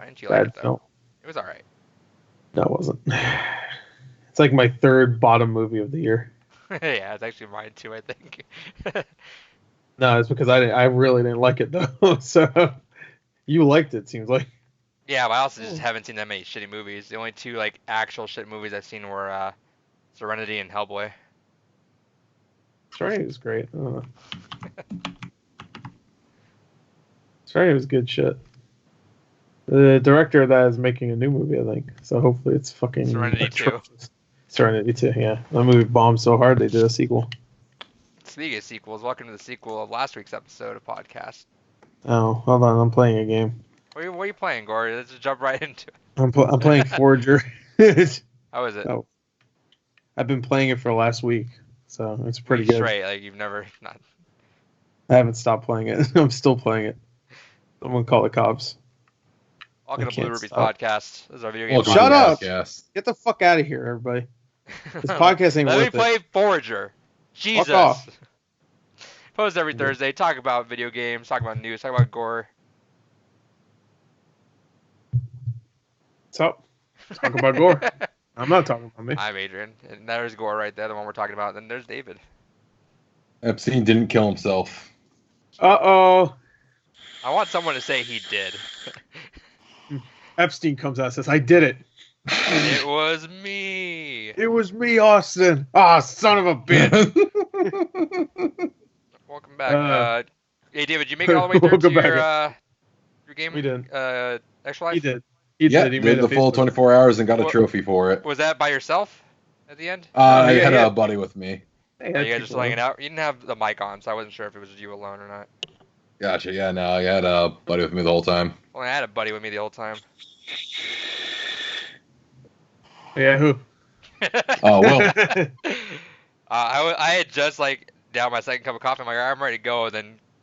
Why didn't you like it Bad though? film. It was alright. No, it wasn't. It's like my third bottom movie of the year. Yeah, it's actually mine too, I think. No, it's because I really didn't like it though. So you liked it, seems like. Yeah, but I also just haven't seen that many shitty movies. The only two like actual shit movies I've seen were Serenity and Hellboy. Stranding was great. I don't know. Stranding was good shit. The director of that is making a new movie, I think. So hopefully it's fucking Serenity 2. atrocious. Serenity 2, yeah. That movie bombed so hard they did a sequel. Speaking of sequels, welcome to the sequel of last week's episode of podcast. Oh, hold on, I'm playing a game. What are you playing, Gory? Let's just jump right into it. I'm playing Forager. How is it? Oh, I've been playing it for the last week, so it's pretty Week good. straight, like you've never not. I haven't stopped playing it. I'm still playing it. I'm gonna call the cops. Welcome I to Blue can't Ruby's stop. podcast. This is our video game Welcome Shut to the up! podcast. Get the fuck out of here, everybody. This podcast ain't Let me worth play it. Forager. Jesus. off. Post every Thursday. Talk about video games. Talk about news. Talk about gore. So, talk about gore. I'm not talking about me. I'm Adrian, and there's Gore right there, the one we're talking about. And then there's David. Epstein didn't kill himself. Uh-oh. I want someone to say he did. Epstein comes out and says, I did it. It was me. It was me, Austin. Ah, son of a bitch. Welcome back. Hey, David, did you make it all the way through Welcome to back. your game? We did. Extra Life? He did. He Yeah, did. He did made the a full Facebook. 24 hours and got a What- trophy for it. Was that by yourself at the end? I yeah, had yeah. a buddy with me. Hey, Or you guys that's just people. hanging out? You didn't have the mic on, so I wasn't sure if it was you alone or not. Gotcha. Yeah, no, I had a buddy with me the whole time. Well, I had a buddy with me the whole time. Yeah, who? Oh, well. I had just like down my second cup of coffee. I'm like, I'm ready to go. And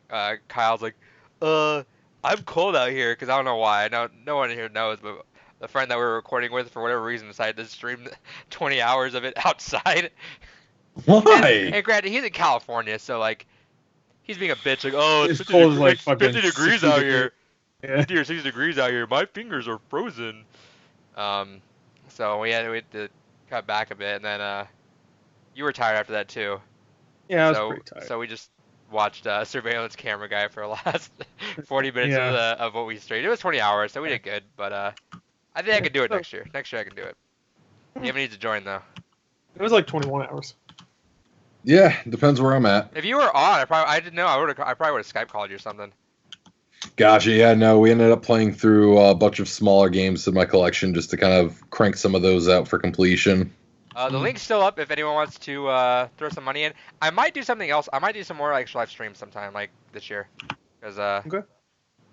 then Kyle's like, I'm cold out here because I don't know why. No one here knows, but the friend that we were recording with, for whatever reason, decided to stream 20 hours of it outside. Why? And granted, he's in California, so like, he's being a bitch. Like, oh, it's It's 50 cold as, like, it's fucking 50 degrees 60 out degrees. here. Yeah. 50 or 60 degrees out here. My fingers are frozen. So we had to cut back a bit, and then you were tired after that too. Yeah, I was so pretty tired. so we just watched Surveillance Camera Guy for the last 40 minutes Yeah. of what we streamed. It was 20 hours, so we did good. But I think I could do it next year. Next year I can do it. You haven't need to join though. It was like 21 hours. Yeah, depends where I'm at. If you were on, I didn't know. I probably would have Skype called you or something. Gotcha. Yeah, no, we ended up playing through a bunch of smaller games in my collection just to kind of crank some of those out for completion. The link's still up if anyone wants to throw some money in. I might do something else. I might do some more like live streams sometime, like this year, because Okay.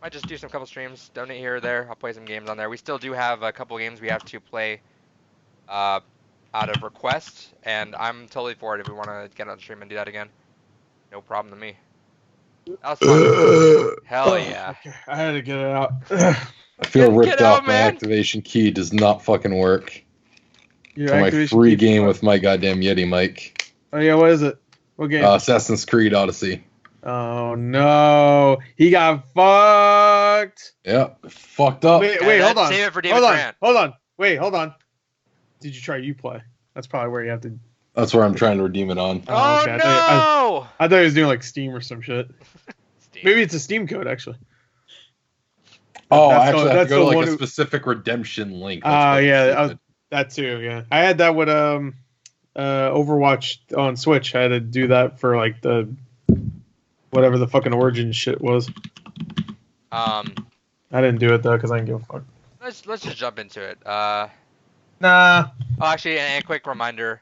might just do some couple streams, donate here or there. I'll play some games on there. We still do have a couple games we have to play out of request, and I'm totally for it if we want to get on the stream and do that again. No problem to me. That was fun. Hell yeah. Okay, I had to get it out. I feel Get ripped out, off. My man. activation key does not fucking work. Your For my activation free key- game with my goddamn Yeti mic. Oh yeah, what is it? What game? Assassin's Creed Odyssey. Oh no, he got fucked. Yeah, fucked up. Wait, Yeah, hold on. save it for David hold on. Grant. Hold on. Wait, hold on. Did you try Uplay? That's probably where you have to. That's where I'm trying to redeem it on. Oh, okay. no! I thought he was doing like Steam or some shit. Steam. Maybe it's a Steam code actually. Oh, That's I actually the- have to that's go the to like one a who- specific redemption link. Yeah, that too. Yeah, I had that with Overwatch on Switch. I had to do that for like the whatever the fucking origin shit was. I didn't do it though because I didn't give a fuck. Let's just jump into it. Nah. Oh, actually, and a quick reminder,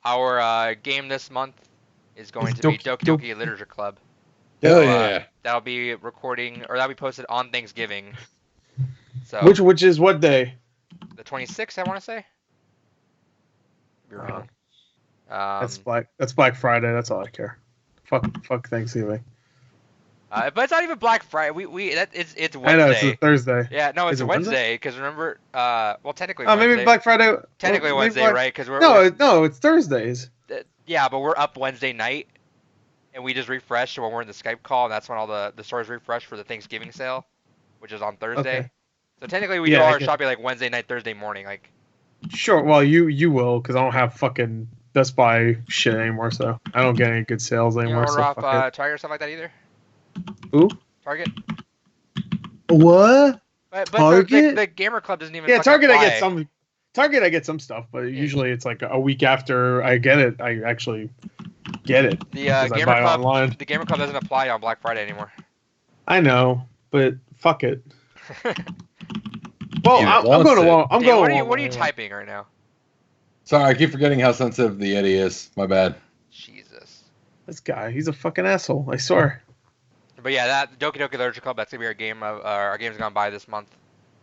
our game this month is going It's to be Doki Doki Doki Literature Club. Hell So, yeah. That'll be recording, or that'll be posted on Thanksgiving. So Which is what day? the 26th, I want to say. Be wrong. That's Black Friday. That's all I care. Fuck Thanksgiving. But it's not even Black Friday. It's Wednesday. I know it's a Thursday. Yeah, no, it's Is it Wednesday? Wednesday. Because remember, well, technically. Oh, maybe Wednesday. Black Friday. Technically well, maybe Wednesday, Black- right? Because No, it's Thursdays. Yeah, but we're up Wednesday night, and we just refresh when we're in the Skype call, and that's when all the stores refresh for the Thanksgiving sale, which is on Thursday. Okay. So technically, we Yeah, do I our guess- shopping like Wednesday night, Thursday morning. Like, Sure. Well, you will, because I don't have fucking Best Buy shit anymore, so I don't get any good sales you don't anymore. order So off fuck it. Target or stuff like that either. Who? Target. What? But Target? the gamer club doesn't even. Yeah, fucking Target. I apply. get some. Target, I get some stuff, but usually it's like a week after I get it. I actually get it The because I gamer buy it club. online. The gamer club doesn't apply on Black Friday anymore. I know, but fuck it. Well, Dude, I'm wants going to. it. I'm Dave, going. what are you anyway. typing right now? Sorry, I keep forgetting how sensitive the Yeti is. My bad. Jesus. This guy, he's a fucking asshole. I swear. But yeah, that Doki Doki Literature Club. That's gonna be our game of our game's gone by this month.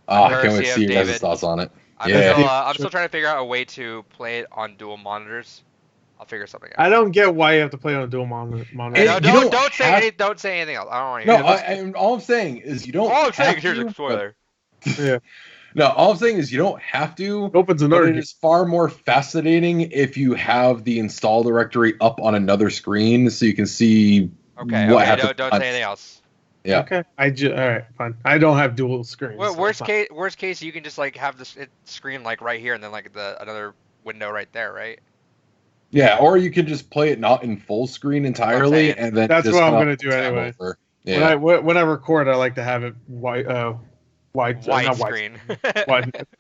Oh, I can't wait Courtesy to of see your guys' David. thoughts on it. I'm Yeah. still I'm still trying to figure out a way to play it on dual monitors. I'll figure something out. I don't get why you have to play on a dual monitor. No, you don't say have- don't say anything else. I don't want to No, hear it. all I'm saying is you don't. All I'm saying have is here's a to, spoiler. Yeah, No, all I'm saying is you don't have to. it opens But another. it game. is far more fascinating if you have the install directory up on another screen so you can see Okay, what okay, happens. don't say anything else. Yeah. Okay. All right, fine. I don't have dual screens. Well, so worst fine. case, you can just like have this screen like right here and then like another window right there, right? Yeah, or you can just play it not in full screen entirely, saying. and then That's just what I'm kinda gonna do tab anyway. over. When Yeah. when I record, I like to have it wide, not Screen.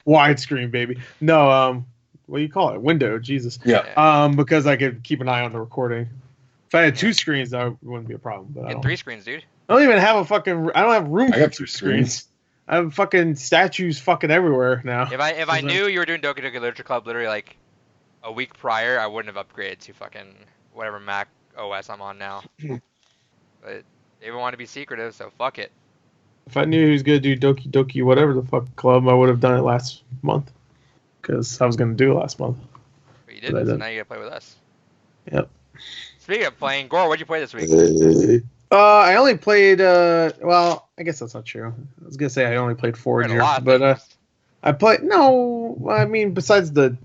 widescreen, baby. No, what do you call it? Window. Jesus. Yeah. Because I could keep an eye on the recording. If I had two screens, that wouldn't be a problem. But I Get don't. 3 screens, dude. I don't even have a fucking. I don't have room I for got two 3 screens. screens. I have fucking statues fucking everywhere now. If I knew you were doing Doki Doki Literature Club literally like a week prior, I wouldn't have upgraded to fucking whatever Mac OS I'm on now. But they want to be secretive, so fuck it. If I knew he was gonna do Doki Doki whatever the fuck club, I would have done it last month. Because I was gonna do it last month. But you didn't, so now you gotta play with us. Yep. Speaking of playing, Gore, what'd you play this week? I only played. Well, I guess that's not true. I was gonna say I only played 4 Played a here, lot, but I played. No, I mean besides that,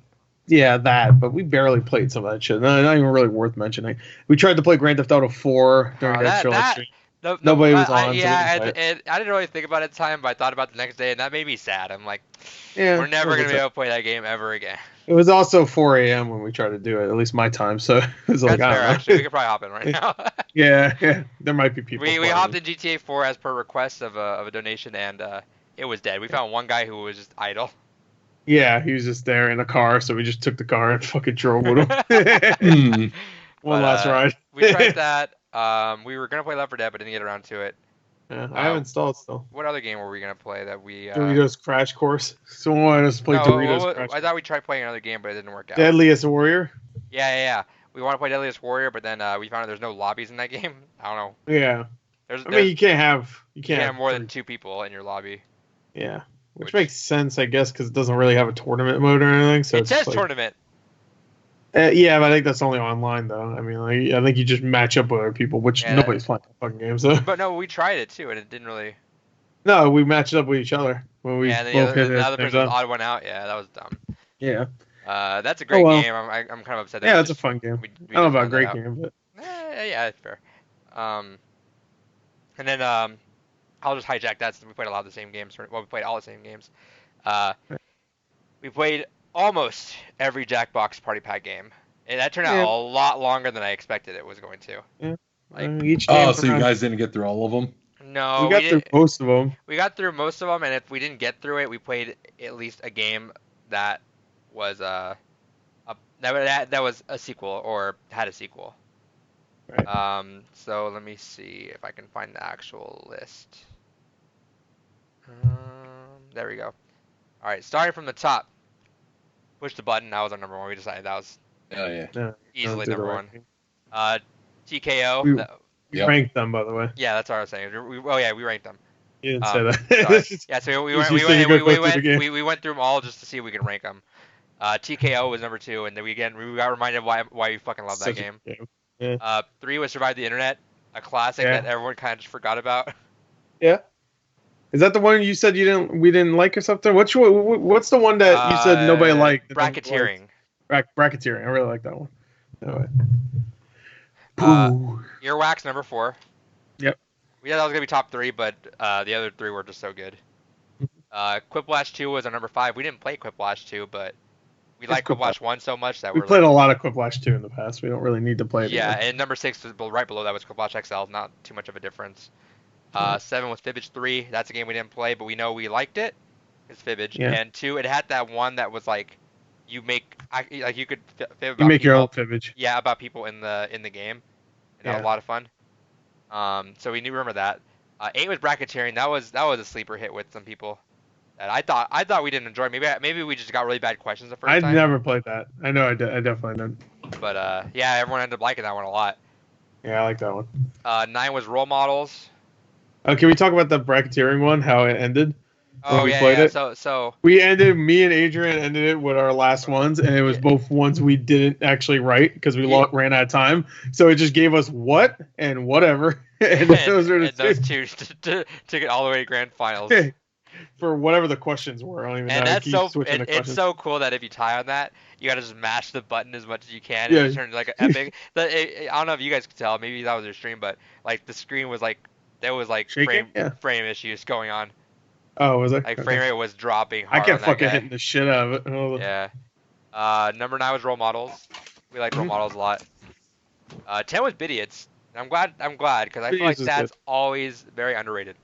but we barely played some of that shit. Not even really worth mentioning. We tried to play Grand Theft Auto 4 during the extra live stream. Nobody was on. Yeah, so we didn't play it. I didn't really think about it at the time, but I thought about it the next day, and that made me sad. I'm like, Yeah, we're never gonna be it able to play that game ever again. was also 4 a.m. when we tried to do it. At least my time. So it was like, That's I fair, don't know. actually. We could probably hop in right now. Yeah, there might be people. we playing. hopped in GTA 4 as per request of a donation, and it was dead. We found one guy who was just idle. Yeah, he was just there in a car, so we just took the car and fucking drove with him. Hmm. One But, last ride. We tried that. We were gonna play Left 4 Dead, but didn't get around to it. Yeah, I have installed still. What other game were we gonna play that we? Doritos Crash Course. Someone wanted us to play Doritos Crash. I thought we tried playing another game, but it didn't work out. Deadliest Warrior. Yeah. We want to play Deadliest Warrior, but then we found out there's no lobbies in that game. I don't know. Yeah. There's I mean, you can't have more than 2 people in your lobby. Yeah, which makes sense, I guess, because it doesn't really have a tournament mode or anything. So it says like, tournament. Yeah, but I think that's only online though. I mean, like, I think you just match up with other people, which nobody's playing that fucking game. So. But no, we tried it too, and it didn't really. No, we matched up with each other when we Yeah, and both hit the other it. person's odd one out. Yeah, that was dumb. Yeah. That's a great well. game. I'm kind of upset. That Yeah, we it's a just- fun game. we I don't know just about found that great out. game, but Yeah, that's fair. And then I'll just hijack that since we played a lot of the same games. Well, we played all the same games. We played almost every Jackbox Party Pack game, and that turned out a lot longer than I expected it was going to. Yeah. Like, each Oh, game so you guys didn't get through all of them? no, we got through didn't- most of them. We got through most of them, and if we didn't get through it, we played at least a game that was that was a sequel or had a sequel. Right. So let me see if I can find the actual list. There we go. All right, starting from the top. Push the button. That was our number one. We decided that was Oh, yeah. easily Don't do the number right one. thing. TKO. We- that- We Yep. ranked them, by the way. yeah, that's what I was saying. We ranked them. You didn't say Sorry. that. Yeah, so we You went, said we you went, go we, through the went, game. we went through them all just to see if we could rank them. TKO was number 2, and then we got reminded why we fucking love that Such a game. good game. 3 was Survive the Internet, a classic Yeah. that everyone kind of just forgot about. Yeah. Is that the one you said we didn't like or something? What's the one that you said nobody liked? Bracketeering. Bracketeering. I really like that one. Anyway. Earwax number 4. Yep. We thought that was gonna be top 3, but the other 3 were just so good. Quiplash 2 was our number 5. We didn't play Quiplash 2, but we like Quiplash. Quiplash 1 so much that We we're played like, a lot of Quiplash 2 in the past. We don't really need to play it yeah. again. And number 6 was right below that was Quiplash XL. Not too much of a difference. 7 was Fibbage 3. That's a game we didn't play, but we know we liked it. It's Fibbage. Yeah. And 2, it had that one that was like, you could fib You about make your own people. Fibbage. Yeah, about people in the game. And that was a lot of fun. So we remember that. 8 was Bracketeering. That was a sleeper hit with some people. That I thought we didn't enjoy. Maybe we just got really bad questions the first I time. never played that. I know I did. I definitely did. But yeah, everyone ended up liking that one a lot. Yeah, I like that one. 9 was Role Models. Can we talk about the bracketeering one? How it ended? Oh we yeah, played yeah. it? So Me and Adrian ended it with our last ones, and it was both ones we didn't actually write because we ran out of time. So it just gave us what and whatever, and those are the those two took it all the way to grand finals. For whatever the questions were. I don't even know. And that's it's so cool that if you tie on that, you gotta just mash the button as much as you can and it turns like an epic. I don't know if you guys could tell, maybe that was your stream, but like the screen was like there was like frame issues going on. Oh, was it? Like frame rate was dropping hard. I kept fucking hitting the shit out of it. Oh. Yeah. Number 9 was Role Models. We like Role Models a lot. 10 was Bidiots. I'm glad because I feel like that's always very underrated.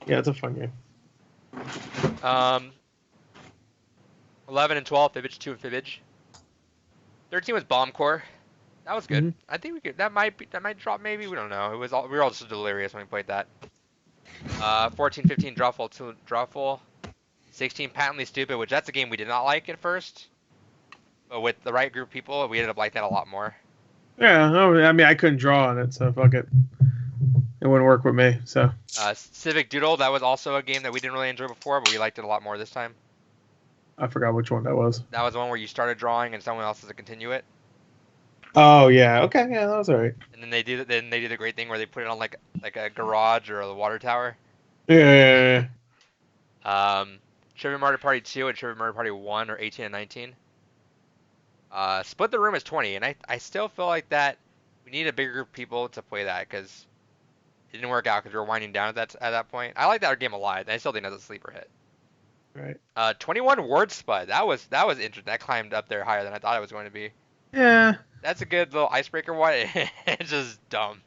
Yeah, it's a fun game. 11 and 12, Fibbage 2 and Fibbage. 13 was Bomb Core. That was good. I think we could. That might drop maybe. We don't know. We were all just delirious when we played that. 14, 15, Drawful. 16, Patently Stupid, which that's a game we did not like at first. But with the right group of people, we ended up liking that a lot more. Yeah, I mean, I couldn't draw on it, so fuck it. It wouldn't work with me, so. Civic Doodle, that was also a game that we didn't really enjoy before, but we liked it a lot more this time. I forgot which one that was. That was the one where you started drawing and someone else has to continue it. Oh yeah, okay, yeah, that was alright. And then they do the great thing where they put it on like a garage or a water tower. Yeah. Trivia Murder Party 2 and Trivia Murder Party 1 are 18 and 19. Split the Room is 20, and I still feel like that we need a bigger group of people to play that because it didn't work out because we were winding down at that point. I like that game a lot, and I still think that's a sleeper hit. Right. 21 Word Spud. That was interesting. That climbed up there higher than I thought it was going to be. Yeah. That's a good little icebreaker one. It's just dumb.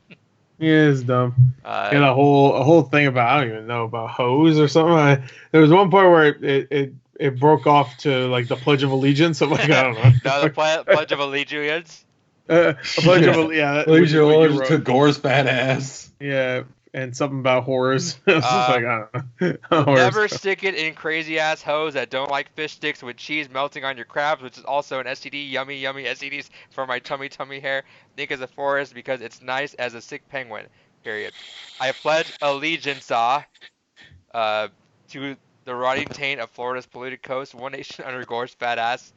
Yeah, it's dumb. Got a whole thing about, I don't even know, about hoes or something. There was one part where it broke off to like the Pledge of Allegiance. I'm like, I don't know. No, the Pledge of Allegiance. A Pledge of Allegiance. Pledge of Allegiance to Gore's badass. Yeah, and something about horrors. I was just like, I don't know. Never stick it in crazy ass hoes that don't like fish sticks with cheese melting on your crabs, which is also an STD. Yummy, yummy STDs for my tummy hair. Think as a forest because it's nice as a sick penguin. Period. I pledge allegiance to the rotting taint of Florida's polluted coast. One nation under Gore's fat ass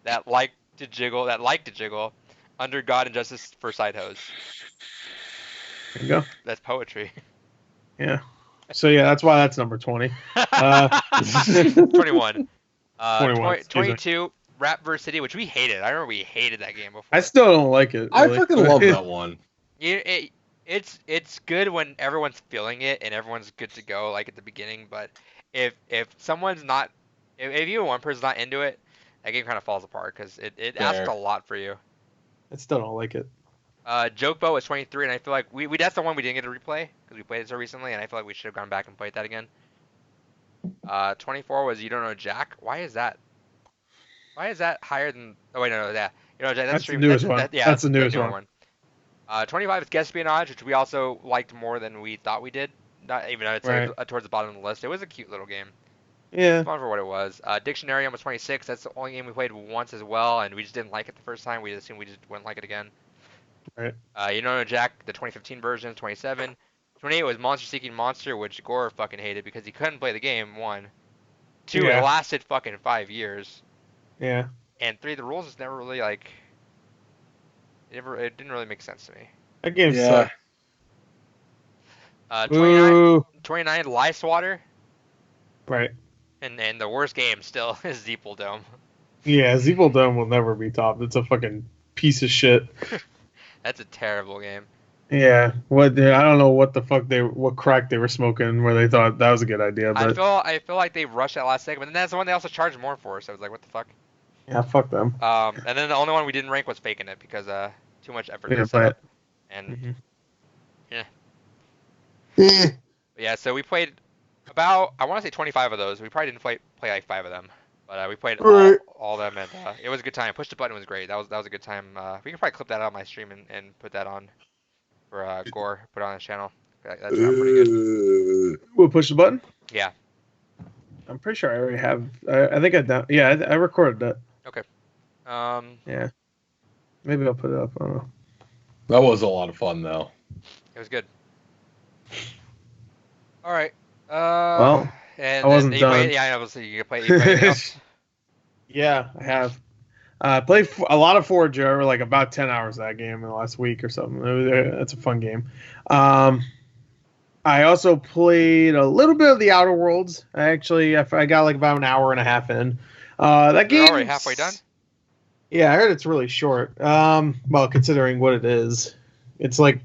that like to jiggle, under God and justice for side hoes. There you go. That's poetry. Yeah. So yeah, that's why that's number 20. 21. 22. Rap vs. City, which we hated. I remember we hated that game before. I still don't like it. Really. I fucking love that one. It's good when everyone's feeling it and everyone's good to go, like at the beginning. But if someone's not, if you and one person's not into it, that game kind of falls apart because it asks a lot for you. I still don't like it. Joke Boat was 23, and I feel like we that's the one we didn't get to replay because we played it so recently, and I feel like we should have gone back and played that again. 24 was You Don't Know Jack. Why is that? Why is that higher than? Oh wait, no, yeah. You know, that's the newest one. That's the newest one. 25 is Guest Espionage, which we also liked more than we thought we did. Not even I'd say towards the bottom of the list. It was a cute little game. Yeah. Fun for what it was. Dictionarium was 26. That's the only game we played once as well, and we just didn't like it the first time. We assumed we just wouldn't like it again. Right. You Don't Know Jack, the 2015 version, 27. 28 was Monster Seeking Monster, which Gore fucking hated because he couldn't play the game. 1. 2, it lasted fucking 5 years. Yeah. And 3, the rules just never really like. It didn't really make sense to me. That game sucked. 29 Lice Swatter. Right. And the worst game still is Zeeple Dome. Yeah, Zeeple Dome will never be topped. It's a fucking piece of shit. That's a terrible game. Yeah. What I don't know what the fuck what crack they were smoking where they thought that was a good idea, but I feel like they rushed that last second, but then that's the one they also charged more for. So I was like, what the fuck? yeah, fuck them. And then the only one we didn't rank was faking it because too much effort They to didn't set play up. it. And Hmm. yeah, Eh. but yeah. So we played about I want to say 25 of those. We probably didn't play like 5 of them, but we played Right. all of them, and it was a good time. Push the button was great. That was a good time. We can probably clip that out of my stream and put that on for Gore. Put it on his channel. That turned out pretty good. We'll push the button. Yeah. I'm pretty sure I already have. I think I done. Yeah, I recorded that. Okay. Yeah. Maybe I'll put it up. I don't know. That was a lot of fun, though. It was good. All right. Well, And I then wasn't you done. play. Yeah, I know. So you play anything else? Yeah, I have. I played a lot of Forger, over like about 10 hours of that game in the last week or something. It's a fun game. I also played a little bit of the Outer Worlds. I got like about an hour and a half in. That You're game already halfway done. Yeah, I heard it's really short. Well, considering what it is, it's like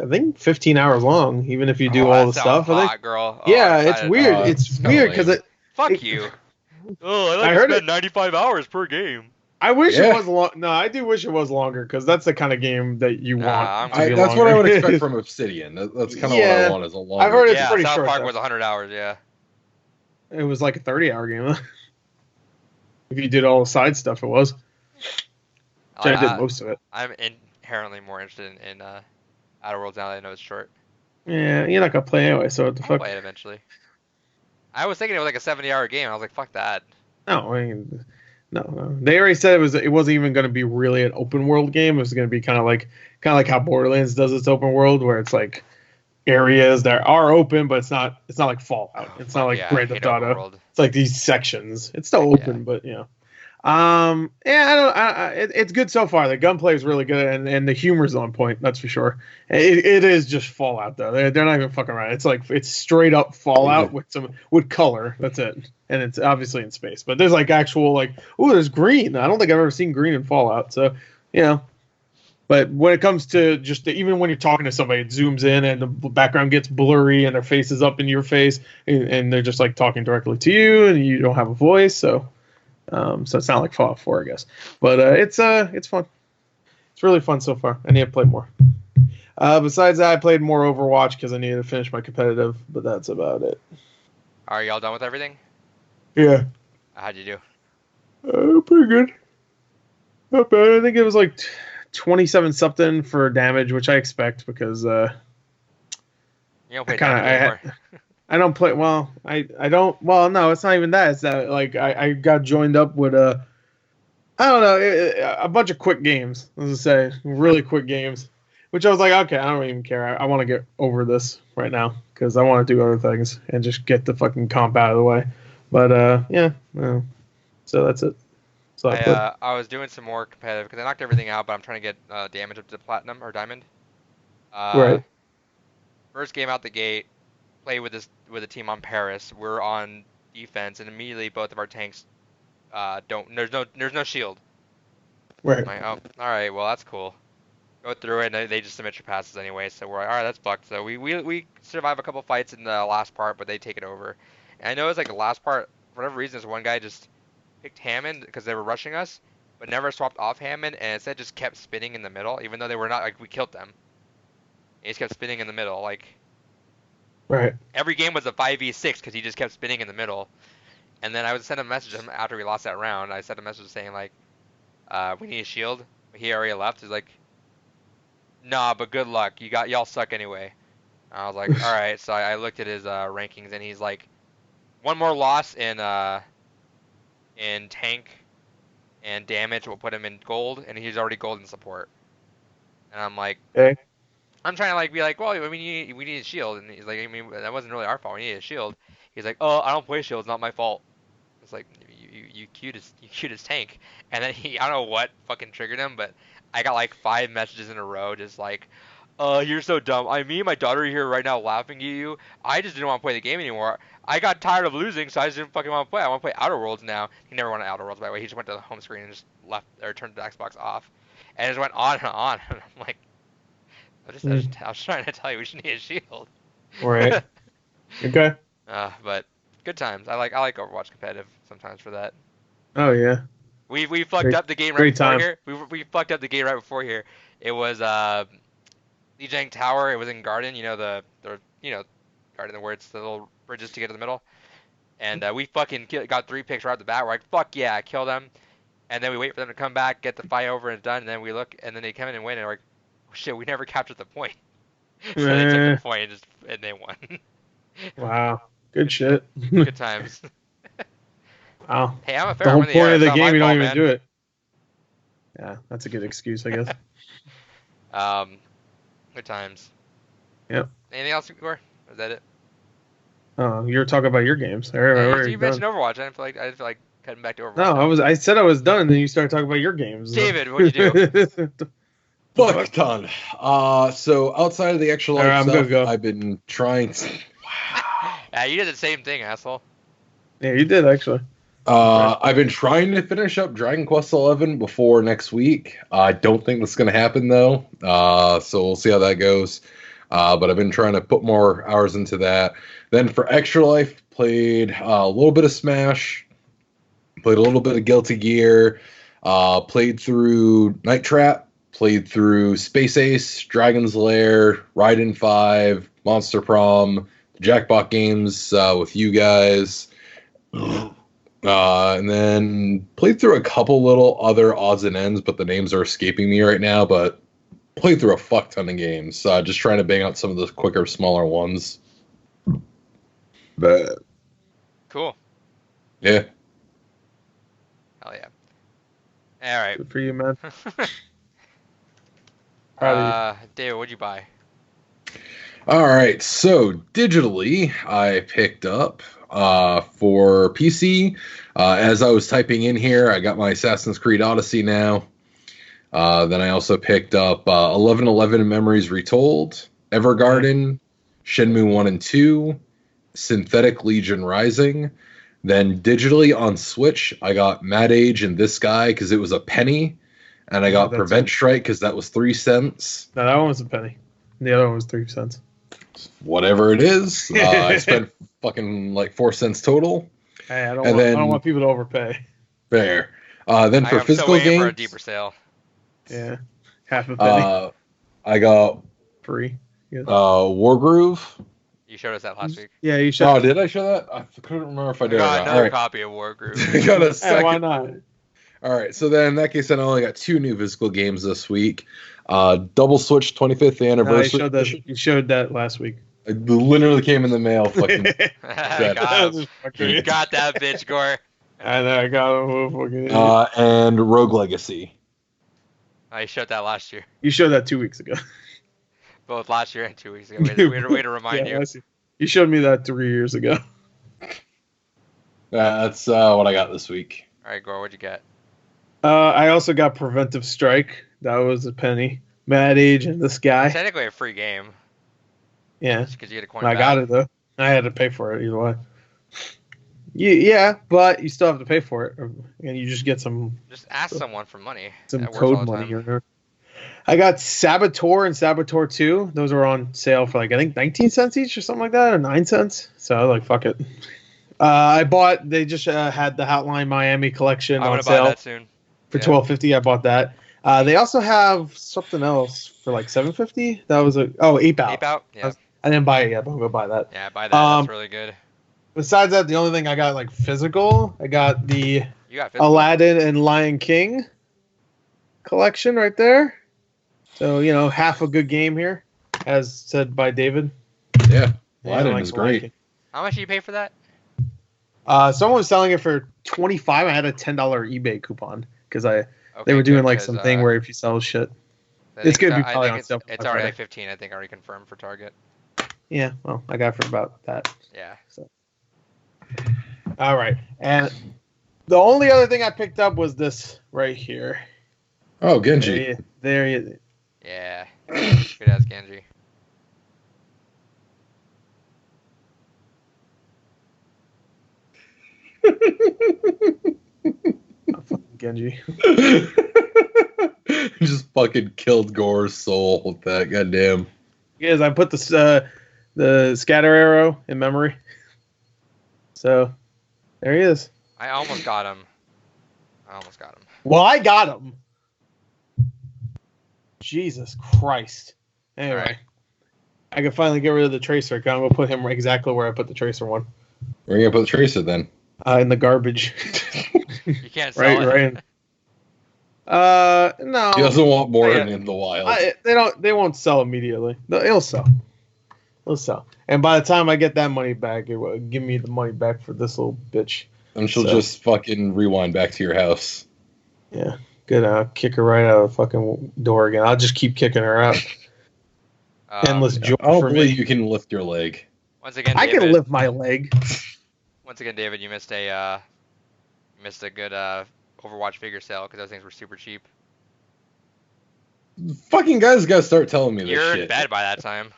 I think 15 hours long, even if you do all the That sounds stuff. I think. hot, girl. Oh, Yeah, I'm it's excited. weird. It's It's kinda weird because lame. Fuck you. Oh, I I like to heard spend it. 95 hours per game. I wish Yeah. it was long. No, I do wish it was longer because that's the kind of game that you Nah, want I'm to good. be That's what I would longer. expect from Obsidian. That's kind of what Yeah. I want is a longer. I've heard it's Yeah, pretty South short, Park though. was 100 hours. Yeah. It was like a 30-hour game. If you did all the side stuff, it was. Which I did most of it. I'm inherently more interested in Outer Worlds now that I know it's short. Yeah, you're not gonna play anyway, so what the I'll fuck? play it eventually. I was thinking it was like a 70-hour game. I was like, fuck that. No, I mean, no. They already said it wasn't even going to be really an open world game. It was going to be kind of like how Borderlands does its open world, where it's like areas that are open, but it's not like Fallout. It's not Fuck like yeah, I Grand hate Theft open Auto. world. It's like these sections. It's still Heck yeah. open, but you know. Yeah, I don't. It's good so far. The gunplay is really good, and the humor's on point. That's for sure. It is just Fallout though. They're not even fucking around. It's straight up Fallout with color. That's it, and it's obviously in space. But there's like actual like, oh, there's green. I don't think I've ever seen green in Fallout. So you know. But when it comes to even when you're talking to somebody, it zooms in and the background gets blurry and their face is up in your face, and they're just like talking directly to you, and you don't have a voice. So it's not like Fallout 4, I guess. But it's fun. It's really fun so far. I need to play more. Besides that, I played more Overwatch because I needed to finish my competitive, but that's about it. Are y'all done with everything? Yeah. How'd you do? Pretty good. Not bad. I think it was like 27 something for damage, which I expect because You don't play kinda- damage anymore. I don't play well. I don't. Well, no, it's not even that. It's that like I got joined up with I don't know a bunch of quick games. Let's just say really quick games, which I was like, okay, I don't even care. I want to get over this right now because I want to do other things and just get the fucking comp out of the way. But yeah, so that's it. So I was doing some more competitive because I knocked everything out, but I'm trying to get damage up to platinum or diamond. Right. First game out the gate, play with a team on Paris. We're on defense, and immediately both of our tanks don't. There's no shield. Right. I'm like, oh, all right, well that's cool. Go through it, and they just submit your passes anyway. So we're like, all right, that's fucked. So we survive a couple fights in the last part, but they take it over. And I know it's like the last part, for whatever reason, this one guy just picked Hammond because they were rushing us, but never swapped off Hammond, and instead just kept spinning in the middle, even though they were not like we killed them. He just kept spinning in the middle, like Right. every game was a 5v6 because he just kept spinning in the middle. And then I would send a message to him after we lost that round. I sent a message saying like, we need a shield. He already left. He's like, nah, but good luck. Y'all suck anyway. I was like, all right. So I looked at his rankings, and he's like, one more loss in tank and damage will put him in gold, and he's already gold in support. And I'm like, Okay. I'm trying to like be like, well, I mean, we need a shield, and he's like, I mean, that wasn't really our fault. We needed a shield. He's like, oh, I don't play shield. It's not my fault. It's like you cute as tank. And then I don't know what fucking triggered him, but I got like 5 messages in a row, just like, you're so dumb. Me and my daughter are here right now laughing at you. I just didn't want to play the game anymore. I got tired of losing, so I just didn't fucking want to play. I want to play Outer Worlds now. He never wanted Outer Worlds, by the way. He just went to the home screen and just left or turned the Xbox off, and it just went on and on. And I'm like, I was trying to tell you we should need a shield. Right. Okay. But good times. I like Overwatch competitive sometimes for that. Oh yeah. We fucked Great, up the game right great before time. here. We fucked up the game right before here. It was Lijiang Tower. It was in Garden. You know the Garden where it's the little bridges to get to the middle. And we fucking got 3 picks right off the bat. We're like, fuck yeah, kill them. And then we wait for them to come back, get the fight over and done. And then we look, and then they come in and win. And we're like, oh, shit, we never captured the point. So they took the point and they won. Wow. Good shit. Good times. Wow. Hey, I'm a The fair whole one. point of the It's not my game, you don't fault, even man. do it. Yeah, that's a good excuse, I guess. Good times. Yep. Anything else, Igor? Is that it? Oh, you're talking about your games. You Already mentioned done. Overwatch. I didn't feel like cutting back to Overwatch. No, I said I was done, and then you started talking about your games. David, what'd you do? Fuck ton. So outside of the actual All right, I'm stuff, good to go. I've been trying to. Yeah, you did the same thing, asshole. Yeah, you did actually. I've been trying to finish up Dragon Quest XI before next week. I don't think that's going to happen though. So we'll see how that goes. But I've been trying to put more hours into that. Then for Extra Life, played a little bit of Smash, played a little bit of Guilty Gear, played through Night Trap, played through Space Ace, Dragon's Lair, Raiden 5, Monster Prom, Jackpot games with you guys. And then played through a couple little other odds and ends, but the names are escaping me right now. But played through a fuck ton of games. Just trying to bang out some of the quicker, smaller ones. But Cool. yeah. Hell yeah. All right. Good for you, man. Proud of David, what'd you buy? All right. So digitally, I picked up for PC. As I was typing in here, I got my Assassin's Creed Odyssey now. Then I also picked up 1111 Memories Retold, Evergarden, Shenmue 1 and 2, Synthetic Legion Rising. Then digitally on Switch, I got Mad Age and This Guy because it was a penny. And I got that's Prevent it. Strike because that was 3 cents. No, that one was a penny. The other one was 3 cents. Whatever it is. I spent fucking like 4 cents total. Hey, I And don't want people to overpay. Fair. Then for I'm physical still waiting for a games, deeper sale. Yeah, half a penny I got free. Yeah. Wargroove. You showed us that last week. Yeah, you should. Oh, did I show that? I couldn't remember if I I did or got not. another All right. copy of Wargroove. I got a Hey, second. why not? All right, so then in that case, then I only got 2 new physical games this week. Double Switch 25th No, anniversary. you showed that last week. It literally came in the mail. Fucking. I got him. You got that bitch, Gore. I know, I got him. Fucking idiot. And Rogue Legacy. I showed that last year. You showed that 2 weeks ago. Both last year and 2 weeks ago. Way to remind Yeah, you. last year. You showed me that 3 years ago. That's what I got this week. All right, Gore, what'd you get? I also got Preventive Strike. That was a penny. Mad Age and This Guy. Technically a free game. Yeah, Just because you get a coin I back. got it though. I had to pay for it either way. Yeah, but you still have to pay for it, and you just get some Just ask someone for money. some That works all code the money time. here. I got Saboteur and Saboteur 2. Those were on sale for like I think 19 cents each or something like that, or 9 cents. So I was like, fuck it. I bought. They just had the Hotline Miami collection I'm on gonna buy sale that soon. for yeah. $12.50. I bought that. They also have something else for like $7.50. That was Ape Out. Ape Out? Yeah. I didn't buy it yet, but I'm gonna buy that. Yeah, buy that. That's really good. Besides that, the only thing I got like physical, I got the You got physical? Aladdin and Lion King collection right there. So, half a good game here, as said by David. Yeah, Yeah, Aladdin like is the Lion great. King. How much do you pay for that? Someone was selling it for $25. I had a $10 eBay coupon because they Okay, were doing good, like 'cause, something where if you sell shit. I it's think gonna be I probably think on it's, sale for it's Black already Friday. at 15. I think already confirmed for Target. Yeah, well, I got it for about that. Yeah. All right, and the only other thing I picked up was this right here. Oh, Genji. There you. Yeah. Good ass Genji. Genji. Just fucking killed Gore's soul with that. Goddamn. Yes, I put the scatter arrow in memory. So there he is. I almost got him. Well, I got him. Jesus Christ. Anyway, Right. I can finally get rid of the tracer. I'm gonna put him exactly where I put the tracer one. Where are you gonna put the tracer then? In the garbage. You can't sell it. No. He doesn't want more Yeah. in the wild. They won't sell immediately. It'll sell. And by the time I get that money back, it will give me the money back for this little bitch. And she'll just fucking rewind back to your house. Yeah. Good. I'll kick her right out of the fucking door again. I'll just keep kicking her out. Endless joy I don't for believe me. you can lift your leg. Once again, I David, can lift my leg. Once again, David, you missed a good Overwatch figure sale because those things were super cheap. Fucking guys gotta start telling me this You're shit. in bed by that time.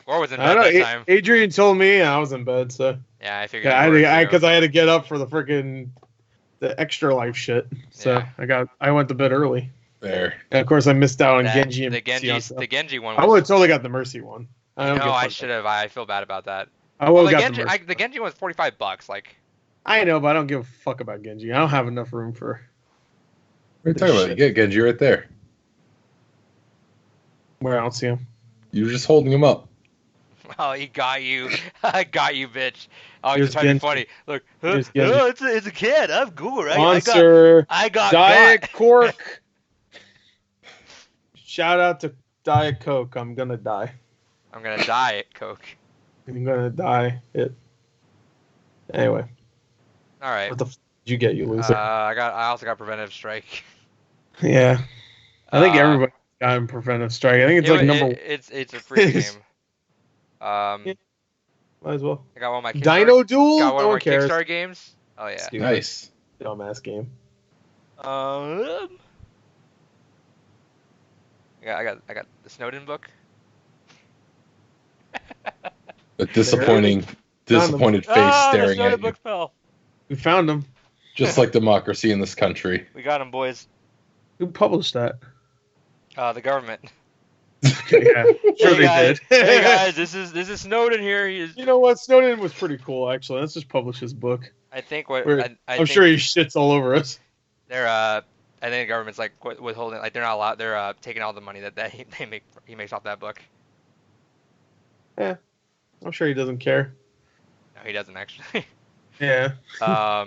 Or was in I bed don't know. that time. Adrian told me I was in bed, so Yeah, I figured. yeah, because I had to get up for the extra life shit. So Yeah. I went to bed early. There. And of course I missed out on Genji and the Genji one. I would have totally got the Mercy one. I should have. I feel bad about that. I would Well, have the got Genji, the Mercy. the Genji one's $45. Like, I know, but I don't give a fuck about Genji. I don't have enough room for. What are you talking about? You get Genji right there. Where I don't see him. You were just holding him up. oh, he got you. I got you, bitch. Oh, Here's you're trying to be Genji. funny. Look, Here's Genji. it's a kid. I'm Google, right? Monster. I got Diet got. Coke. Shout out to Diet Coke. I'm gonna die. I'm gonna die at Coke. I'm gonna die. Anyway, All right. what the f did you get, you loser? I also got preventive strike. Yeah, I think uh, everybody got him preventive strike. I think it's like number. It's a free game. Yeah. Might as well. I got one of my Dino Duel. got one No of one my cares. Kickstarter games. Oh yeah. Stupid. Nice. Dumbass game. I got the Snowden book. A disappointed face the staring Snowden at you. book fell. We found him. Just like democracy in this country. We got him, boys. Who published that? The government. Yeah, sure Hey they guys, did. hey guys, this is Snowden here. You know what? Snowden was pretty cool, actually. Let's just publish his book. I think what I'm think sure he shits all over us. they're I think the government's like withholding, like they're not allowed. They're taking all the money that he makes off that book. Yeah, I'm sure he doesn't care. No, he doesn't actually. Yeah. I'll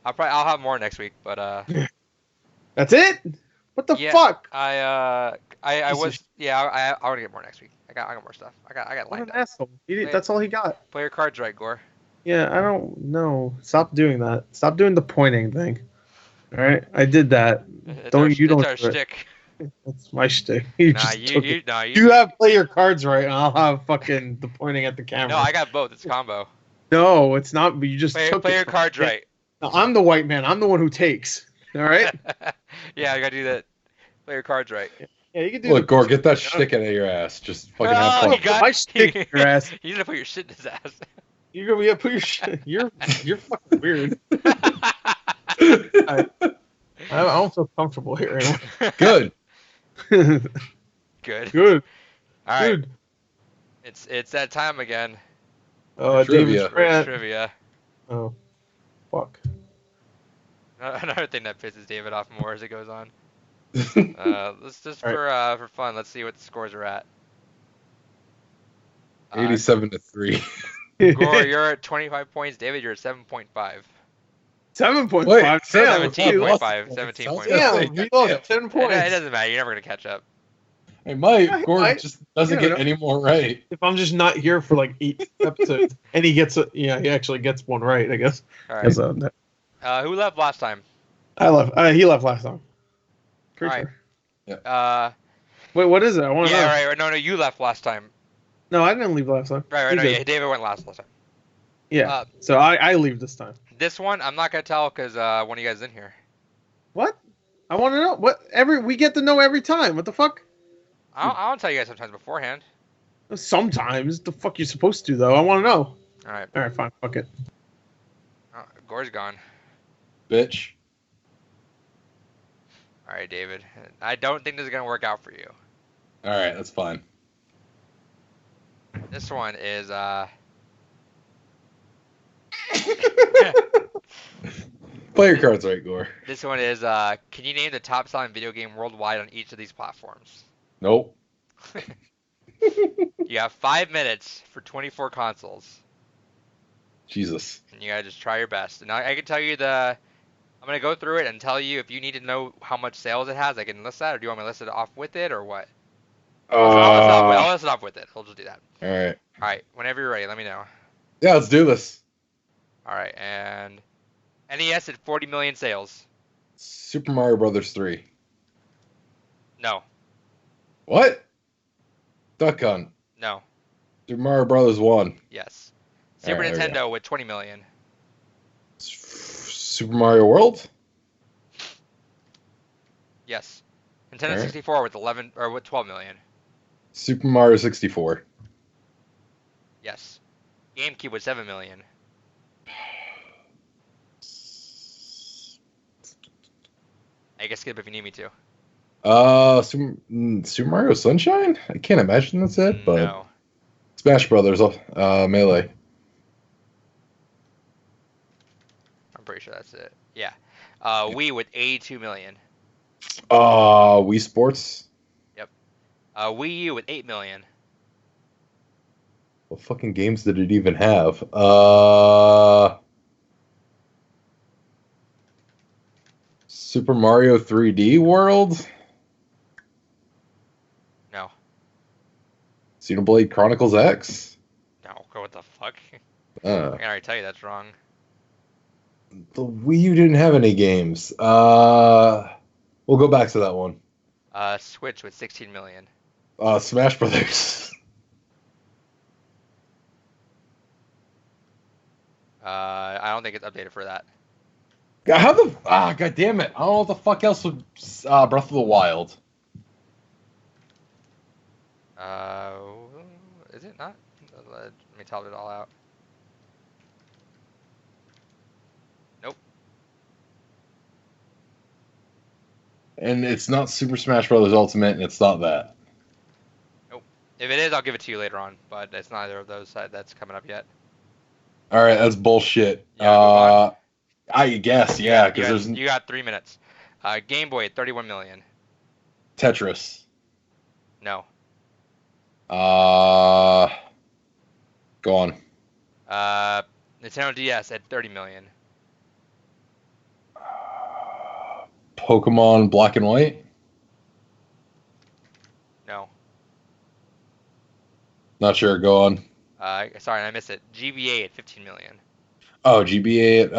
have more next week, but That's it? What the yeah, fuck? I Piece of was I want to get more next week. I got more stuff. I got What lined an up. asshole. That's all he got. Play your cards right, Gore. Yeah, I don't know. Stop doing that. Stop doing the pointing thing. All right, I did that. It's Don't our, you don't it's our do it. shtick. That's my shtick. Nah, You have play your cards right, and I'll have fucking the pointing at the camera. No, I got both. It's a combo. No, it's not. But you just Play took your it. cards right. No, I'm the white man. I'm the one who takes. All right. Yeah, I gotta do that. Play your cards right. Yeah, you can do. Look, Gore, get that shtick out of your ass. Just fucking have Oh, fun. you got my shtick in your ass. You need to put your shit in his ass. You're gonna put your shit. You're fucking weird. I don't feel comfortable here anymore. Good. Good. Good. All right. Good. It's that time again. Oh, Trivia. David Grant. Trivia. Oh, fuck. Another thing that pisses David off more as it goes on. Let's just All for fun. Let's see what the scores are at. 87-3. Gore, you're at 25 points. David, you're at 7.5. 7.5. Wait, Damn, 17.5. Sounds 17.5. good. Damn, he lost 10 It points. doesn't matter. You're never gonna catch up. Hey, Mike, Yeah, Gore Mike. just doesn't Yeah, get any more right. If I'm just not here for like 8 episodes, and he gets it, yeah, he actually gets one right, I guess. All right. 'Cause, Who left last time? I left. He left last time. Pretty All sure. Wait, what is it? I want to know. Yeah, right. No, you left last time. No, I didn't leave last time. Right. You No, did. yeah, David went last time. Yeah. So I leave this time. This one, I'm not gonna tell because one of you guys is in here. What? I want to know. What? We get to know every time. What the fuck? I'll tell you guys sometimes beforehand. Sometimes. The fuck you supposed to though? I want to know. All right. All right, fine. Fuck it. Gore's gone. Bitch. All right, David. I don't think this is gonna work out for you. All right, that's fine. This one is Play your cards right, Gore. This one is can you name the top selling video game worldwide on each of these platforms? Nope. You have 5 minutes for 24 consoles. Jesus. And you gotta just try your best. And I can tell you I'm gonna go through it and tell you if you need to know how much sales it has. I can list that, or do you want me to list it off with it, or what? I'll list it off with it. We'll just do that. All right. All right. Whenever you're ready, let me know. Yeah, let's do this. All right. And NES at 40 million sales. Super Mario Brothers 3. No. What? Duck Hunt. No. Super Mario Brothers 1. Yes. All Super right, there we Nintendo with 20 million. Super Mario World. Yes. Nintendo All right. 64 with 12 million. Super Mario 64. Yes. GameCube with 7 million. I guess skip if you need me to. Super Mario Sunshine? I can't imagine that's it, but No. Smash Brothers, Melee. I'm pretty sure that's it. Yeah. Wii with 82 million. Wii Sports. Wii U with 8 million. What fucking games did it even have? Super Mario 3D World? No. Xenoblade Chronicles X? No. What the fuck? Uh, I can already tell you that's wrong. the Wii U didn't have any games. We'll go back to that one. Switch with 16 million. Smash Brothers. I don't think it's updated for that. God damn it. I don't know what the fuck else was Breath of the Wild. Is it not? Let me tell it all out. Nope. And it's not Super Smash Brothers Ultimate, and it's not that. Nope. If it is, I'll give it to you later on, but it's neither of those that's coming up yet. Alright, that's bullshit. Yeah, move on. I guess, yeah, because there's You got 3 minutes. Game Boy at 31 million. Tetris. No. Go on. Nintendo DS at 30 million. Pokemon Black and White? No. Not sure, go on. Sorry, I missed it. GBA at 15 million. Oh, GBA,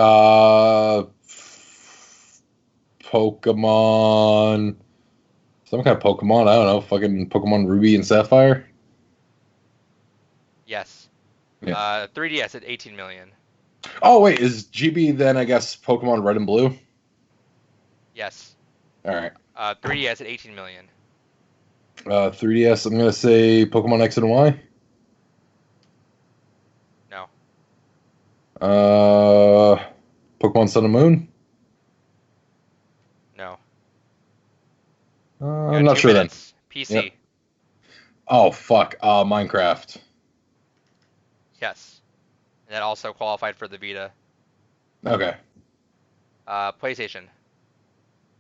Pokemon, some kind of Pokemon, I don't know, fucking Pokemon Ruby and Sapphire? Yes. Yeah. 3DS at 18 million. Oh, wait, is GB then, I guess, Pokemon Red and Blue? Yes. Alright. 3DS at 18 million. 3DS, I'm gonna say Pokemon X and Y? No. Pokemon Sun and Moon? No. I'm not sure then. PC. Yep. Oh, fuck. Minecraft. Yes. And that also qualified for the Vita. Okay. PlayStation.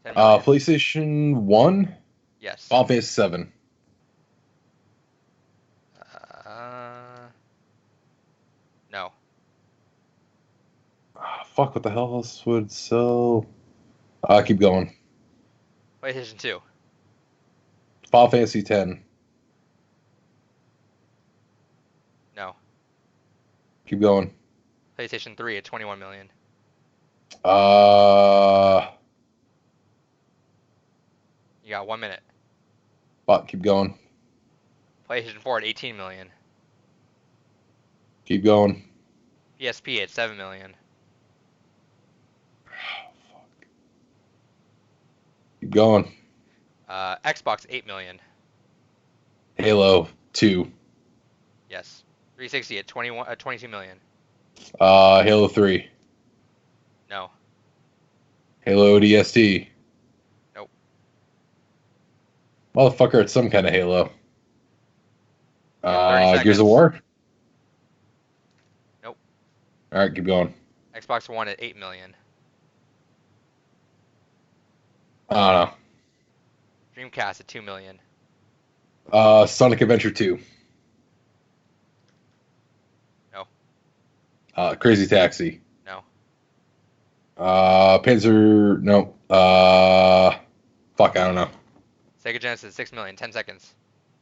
10 million. PlayStation 1? Yes. Final Fantasy 7. No. Fuck, what the hell else would sell? Keep going. PlayStation 2. Final Fantasy 10. No. Keep going. PlayStation 3 at 21 million. You got 1 minute. Fuck, keep going. PlayStation 4 at 18 million. Keep going. PSP at 7 million. Fuck. Keep going. Xbox 8 million. Halo 2. Yes. 360 at 22 million. Halo 3. No. Halo ODST. Nope. Motherfucker, it's some kind of Halo. 30 Gears seconds. of War? Nope. Alright, keep going. Xbox One at 8 million. I don't Dreamcast at 2 million. know. Sonic Adventure 2. No. Crazy Taxi. No. Panzer... No. Fuck, I don't know. Sega Genesis 6 million. 10 seconds.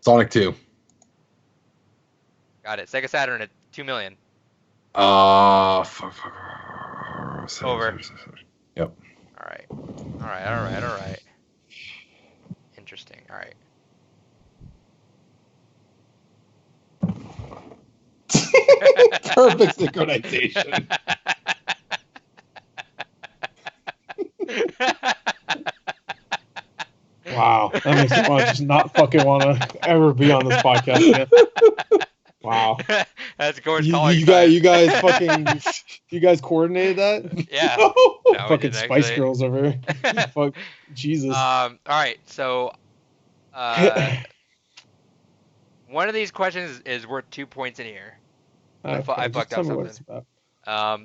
Sonic 2. Got it. Sega Saturn at 2 million. Fuck. Over. Yep. All right. Interesting. All right. Perfect synchronization. Wow, that makes me want to just not fucking want to ever be on this podcast again. Wow. That's Gord's You calling guys coordinated that? Yeah. No, we fucking didn't Spice actually. Girls over here. Fuck, Jesus. All right. So, one of these questions is worth 2 points in here. I just fucked tell up me what it's something. about.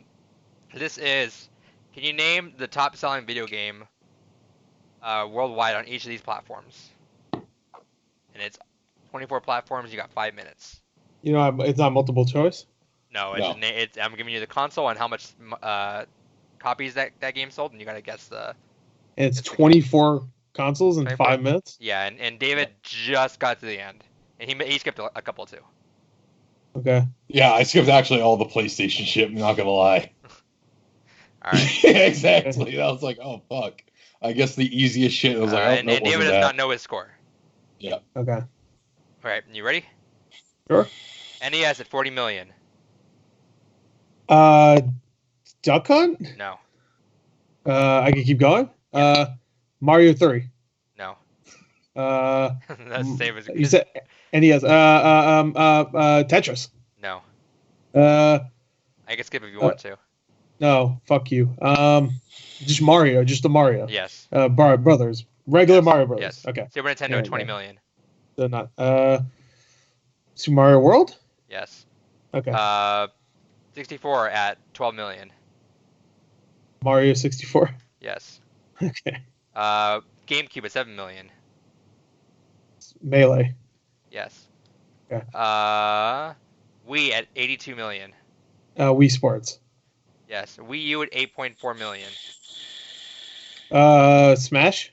This is, can you name the top-selling video game worldwide on each of these platforms? And it's 24 platforms. You got 5 minutes. You know, it's not multiple choice. No, No. I'm giving you the console and how much copies that game sold, and you gotta guess the. And it's It's the 24 consoles in 24. 5 minutes. Yeah, and David just got to the end, and he skipped a couple too. Okay. Yeah, I skipped actually all the PlayStation shit, I'm not gonna lie. All right. Yeah, exactly. I was like, oh, fuck. I guess the easiest shit. I was like, oh, and no, it David wasn't does that. not know his score. Yeah. Okay. All right, you ready? Sure. NES at 40 million. Duck Hunt? No. I can keep going. Mario 3. No. That's the same as you said NES. Tetris. No. I can skip if you want to. No, fuck you. Just Mario, just the Mario. Yes. Brothers, regular Yes. Mario Brothers. Yes. Okay. Super Nintendo Yeah, at 20 yeah. million. So not Super Mario World. Yes. Okay. 64 at 12 million. Mario 64. Yes. Okay. GameCube at 7 million. Melee. Yes. Okay. Wii at 82 million. Wii Sports. Yes. Wii U at 8.4 million. Smash.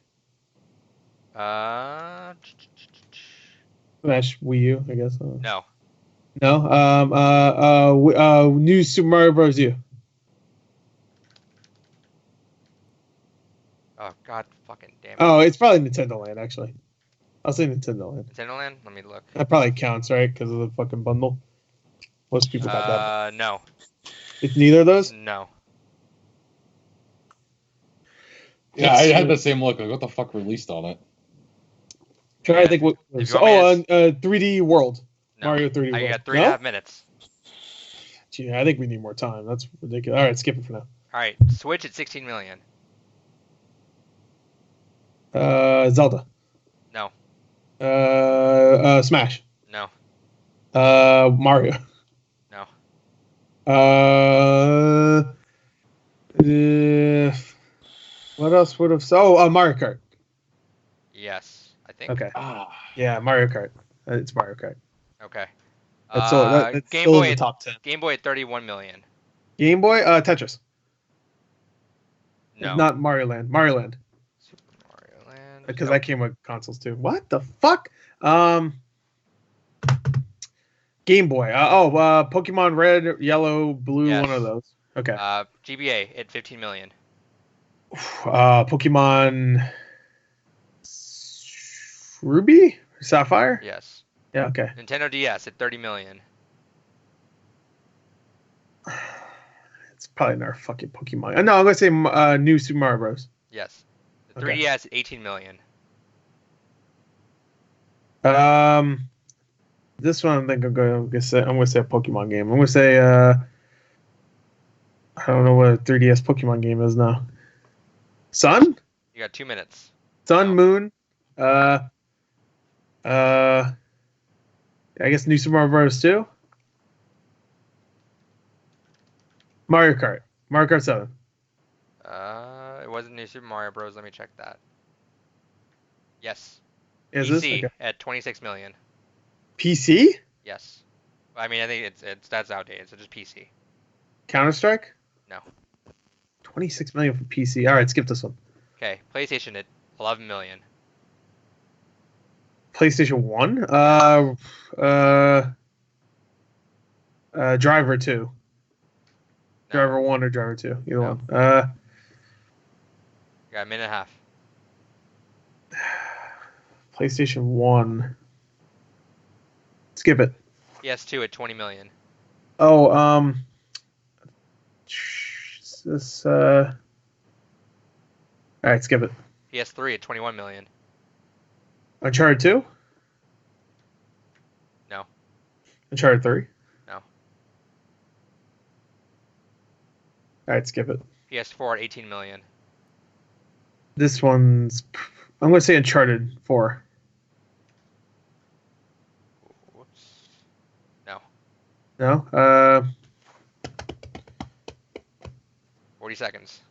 Smash Wii U, I guess. No. No. New Super Mario Bros. U. Oh God, fucking damn it. Oh, it's probably Nintendo Land actually. I'll say Nintendo Land. Nintendo Land? Let me look. That probably counts, right? Because of the fucking bundle. Most people got that. No. It's neither of those. No. Yeah, I had the same look. Like, what the fuck released on it? Try to think what. If you want me 3D World. No. Mario 3D I World. got 3.5 minutes. Gee, I think we need more time. That's ridiculous. All right, skip it for now. All right. Switch at 16 million. Zelda. No. Smash. No. Mario. No. What else would have? Mario Kart. Yes, I think. Okay. Yeah, Mario Kart. It's Mario Kart. Okay. That's Game still Boy in the at, top 10. Game Boy at 31 million. Game Boy. Tetris. No. Not Mario Land. Mario Land. Super Mario Land. Because Nope. that came with consoles too. What the fuck? Game Boy. Pokemon Red, Yellow, Blue. Yes. One of those. Okay. GBA at 15 million. Pokemon Ruby, Sapphire. Yes. Yeah. Okay. Nintendo DS at 30 million. It's probably another fucking Pokemon. No, I'm gonna say New Super Mario Bros. Yes. The Okay. 3DS at 18 million. This one I think I'm gonna say a Pokemon game. I'm gonna say I don't know what a 3DS Pokemon game is now. Sun, You got 2 minutes. Sun, No. Moon, I guess New Super Mario Bros. 2? Mario Kart. Mario Kart 7. It wasn't New Super Mario Bros. Let me check that. Yes. Is PC this? Okay. at 26 million. PC? Yes. I mean, I think that's outdated, so just PC. Counter-Strike? No. 26 million for PC. All right, skip this one. Okay, PlayStation at 11 million. PlayStation 1? Driver 2. No. Driver 1 or Driver 2. Either No. one. You got a minute and a half. PlayStation 1. Skip it. PS2 at 20 million. Oh, this, all right, skip it. PS3 at 21 million. Uncharted 2? No. Uncharted 3? No. All right, skip it. PS4 at 18 million. This one's... I'm going to say Uncharted 4. Whoops. No. No? 40 seconds.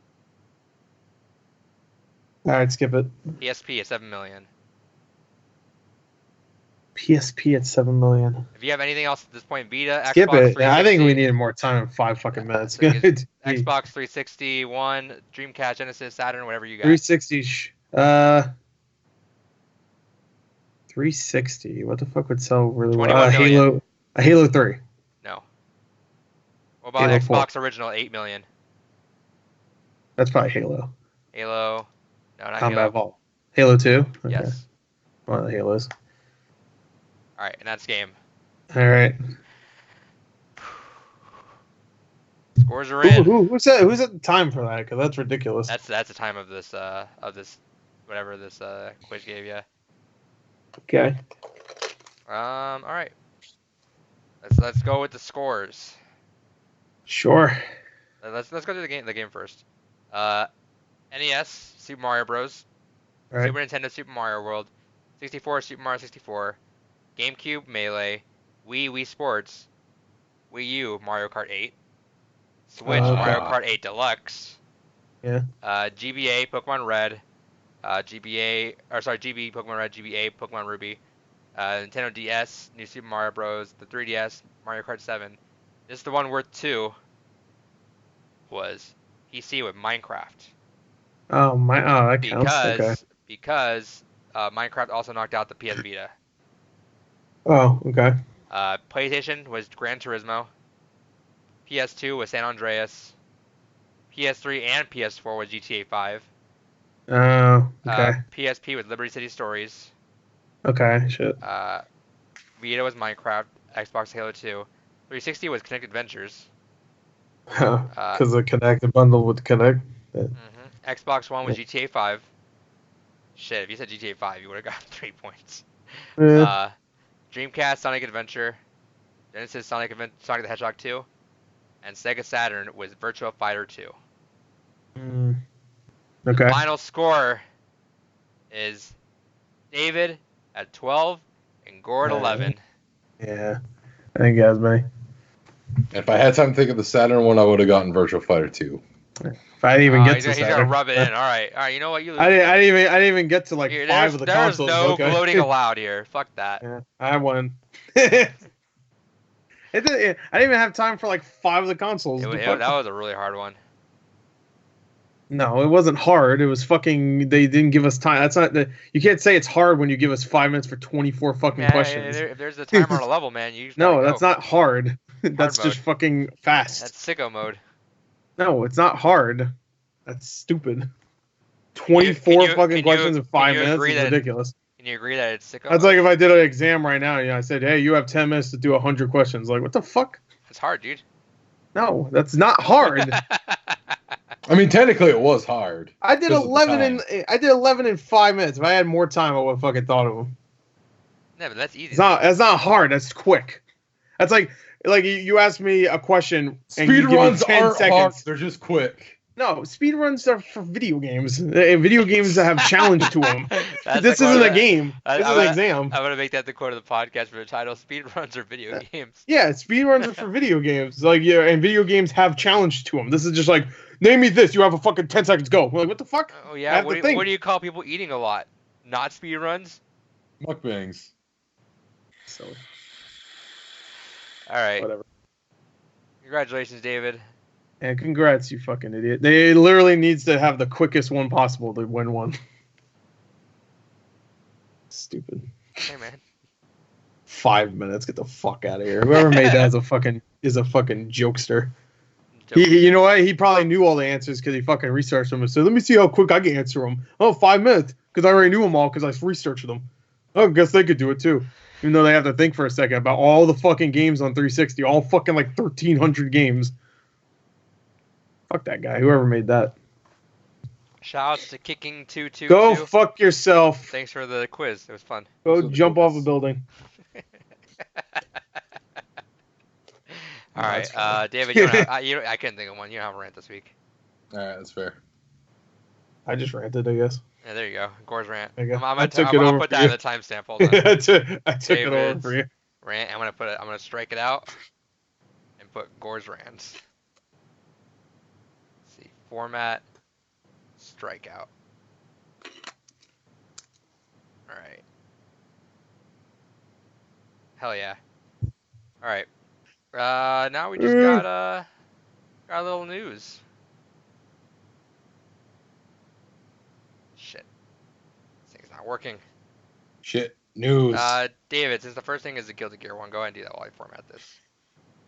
All right, skip it. PSP at 7 million. PSP at 7 million. If you have anything else at this point, Vita, Skip Xbox it. 360. I think we needed more time than 5 fucking minutes. So you Good. just- Xbox 360, One, Dreamcast, Genesis, Saturn, whatever you got. 360. 360. What the fuck would sell really well? 21 million. Halo 3. No. What about Halo Xbox 4. original, 8 million? That's probably Halo. Halo. No, not Combat Halo. Vault. Halo 2? Okay. Yes. One of the Halos. All right, and that's game. All right. Scores are in. Who's at the time for that? Because that's ridiculous. That's the time of this whatever this quiz gave you. Okay. All right. Let's go with the scores. Sure. Let's go through the game first. NES Super Mario Bros. All right. Super Nintendo Super Mario World. 64 Super Mario 64. GameCube Melee. Wii Sports. Wii U Mario Kart 8. Switch Okay. Mario Kart 8 Deluxe. Yeah. GBA Pokemon Red. GB Pokemon Red, GBA Pokemon Ruby. Nintendo DS New Super Mario Bros. The 3DS Mario Kart 7. This is the one worth 2. Was PC with Minecraft. Oh that counts. Because Minecraft also knocked out the PS Vita. Oh, okay. PlayStation was Gran Turismo. PS2 was San Andreas. PS3 and PS4 was GTA 5. Oh, okay. PSP was Liberty City Stories. Okay, shit. Vita was Minecraft. Xbox Halo 2. 360 was Connect Adventures. Because the Connect bundle with Connect. Xbox One was GTA 5. Shit, if you said GTA 5, you would have got 3 points. Yeah. Dreamcast Sonic Adventure. Genesis Sonic the Hedgehog 2. And Sega Saturn was Virtua Fighter 2. Okay. The final score is David at 12 and Gord 11. Yeah. I think as many. If I had time to think of the Saturn one, I would have gotten Virtual Fighter 2. If I didn't even get to he's Saturn. gonna rub it in. All right. You know what? You lose. I didn't even get to like Here, 5 of the consoles. There's no okay. gloating allowed here. Fuck that. Yeah, I won. I didn't even have time for like 5 of the consoles. That was a really hard one. No, it wasn't hard. It was fucking. They didn't give us time. That's not the. You can't say it's hard when you give us 5 minutes for 24 fucking questions. If there's a timer on a level, man, you just No, gotta that's go. not hard. That's just mode. fucking fast. That's sicko mode. No, it's not hard. That's stupid. 24 fucking questions in 5 minutes is ridiculous. Can you agree that it's sicko That's mode? like if I did an exam right now. I said, "Hey, you have 10 minutes to do 100 questions." Like, what the fuck? It's hard, dude. No, that's not hard. I mean, technically, it was hard. I did 11 in 5 minutes. If I had more time, I would have fucking thought of them. No, but that's easy. That's not hard. That's quick. That's like you ask me a question and you give me Speedruns 10 aren't seconds. hard. They're just quick. No, speedruns are for video games. Video games that have challenge to them. That's This the isn't quote a game. This is an exam. I'm gonna make that the quote of the podcast for the title: Speedruns are video games. Yeah, speedruns are for video games. Like, yeah, and video games have challenge to them. This is just like, name me this. You have a fucking 10 seconds. Go. We're like, what the fuck? Oh yeah. What do you call people eating a lot? Not speedruns. Mukbangs. So, All right. whatever. Congratulations, David. And congrats, you fucking idiot. They literally needs to have the quickest one possible to win one. Stupid. Hey man. 5 minutes. Get the fuck out of here. Whoever made that is a fucking jokester. You know what? He probably knew all the answers because he fucking researched them and said, "Let me see how quick I can answer them." Oh, 5 minutes because I already knew them all because I researched them. Oh, I guess they could do it too. Even though they have to think for a second about all the fucking games on 360, all fucking like 1,300 games. Fuck that guy. Whoever made that. Shoutouts to Kicking 222. Go fuck yourself. Thanks for the quiz. It was fun. Go jump off a building. All right, David. You don't have, I couldn't think of one. You don't have a rant this week. All right, that's fair. I just ranted, I guess. Yeah, there you go. Gore's rant. There you go. I'm I took it gonna over put for that you. in the timestamp. Hold on. I took it over for you. Rant. I'm gonna strike it out and put Gore's rants. Let's see, format, strikeout. All right. Hell yeah. All right. Now we just got a little news. Shit. This thing's not working. Shit. News. David, since the first thing is the Guilty Gear one, go ahead and do that while I format this.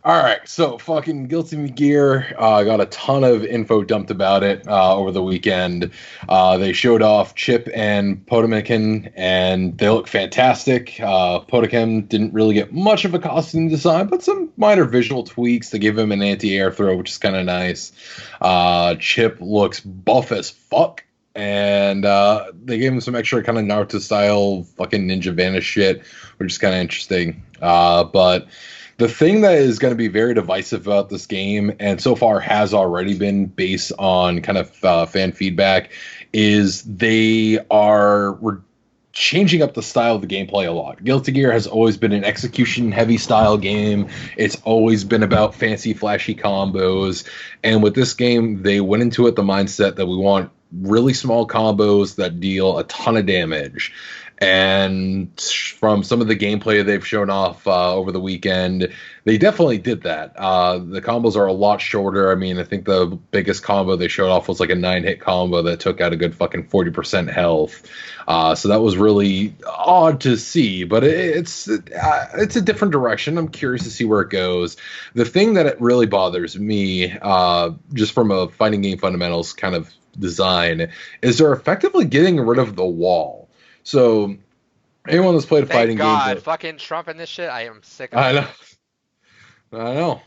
All right, so fucking Guilty Gear, got a ton of info dumped about it over the weekend. They showed off Chip and Pokedex, and they look fantastic. Pokedex didn't really get much of a costume design, but some minor visual tweaks. They gave him an anti-air throw, which is kind of nice. Chip looks buff as fuck. And they gave him some extra kind of Naruto-style fucking Ninja Vanish shit, which is kind of interesting. But the thing that is going to be very divisive about this game, and so far has already been based on kind of fan feedback, is they are changing up the style of the gameplay a lot. Guilty Gear has always been an execution-heavy style game. It's always been about fancy, flashy combos. And with this game, they went into it the mindset that we want really small combos that deal a ton of damage. And from some of the gameplay they've shown off over the weekend, they definitely did that. The combos are a lot shorter. I mean, I think the biggest combo they showed off was like a 9-hit combo that took out a good fucking 40% health. So that was really odd to see, but it's a different direction. I'm curious to see where it goes. The thing that it really bothers me, just from a fighting game fundamentals kind of design, is they're effectively getting rid of the wall. So, anyone that's played a fighting game... Thank God, fucking Trump and this shit, I am sick of it. I know.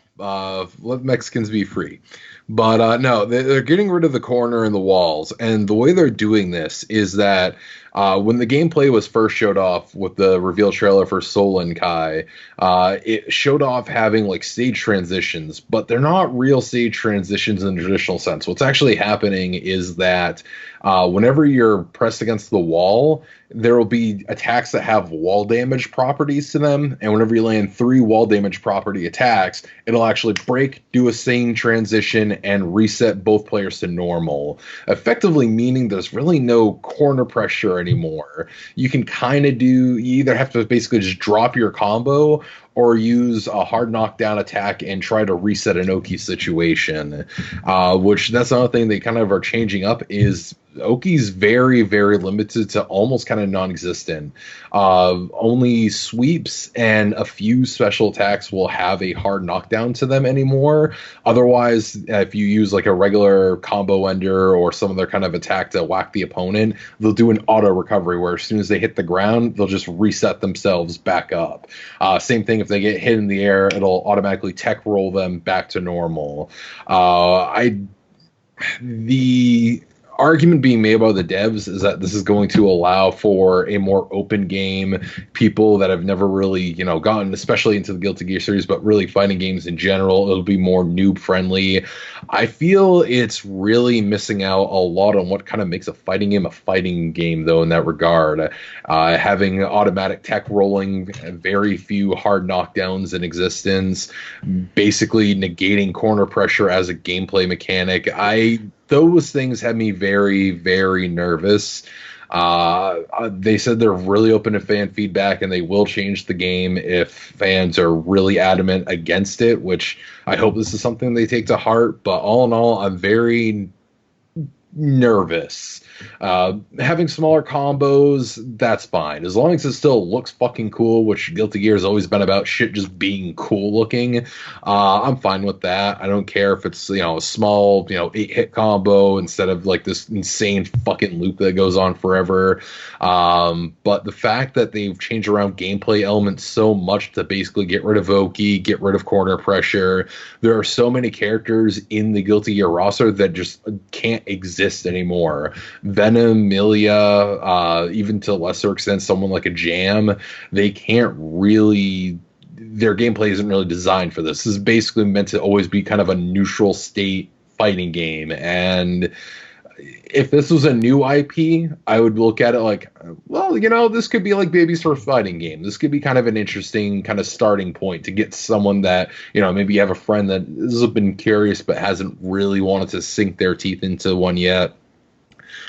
Let Mexicans be free. But no, they're getting rid of the corner and the walls. And the way they're doing this is that when the gameplay was first showed off with the reveal trailer for Soul and Kai, it showed off having like stage transitions, but they're not real stage transitions in the traditional sense. What's actually happening is that whenever you're pressed against the wall, there will be attacks that have wall damage properties to them, and whenever you land 3 wall damage property attacks, it'll actually break, do a scene transition, and reset both players to normal, effectively meaning there's really no corner pressure anymore. You can kind of you either have to basically just drop your combo or use a hard knockdown attack and try to reset an Oki situation, which that's another thing they kind of are changing up is Oki's very, very limited to almost kind of non-existent. Only sweeps and a few special attacks will have a hard knockdown to them anymore. Otherwise, if you use like a regular combo ender or some other kind of attack to whack the opponent, they'll do an auto recovery where as soon as they hit the ground, they'll just reset themselves back up. Same thing if they get hit in the air, it'll automatically tech roll them back to normal. The argument being made by the devs is that this is going to allow for a more open game. People that have never really, gotten especially into the Guilty Gear series, but really fighting games in general, it'll be more noob friendly. I feel it's really missing out a lot on what kind of makes a fighting game though in that regard. Having automatic tech rolling, very few hard knockdowns in existence, basically negating corner pressure as a gameplay mechanic. Those things had me very, very nervous. They said they're really open to fan feedback and they will change the game if fans are really adamant against it, which I hope this is something they take to heart. But all in all, I'm very nervous. Having smaller combos, that's fine. As long as it still looks fucking cool, which Guilty Gear has always been about shit just being cool looking, I'm fine with that. I don't care if it's, a small, 8-hit combo instead of like this insane fucking loop that goes on forever. But the fact that they've changed around gameplay elements so much to basically get rid of Oki, get rid of corner pressure, there are so many characters in the Guilty Gear roster that just can't exist anymore. Venom, Milia, even to a lesser extent, someone like a Jam, they can't really. Their gameplay isn't really designed for this. This is basically meant to always be kind of a neutral state fighting game. And if this was a new IP, I would look at it like, well, this could be like Baby's first fighting game. This could be kind of an interesting kind of starting point to get someone that, maybe you have a friend that has been curious but hasn't really wanted to sink their teeth into one yet.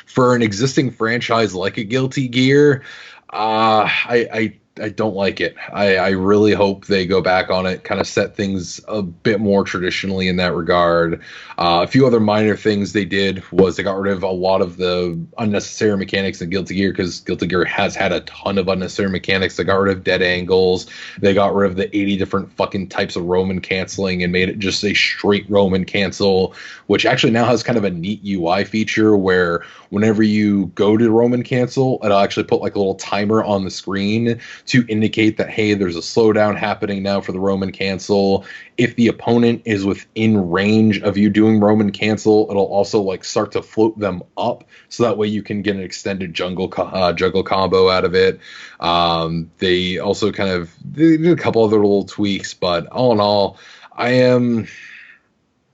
For an existing franchise like a Guilty Gear, I don't like it. I really hope they go back on it, kind of set things a bit more traditionally in that regard. A few other minor things they did was they got rid of a lot of the unnecessary mechanics in Guilty Gear, because Guilty Gear has had a ton of unnecessary mechanics. They got rid of dead angles. They got rid of the 80 different fucking types of Roman canceling and made it just a straight Roman cancel, which actually now has kind of a neat UI feature where whenever you go to Roman cancel, it'll actually put like a little timer on the screen to indicate that, hey, there's a slowdown happening now for the Roman cancel. If the opponent is within range of you doing Roman cancel, it'll also like start to float them up, so that way you can get an extended juggle combo out of it. They also they did a couple other little tweaks, but all in all, I don't know,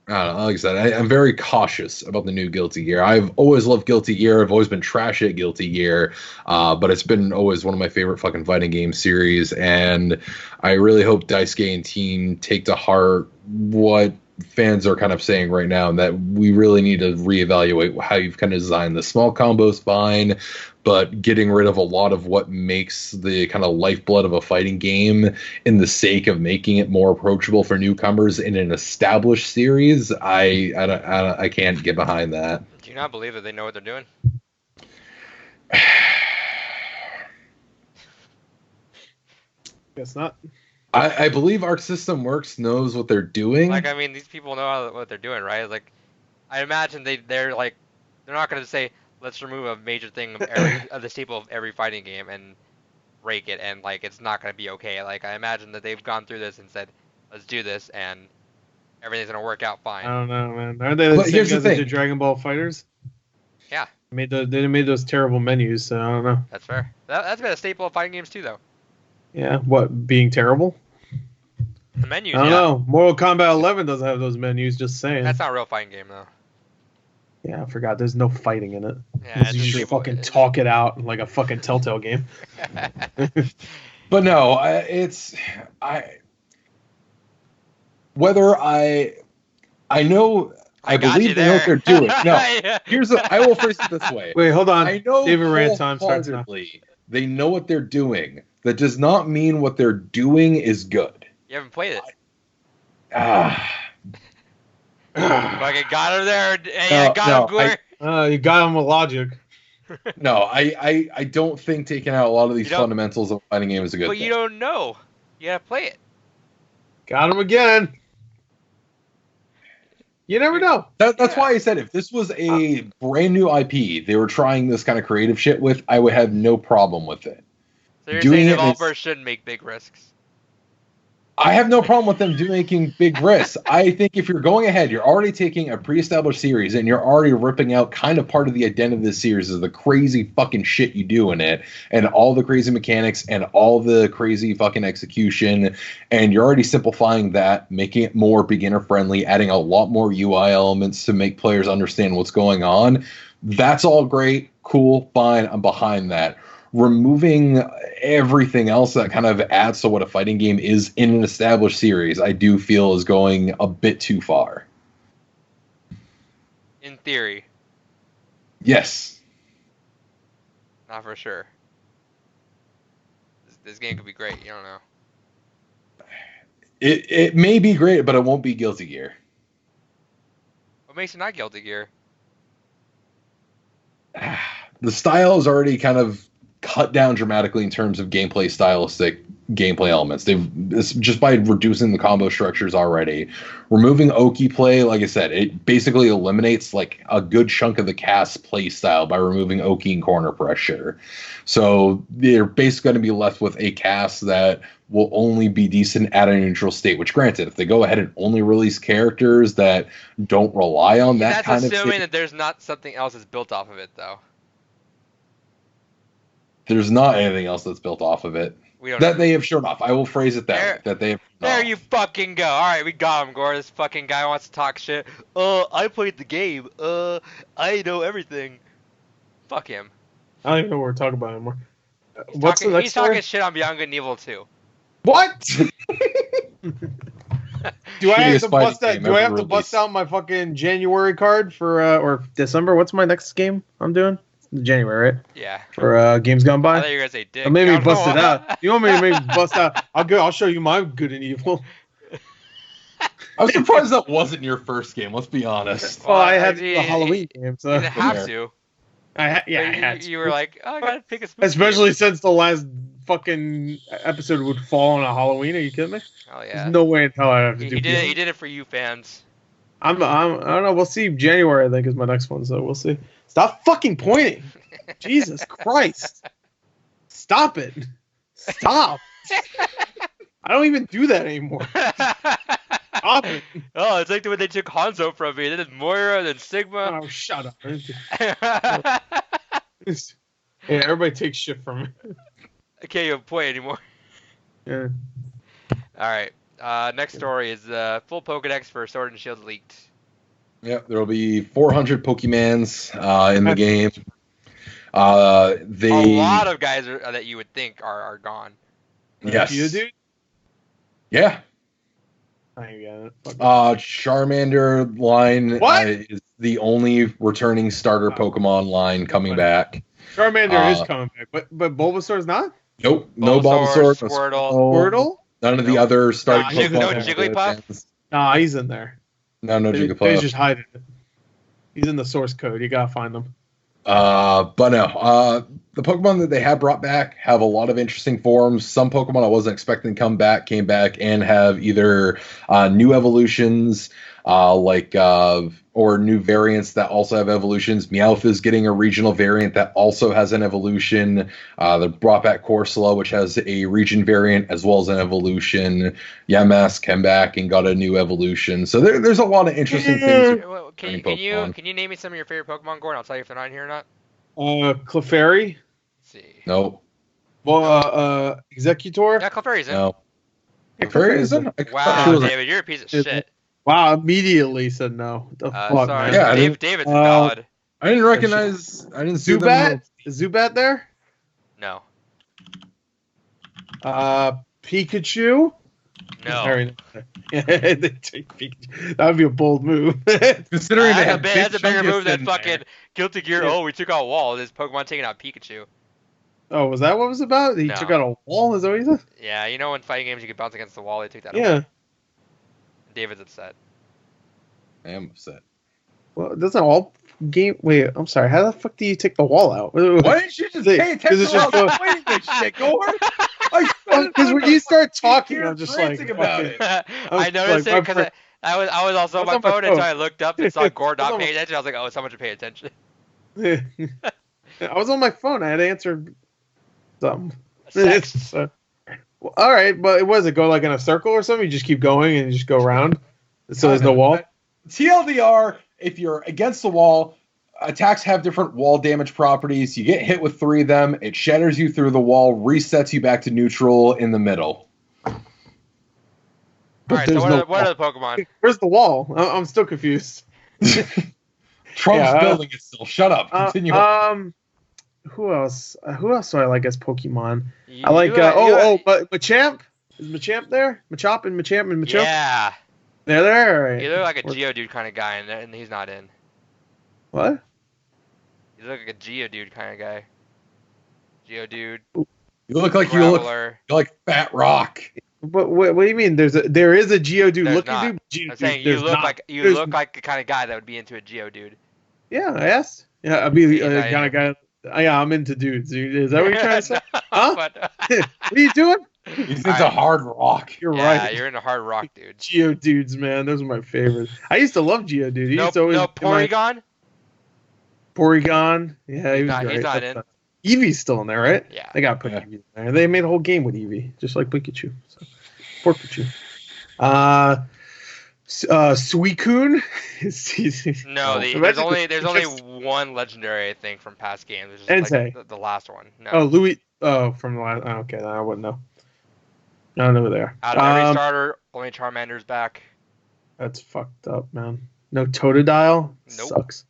like I said, I'm very cautious about the new Guilty Gear. I've always loved Guilty Gear. I've always been trash at Guilty Gear, but it's been always one of my favorite fucking fighting game series, and I really hope Daisuke and team take to heart what fans are kind of saying right now, and that we really need to reevaluate how you've kind of designed the small combos fine, but getting rid of a lot of what makes the kind of lifeblood of a fighting game in the sake of making it more approachable for newcomers in an established series. I can't get behind that. Do you not believe that they know what they're doing? Guess not. I believe Arc System Works knows what they're doing. Like, I mean, these people know what they're doing, right? Like, I imagine they're not going to say, let's remove a major thing of the staple of every fighting game and break it, and like it's not going to be okay. Like, I imagine that they've gone through this and said, let's do this, and everything's going to work out fine. I don't know, man. Aren't they the same guys that did Dragon Ball Fighters? Yeah. They made those terrible menus, so I don't know. That's fair. That's been a staple of fighting games too, though. Yeah, what, being terrible? The menus, I don't know. Mortal Kombat 11 doesn't have those menus, just saying. That's not a real fighting game, though. Yeah, I forgot. There's no fighting in it. Yeah, you just fucking talk it out like a fucking Telltale game. But no, I know, I believe they know what they're doing. No, I will phrase it this way. Wait, hold on. I know David Rant time starts now. They know what they're doing. That does not mean what they're doing is good. You haven't played it. Fucking got him there. Hey, got him, Gore. You got him with logic. No, I don't think taking out a lot of these fundamentals of a fighting game is a good thing. But you don't know. You gotta play it. Got him again. You never know. That's why I said if this was a brand new IP they were trying this kind of creative shit with, I would have no problem with it. So you're saying developers shouldn't make big risks? I have no problem with them making big risks. I think if you're going ahead, you're already taking a pre-established series and you're already ripping out kind of part of the identity of the series is the crazy fucking shit you do in it and all the crazy mechanics and all the crazy fucking execution. And you're already simplifying that, making it more beginner friendly, adding a lot more UI elements to make players understand what's going on. That's all great, cool, fine. I'm behind that. Removing everything else that kind of adds to what a fighting game is in an established series, I do feel is going a bit too far. In theory. Yes. Not for sure. This game could be great. You don't know. It may be great, but it won't be Guilty Gear. What makes it not Guilty Gear? The style is already kind of cut down dramatically in terms of stylistic gameplay elements. It's just by reducing the combo structures already. Removing Oki play, like I said, it basically eliminates like a good chunk of the cast's play style by removing Oki and corner pressure. So they're basically going to be left with a cast that will only be decent at a neutral state, which granted, if they go ahead and only release characters that don't rely on that kind of That's assuming that there's not something else that's built off of it, though. There's not anything else that's built off of it. That they have shown off. I will phrase it that way. That they have there you fucking go. Alright, we got him, Gore. This fucking guy wants to talk shit. I played the game. I know everything. Fuck him. I don't even know what we're talking about anymore. He's talking shit on Beyond Good and Evil 2. What? Do I have to bust out? Do I have to bust out my fucking January card for or December? What's my next game I'm doing? January, right? Yeah. For games gone by. I thought you were gonna say dick. Maybe bust it out. You want me to maybe bust out? I'll show you my Good and Evil. I'm surprised that wasn't your first game. Let's be honest. Well, I had the Halloween game, so you didn't have to. I had to. You were like, oh, I gotta pick a spooky especially game. Since the last fucking episode would fall on a Halloween. Are you kidding me? Oh yeah. There's no way in hell I have to do. He did it for you fans. I don't know. We'll see. January, I think, is my next one, so we'll see. Stop fucking pointing. Jesus Christ. Stop it. Stop. I don't even do that anymore. Stop it. Oh, it's like the way they took Hanzo from me. Then it's Moira, then Sigma. Oh, shut up. Yeah, everybody takes shit from me. I can't even play anymore. Yeah. Alright. Next story is full Pokedex for Sword and Shield leaked. Yeah, there will be 400 Pokemans in the game. A lot of guys that you would think are gone. Yes. You, dude? Yeah. I ain't got it. Charmander line is the only returning starter Pokemon line coming back. Charmander is coming back, but Bulbasaur's not? Nope. No Bulbasaur. Squirtle. None of the other starting Pokemon. No Jigglypuff? Nah, he's in there. No Jigglypuff. He's just hiding it. He's in the source code. You gotta find him. But no, the Pokemon that they have brought back have a lot of interesting forms. Some Pokemon I wasn't expecting to come back, came back and have either new evolutions, or new variants that also have evolutions. Meowth is getting a regional variant that also has an evolution. They brought back Corsola, which has a region variant as well as an evolution. Yamask came back and got a new evolution. So there's a lot of interesting things. Can you name me some of your favorite Pokemon, Gordon? I'll tell you if they're not in here or not. Clefairy. Let's see. No. Well, Executor. Yeah, Clefairy's in. No. Clefairy is in? Wow, David, you're a piece of shit. Wow, immediately said no. The fuck, sorry. man. Yeah, David's valid. I didn't recognize. I didn't see Zubat. Is Zubat there? No. Pikachu. No. That would be a bold move. Considering they have that's a bigger move than there. fucking Guilty Gear. Oh, we took out Wall. This Pokemon taking out Pikachu. Oh, was that what it was about? He took out a wall? Is that what he said? Yeah, you know in fighting games you can bounce against the wall. They took that Yeah. out. David's upset. I am upset. Well, doesn't all game... Wait, I'm sorry. How the fuck do you take the wall out? Why didn't you just pay attention while I was playing this shit, Gore? Because when you start talking, I'm just like... about it. I noticed it because I was also on my phone until I looked up and saw Gore not paying attention. I was like, oh, someone should pay attention. I was on my phone. I had to answer something. Sex. So, Well, all right, but was it go like in a circle or something? You just keep going and you just go around, so there's no wall. TLDR: if you're against the wall, attacks have different wall damage properties. You get hit with 3 of them, it shatters you through the wall, resets you back to neutral in the middle. But Alright, so what are the Pokemon? Where's the wall? I'm still confused. Trump's building it still. Shut up. Continue. Who else? Who else do I like as Pokemon? You, I like. but Machamp. Is Machamp there? Machamp and Machamp. Yeah. They're there. All right. You look like a Geodude kind of guy, and he's not in. What? You look like a Geodude kind of guy. Geodude. You look like Graveler. you're like Fat Rock. But what do you mean? there is a Geodude There's looking not. dude. I'm saying you look like the kind of guy that would be into a Geodude. Yeah, I asked. Yeah, I'd be the He's not kind of guy. Yeah, I'm into dudes. Is that what you're trying to say? No, Huh? but- What are you doing? He's into hard rock. You're yeah, right. you're into hard rock, dude. Geodudes, man, those are my favorites. I used to love Geodude. He used to always Porygon? Porygon. Yeah, he was great. He's not in. Eevee's still in there, right? Yeah. They got to put Eevee in there. They made a whole game with Eevee, just like Pikachu. So, poor Pikachu. Suicune. No, there's only one legendary, I think, from past games. Which is like the last one. No. Oh, Louis. Oh, from the last. Oh, okay, I wouldn't know. I don't know who they are. Out of every starter, only Charmander's back. That's fucked up, man. No Totodile? Nope. Sucks.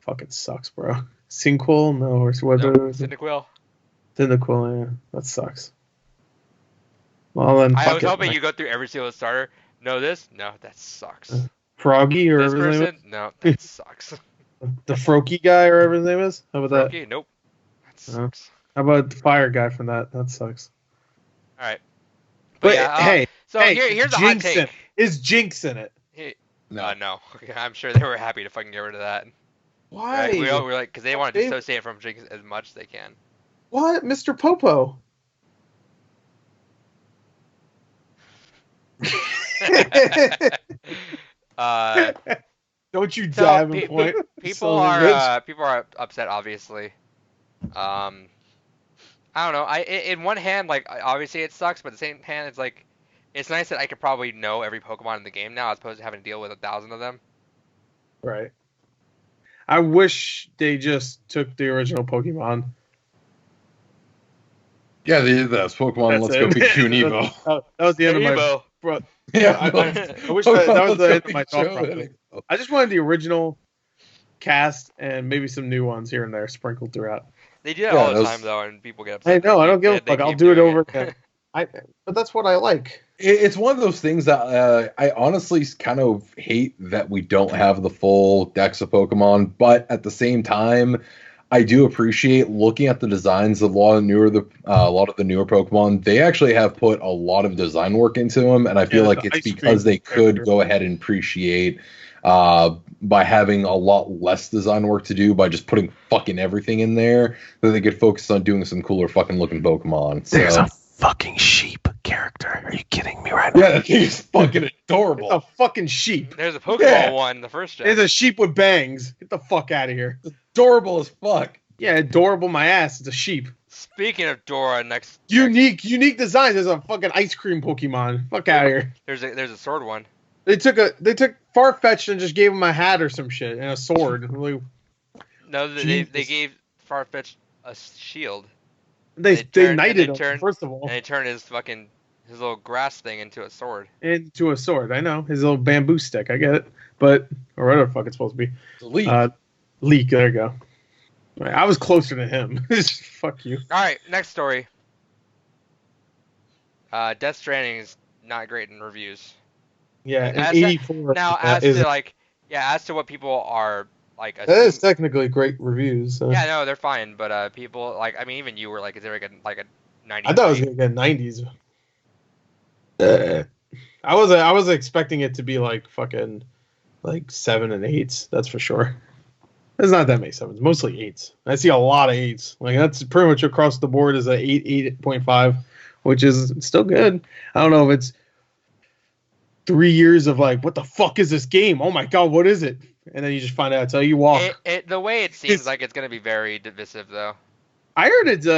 Fucking sucks, bro. Sinquil? No. Or what? Nope. Cyndaquil. Cyndaquil, yeah. That sucks. Well, then. I was hoping you go through every single starter. Know this? No, that sucks. Froggy or this whatever his name person? No, that sucks. is? The Froakie guy or whatever his name is? How about Froakie? that? Nope. That sucks. How about the fire guy from that? That sucks. Alright. But yeah, so here's a hot take. Is Jinx in it? No. Okay, I'm sure they were happy to fucking get rid of that. Why? Right? We're like, because they want to dissociate from Jinx as much as they can. What? Mr. Popo. Don't you dive and point. People are upset, obviously. I don't know. In one hand, like obviously it sucks, but at the same hand, it's like it's nice that I could probably know every Pokemon in the game now, as opposed to having to deal with 1,000 of them. Right. I wish they just took the original Pokemon. Yeah, they did that. Pokemon, let's go Pikachu and Evo. That was the end of my. Evo. Bro, Yeah, I wish that was the end of my thought process. I just wanted the original cast and maybe some new ones here and there sprinkled throughout. They do that all the time though, and people get upset. I know. I don't give a fuck. I'll do it over again. But that's what I like. It's one of those things that I honestly kind of hate that we don't have the full Dex of Pokemon, but at the same time, I do appreciate looking at the designs of a lot of the newer Pokemon. They actually have put a lot of design work into them, and I feel like it's because they could go ahead and appreciate by having a lot less design work to do by just putting fucking everything in there, that they could focus on doing some cooler fucking looking Pokemon. So. There's a fucking sheep character. Are you kidding me right now? Yeah, that thing is fucking adorable. It's a fucking sheep. There's a Pokemon one in the first gen. There's a sheep with bangs. Get the fuck out of here. Adorable as fuck. Yeah, adorable my ass. It's a sheep. Speaking of Dora, Unique designs. There's a fucking ice cream Pokemon. Fuck out of here. There's a sword one. They took Farfetch'd and just gave him a hat or some shit and a sword. No, they gave Farfetch'd a shield. They knighted him, first of all. And they turned his little grass thing into a sword. Into a sword, I know. His little bamboo stick, I get it. But, or whatever the fuck it's supposed to be. Leek, there you go. Right, I was closer to him. Fuck you. Alright, next story. Death Stranding is not great in reviews. Yeah, 84. As to what people are like. That is technically great reviews. So. Yeah, no, they're fine, but people even you were like, is there like a 90? I thought it was gonna get 90s. I was expecting it to be like fucking like 7 and 8s. That's for sure. There's not that many 7s, mostly 8s. I see a lot of 8s. Like that's pretty much across the board is a 8.5, which is still good. I don't know if it's 3 years of like, what the fuck is this game? Oh my god, what is it? And then you just find out it's how you walk. The way it seems like it's gonna be very divisive though. I heard it's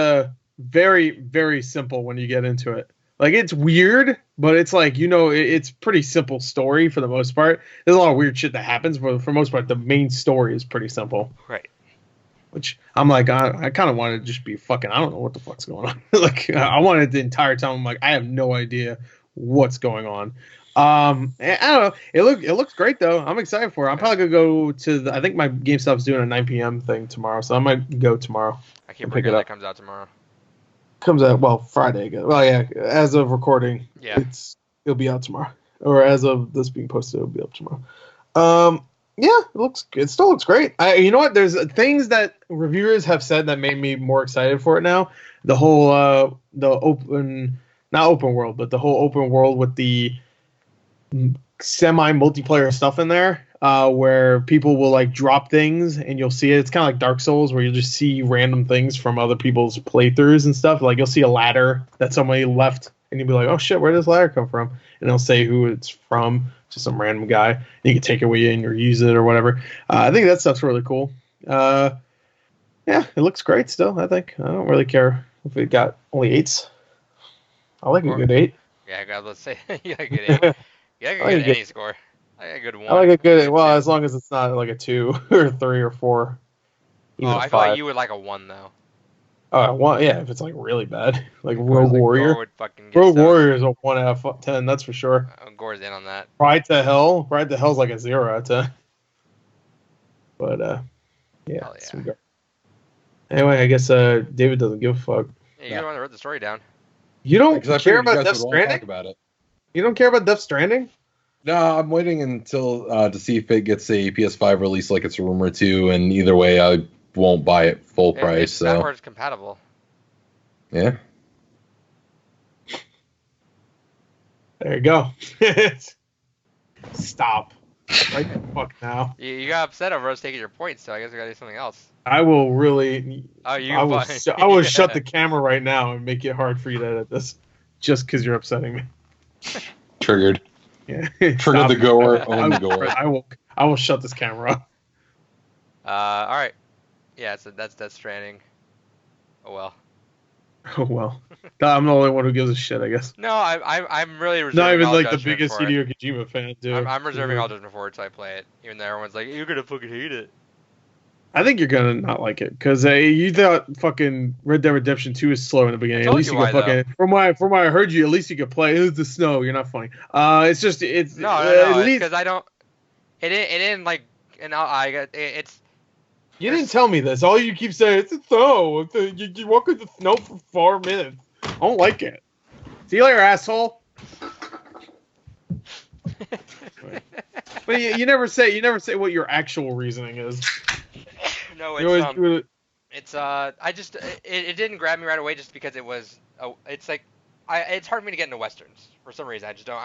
very, very simple when you get into it. Like, it's weird, but it's like, it's pretty simple story for the most part. There's a lot of weird shit that happens, but for the most part, the main story is pretty simple. Right. Which I'm like, I kind of want to just be fucking, I don't know what the fuck's going on. Like, I wanted the entire time. I'm like, I have no idea what's going on. I don't know. It looks great though. I'm excited for it. I'm probably gonna go to I think my GameStop's doing a 9 p.m. thing tomorrow, so I might go tomorrow. I can't believe that comes out tomorrow. Comes out Friday again. Well, yeah, as of recording, yeah, it'll be out tomorrow, or as of this being posted, it'll be up tomorrow. Yeah, it still looks great. You know what? There's things that reviewers have said that made me more excited for it now. The whole not open world, but the whole open world with the semi-multiplayer stuff in there, where people will like drop things and you'll see it. It's kind of like Dark Souls, where you'll just see random things from other people's playthroughs and stuff. Like, you'll see a ladder that somebody left, and you'll be like, "Oh shit, where did this ladder come from?" And they'll say who it's from, just some random guy. And you can take it with you and or use it or whatever. I think that stuff's really cool. Yeah, it looks great still. I think I don't really care if it got only 8s. I like a good 8. Yeah, God, let's say you got a good 8. Yeah, I can get any score. I got a good 1. I like a good, well, as long as it's not like a 2 or 3 or 4. I feel like you would like a 1 though. Oh, 1, yeah, if it's like really bad, like Rogue Warrior. Rogue Warrior is a 1 out of 10, that's for sure. Gore's in on that. Ride to Hell's like a 0 out of 10. But yeah. Anyway, I guess David doesn't give a fuck. Yeah, you're the one that wrote the story down. You don't care about Death Stranding? About it. You don't care about Death Stranding? No, I'm waiting until to see if it gets a PS5 release like it's a rumor to, and either way, I won't buy it full price. It's backwards compatible. Yeah. There you go. Stop. Right the fuck now. You got upset over us taking your points, so I guess we gotta do something else. I will really. Oh, I will shut the camera right now and make it hard for you to edit this, just because you're upsetting me. Triggered. Yeah. Triggered the goer. Own the goer. I will shut this camera off. All right. Yeah, so that's Death Stranding. Oh well. Oh well. I'm the only one who gives a shit, I guess. No, I'm really reserving. Not even all like the judgment biggest for it. Hideo Kojima fan, dude. I'm reserving all judgment for it until I play it, even though everyone's like, "You're gonna fucking hate it." I think you're gonna not like it because you thought fucking Red Dead Redemption 2 is slow in the beginning. At least you can fucking from what I heard you, at least you could play. It's the snow. You're not funny. It's no. Because I don't. It didn't like, and I got it's. You didn't tell me this. All you keep saying it's a snow. You walk in the snow for 4 minutes. I don't like it. See you later, asshole. But you never say what your actual reasoning is. No, it's it didn't grab me right away just because it was it's like it's hard for me to get into westerns for some reason. I just don't.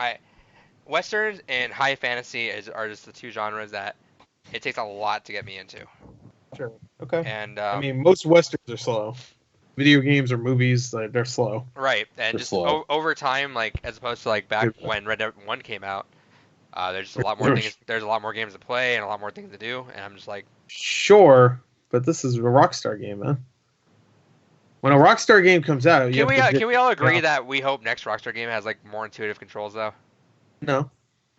Westerns and high fantasy are just the two genres that it takes a lot to get me into. Sure. Okay. And I mean, most westerns are slow. Video games or movies, they're slow. Right, and they're just slow. Over time, like as opposed to like back when Red Dead 1 came out, there's just a lot more things. There's a lot more games to play and a lot more things to do, and I'm just like. Sure, but this is a Rockstar game, man. When a Rockstar game comes out, can we all agree that we hope next Rockstar game has like more intuitive controls though? No.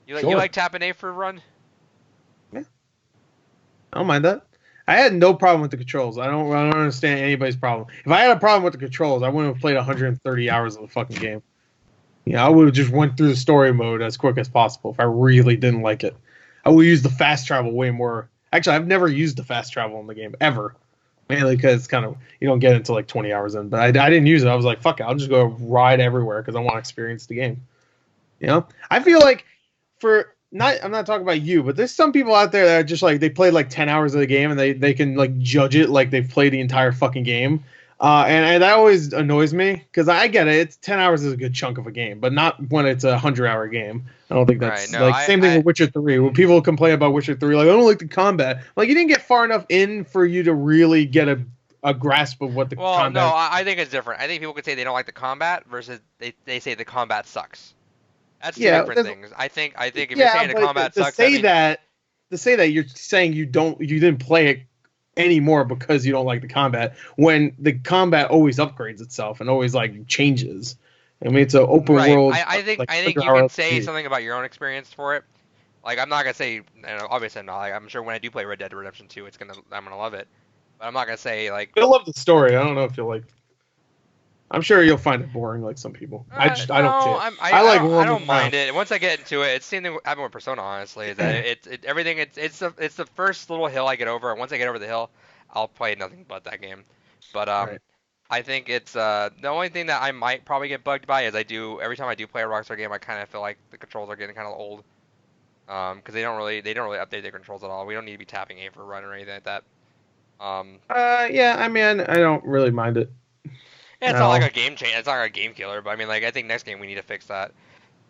You like tapping A for a run? Yeah. I don't mind that. I had no problem with the controls. I don't understand anybody's problem. If I had a problem with the controls, I wouldn't have played 130 hours of the fucking game. I would have just went through the story mode as quick as possible if I really didn't like it. I would use the fast travel way more. Actually, I've never used the fast travel in the game, ever. Mainly because it's kind of, you don't get into like 20 hours in. But I didn't use it. I was like, fuck it, I'll just go ride everywhere because I want to experience the game. I feel like I'm not talking about you, but there's some people out there that are just like, they played like 10 hours of the game and they can like judge it like they've played the entire fucking game. And that always annoys me because I get it. It's 10 hours is a good chunk of a game, but not when it's a 100-hour game. I don't think that's same thing with Witcher 3. When people complain about Witcher 3, like, I don't like the combat. Like, you didn't get far enough in for you to really get a grasp of what the combat. Well, no, I think it's different. I think people could say they don't like the combat versus they say the combat sucks. That's two different things. I think if you're saying the combat sucks, to say that you're saying you didn't play it anymore because you don't like the combat when the combat always upgrades itself and always like changes. I mean, it's an open Right. world. I think like, I think you can say something about your own experience for it. Like I'm not gonna say, obviously I'm not. Like, I'm sure when I do play Red Dead Redemption 2, I'm gonna love it. But I'm not gonna say like. You'll love the story. I don't know if you'll like. I'm sure you'll find it boring, like some people. I don't No, care. I don't mind it. Once I get into it, it's the same thing happened with Persona. Honestly, is that everything. It's the first little hill I get over, and once I get over the hill, I'll play nothing but that game. But Right. I think it's the only thing that I might probably get bugged by is every time I do play a Rockstar game, I kind of feel like the controls are getting kind of old. Because they don't really update their controls at all. We don't need to be tapping A for a run or anything like that. Yeah. I mean, I don't really mind it. Yeah, it's No. not like a game change. It's not like a game killer, but I mean, like I think next game we need to fix that.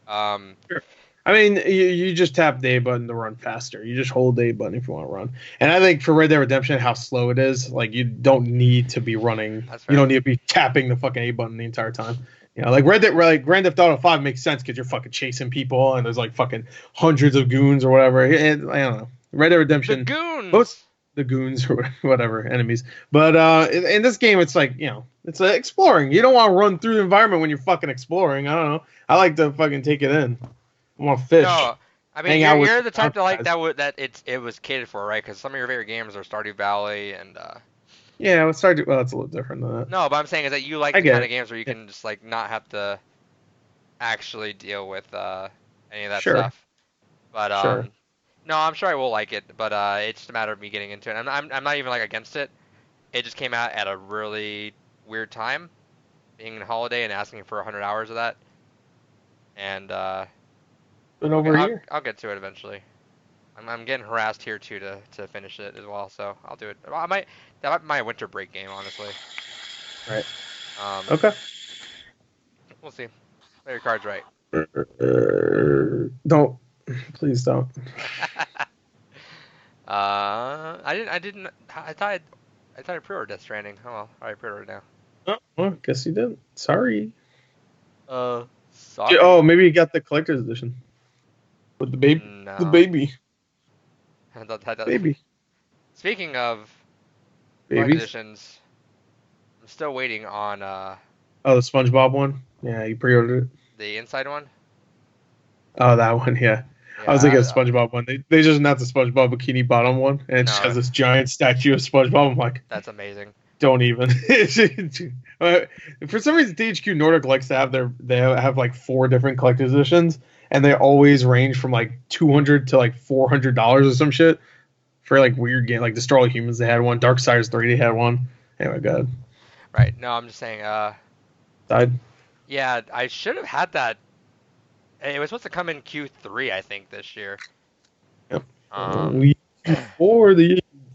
Sure. I mean, you just tap the A button to run faster. You just hold the A button if you want to run. And I think for Red Dead Redemption, how slow it is, like you don't need to be running. That's fair. You don't need to be tapping the fucking A button the entire time. You know, like Grand Theft Auto 5 makes sense because you're fucking chasing people and there's like fucking hundreds of goons or whatever. I don't know. Red Dead Redemption. The goons. Most the goons or whatever enemies. But in this game, it's like, you know, it's exploring. You don't want to run through the environment when you're fucking exploring. I don't know. I like to fucking take it in. I want to fish. No, I mean you're the type to like that it was catered for, right? Because some of your favorite games are Stardew Valley and. Yeah, well, it's a little different than that. No, but I'm saying is that you like the kind of games where you can just like not have to actually deal with any of that stuff. But Sure. no, I'm sure I will like it. But it's just a matter of me getting into it. I'm not even like against it. It just came out at a really weird time, being a holiday and asking for 100 hours of that. And Been over a year. I'll get to it eventually. I'm getting harassed here too to finish it as well, so I'll do it. That might be my winter break game, honestly. Right. Okay. We'll see. Play your cards right. Don't. Please don't. I thought I pre-ordered Death Stranding. Oh well, I pre-ordered now. Oh, well, guess you didn't. Sorry. Sorry. Oh, maybe you got the collector's edition. With the baby. No. The baby. Baby. Speaking of Babies. editions, I'm still waiting on Oh, the SpongeBob one? Yeah, you pre-ordered it. the inside one. Oh, that one, yeah. I was thinking of SpongeBob one. They just announced the SpongeBob Bikini Bottom one, and it just has this giant statue of SpongeBob. I'm like, that's amazing. Don't even. For some reason, THQ Nordic likes to have they have like 4 different collector's editions, and they always range from like $200 to like $400 or some shit for like weird game. Like Destroy All Humans, they had one. Darksiders 3, they had one. Anyway, God. Right. No, I'm just saying. Died. Yeah, I should have had that. It was supposed to come in Q3, I think, this year. Yep.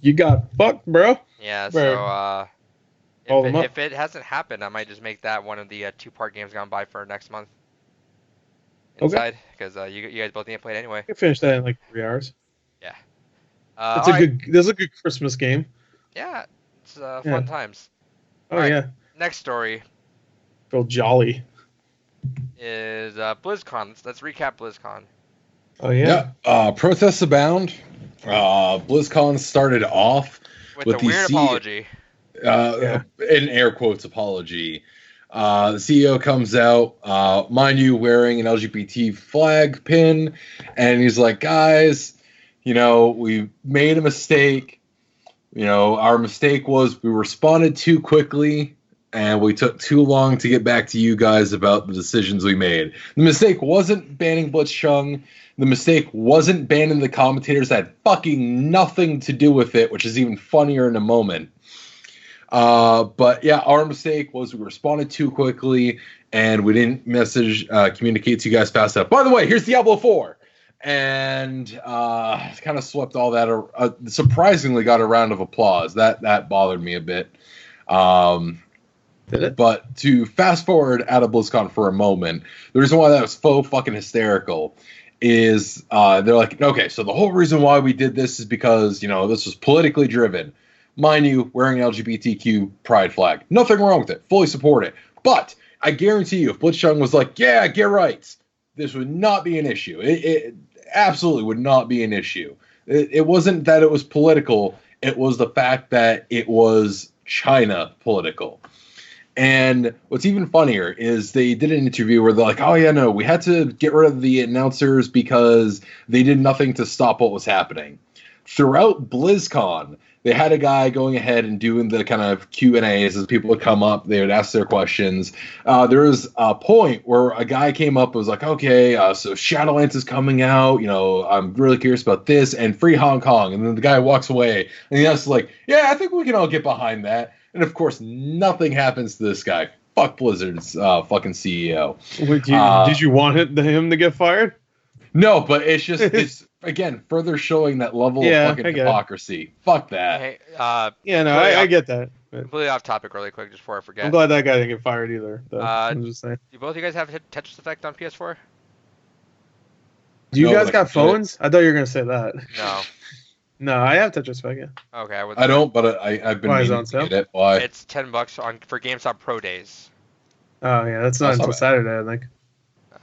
You got fucked, bro. Yeah. So if it hasn't happened, I might just make that one of the 2-part games gone by for next month. Inside, because you guys both need to play it anyway. I can finish that in like 3 hours. Yeah. That's a good Christmas game. Yeah, it's fun times. Oh yeah. Next story. Feel jolly. Is BlizzCon. Let's recap BlizzCon. Oh yeah. Protests abound. BlizzCon started off with the weird apology. In air quotes apology. The CEO comes out, mind you, wearing an LGBT flag pin, and he's like, guys, we made a mistake. Our mistake was we responded too quickly, and we took too long to get back to you guys about the decisions we made. The mistake wasn't banning Blitzchung. The mistake wasn't banning the commentators that had fucking nothing to do with it, which is even funnier in a moment. But yeah, our mistake was we responded too quickly, and we didn't communicate to you guys fast enough. By the way, here's Diablo 4. And kind of swept all that. Surprisingly got a round of applause. That bothered me a bit. Did it? But to fast forward out of BlizzCon for a moment, the reason why that was so fucking hysterical is they're like, okay, so the whole reason why we did this is because, this was politically driven. Mind you, wearing an LGBTQ pride flag. Nothing wrong with it. Fully support it. But I guarantee you, if Blitzchung was like, yeah, get rights, this would not be an issue. It absolutely would not be an issue. It wasn't that it was political. It was the fact that it was China political. And what's even funnier is they did an interview where they're like, oh, yeah, no, we had to get rid of the announcers because they did nothing to stop what was happening. Throughout BlizzCon, they had a guy going ahead and doing the kind of Q&As as people would come up. They would ask their questions. There was a point where a guy came up and was like, okay, so Shadowlands is coming out. You know, I'm really curious about this and Free Hong Kong. And then the guy walks away and he's like, yeah, I think we can all get behind that. And of course, nothing happens to this guy. Fuck Blizzard's fucking CEO. Did you want him to get fired? No, but it's just, it's again further showing that level of fucking hypocrisy. Fuck that. Hey, I get that. Completely off topic, really quick, just before I forget. I'm glad that guy didn't get fired either. Though. I'm just saying. Do both of you guys have Tetris Effect on PS4? Do you guys got phones? I thought you were gonna say that. No. No, I have Tetris Effect. Yeah. Okay, I don't, but I've been meaning to get it. Why? It's $10 for GameStop Pro Days. Oh yeah, that's not until Saturday, I think.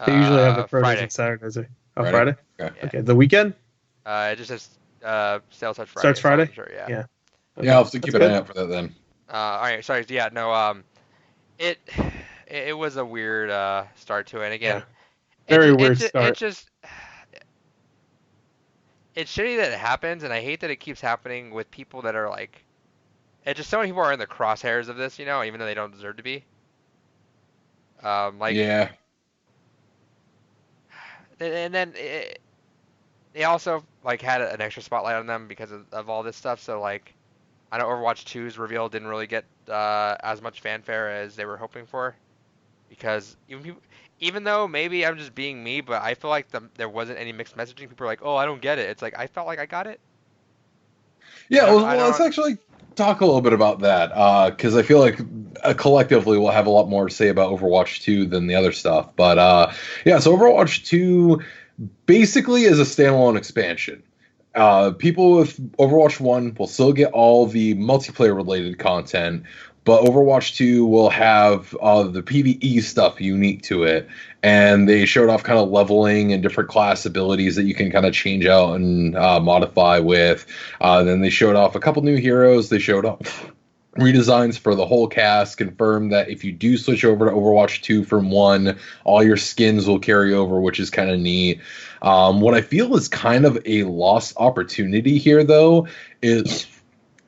They usually have the Pro Days on Saturdays. Oh, Friday? Okay. The weekend? It just says sales starts Friday. Starts Friday? Sure, yeah. Okay. Yeah, I'll have to keep an eye out for that then. All right, sorry. Yeah, no. It was a weird start to it. And again, very weird start. It's shitty that it happens, and I hate that it keeps happening with people that are like, it's just so many people are in the crosshairs of this, you know, even though they don't deserve to be. Yeah. And then they also like had an extra spotlight on them because of all this stuff. So like, I know Overwatch 2's reveal didn't really get as much fanfare as they were hoping for, because even though maybe I'm just being me, but I feel like there wasn't any mixed messaging. People are like, "Oh, I don't get it." It's like I felt like I got it. Yeah, let's actually talk a little bit about that, because I feel like collectively we'll have a lot more to say about Overwatch 2 than the other stuff. But yeah, so Overwatch 2 basically is a standalone expansion. People with Overwatch 1 will still get all the multiplayer-related content, but Overwatch 2 will have the PvE stuff unique to it. And they showed off kind of leveling and different class abilities that you can kind of change out and modify with. Then they showed off a couple new heroes. They showed off redesigns for the whole cast, confirmed that if you do switch over to Overwatch 2 from 1, all your skins will carry over, which is kind of neat. What I feel is kind of a lost opportunity here, though, is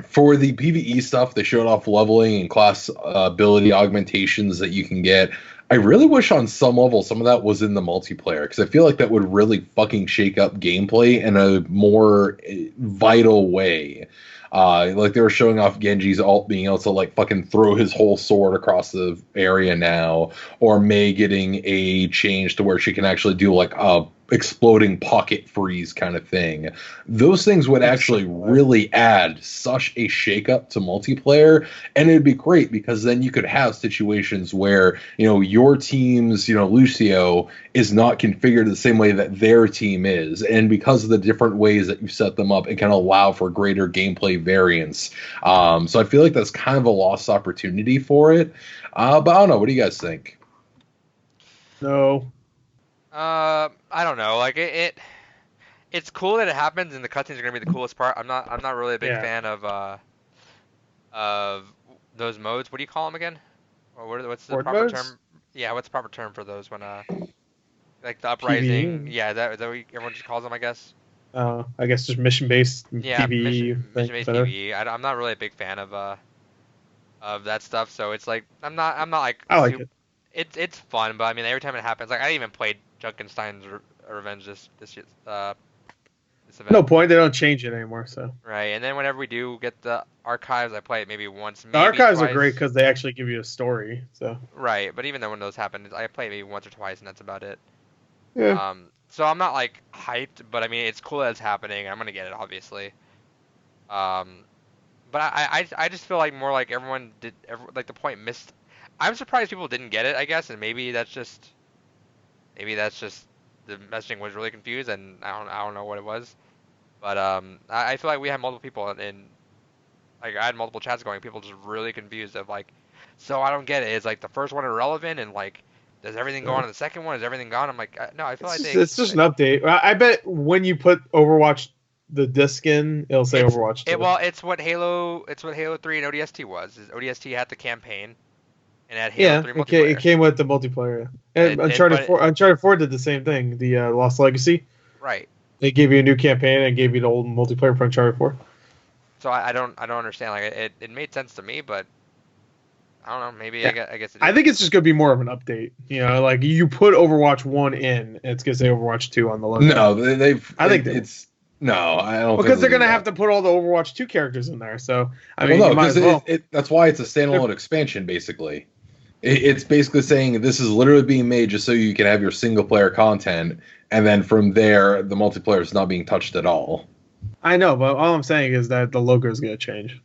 for the PvE stuff. They showed off leveling and class ability augmentations that you can get. I really wish on some level some of that was in the multiplayer, because I feel like that would really fucking shake up gameplay in a more vital way. Like they were showing off Genji's ult being able to like fucking throw his whole sword across the area now, or Mei getting a change to where she can actually do like a exploding pocket freeze kind of thing. Those things would actually really add such a shakeup to multiplayer, and it'd be great because then you could have situations where, you know, your team's, you know, Lucio is not configured the same way that their team is, and because of the different ways that you set them up, it can allow for greater gameplay variance. So I feel like that's kind of a lost opportunity for it. But I don't know. What do you guys think? No. I don't know. Like it's cool that it happens, and the cutscenes are gonna be the coolest part. I'm not really a big fan of those modes. What do you call them again? Or what's the proper term? Yeah, what's the proper term for those when like the uprising? PvE? Yeah, is that what everyone just calls them, I guess. I guess just mission-based PvE. Mission-based PvE. I'm not really a big fan of that stuff. So it's like I'm not like. I like it. It's fun, but I mean every time it happens, like I even played Junkenstein's Revenge this event. No point. They don't change it anymore. So right, and then whenever we do get the archives, I play it maybe once. The archives are great because they actually give you a story. So right, but even though when those happen, I play it maybe once or twice, and that's about it. Yeah. So I'm not like hyped, but I mean it's cool that it's happening. I'm gonna get it, obviously. But I just feel like more like everyone did, like the point missed. I'm surprised people didn't get it, I guess, and maybe that's just the messaging was really confused, and I don't know what it was, but I feel like we had multiple people, and like I had multiple chats going, people just really confused of like, so I don't get it. Is like the first one irrelevant, and like does everything go on in the second one? Is everything gone? I'm like, no, I feel it's just an update. I bet when you put Overwatch the disc in, it'll say Overwatch 2. It's what Halo 3 and ODST was. ODST had the campaign. and it had Halo 3 multiplayer. It came with the multiplayer. And Uncharted 4 did the same thing. The Lost Legacy. Right. They gave you a new campaign and gave you the old multiplayer for Uncharted 4. So I don't understand. Like it made sense to me, but I don't know. Maybe I guess. I think it's just gonna be more of an update. You know, like you put Overwatch 1 in, and it's gonna say Overwatch 2 on the logo. No, I don't. Because they're gonna have to put all the Overwatch 2 characters in there. So I mean, that's why it's a standalone expansion. Basically, it's basically saying this is literally being made just so you can have your single player content, and then from there, the multiplayer is not being touched at all. I know, but all I'm saying is that the logo is gonna change.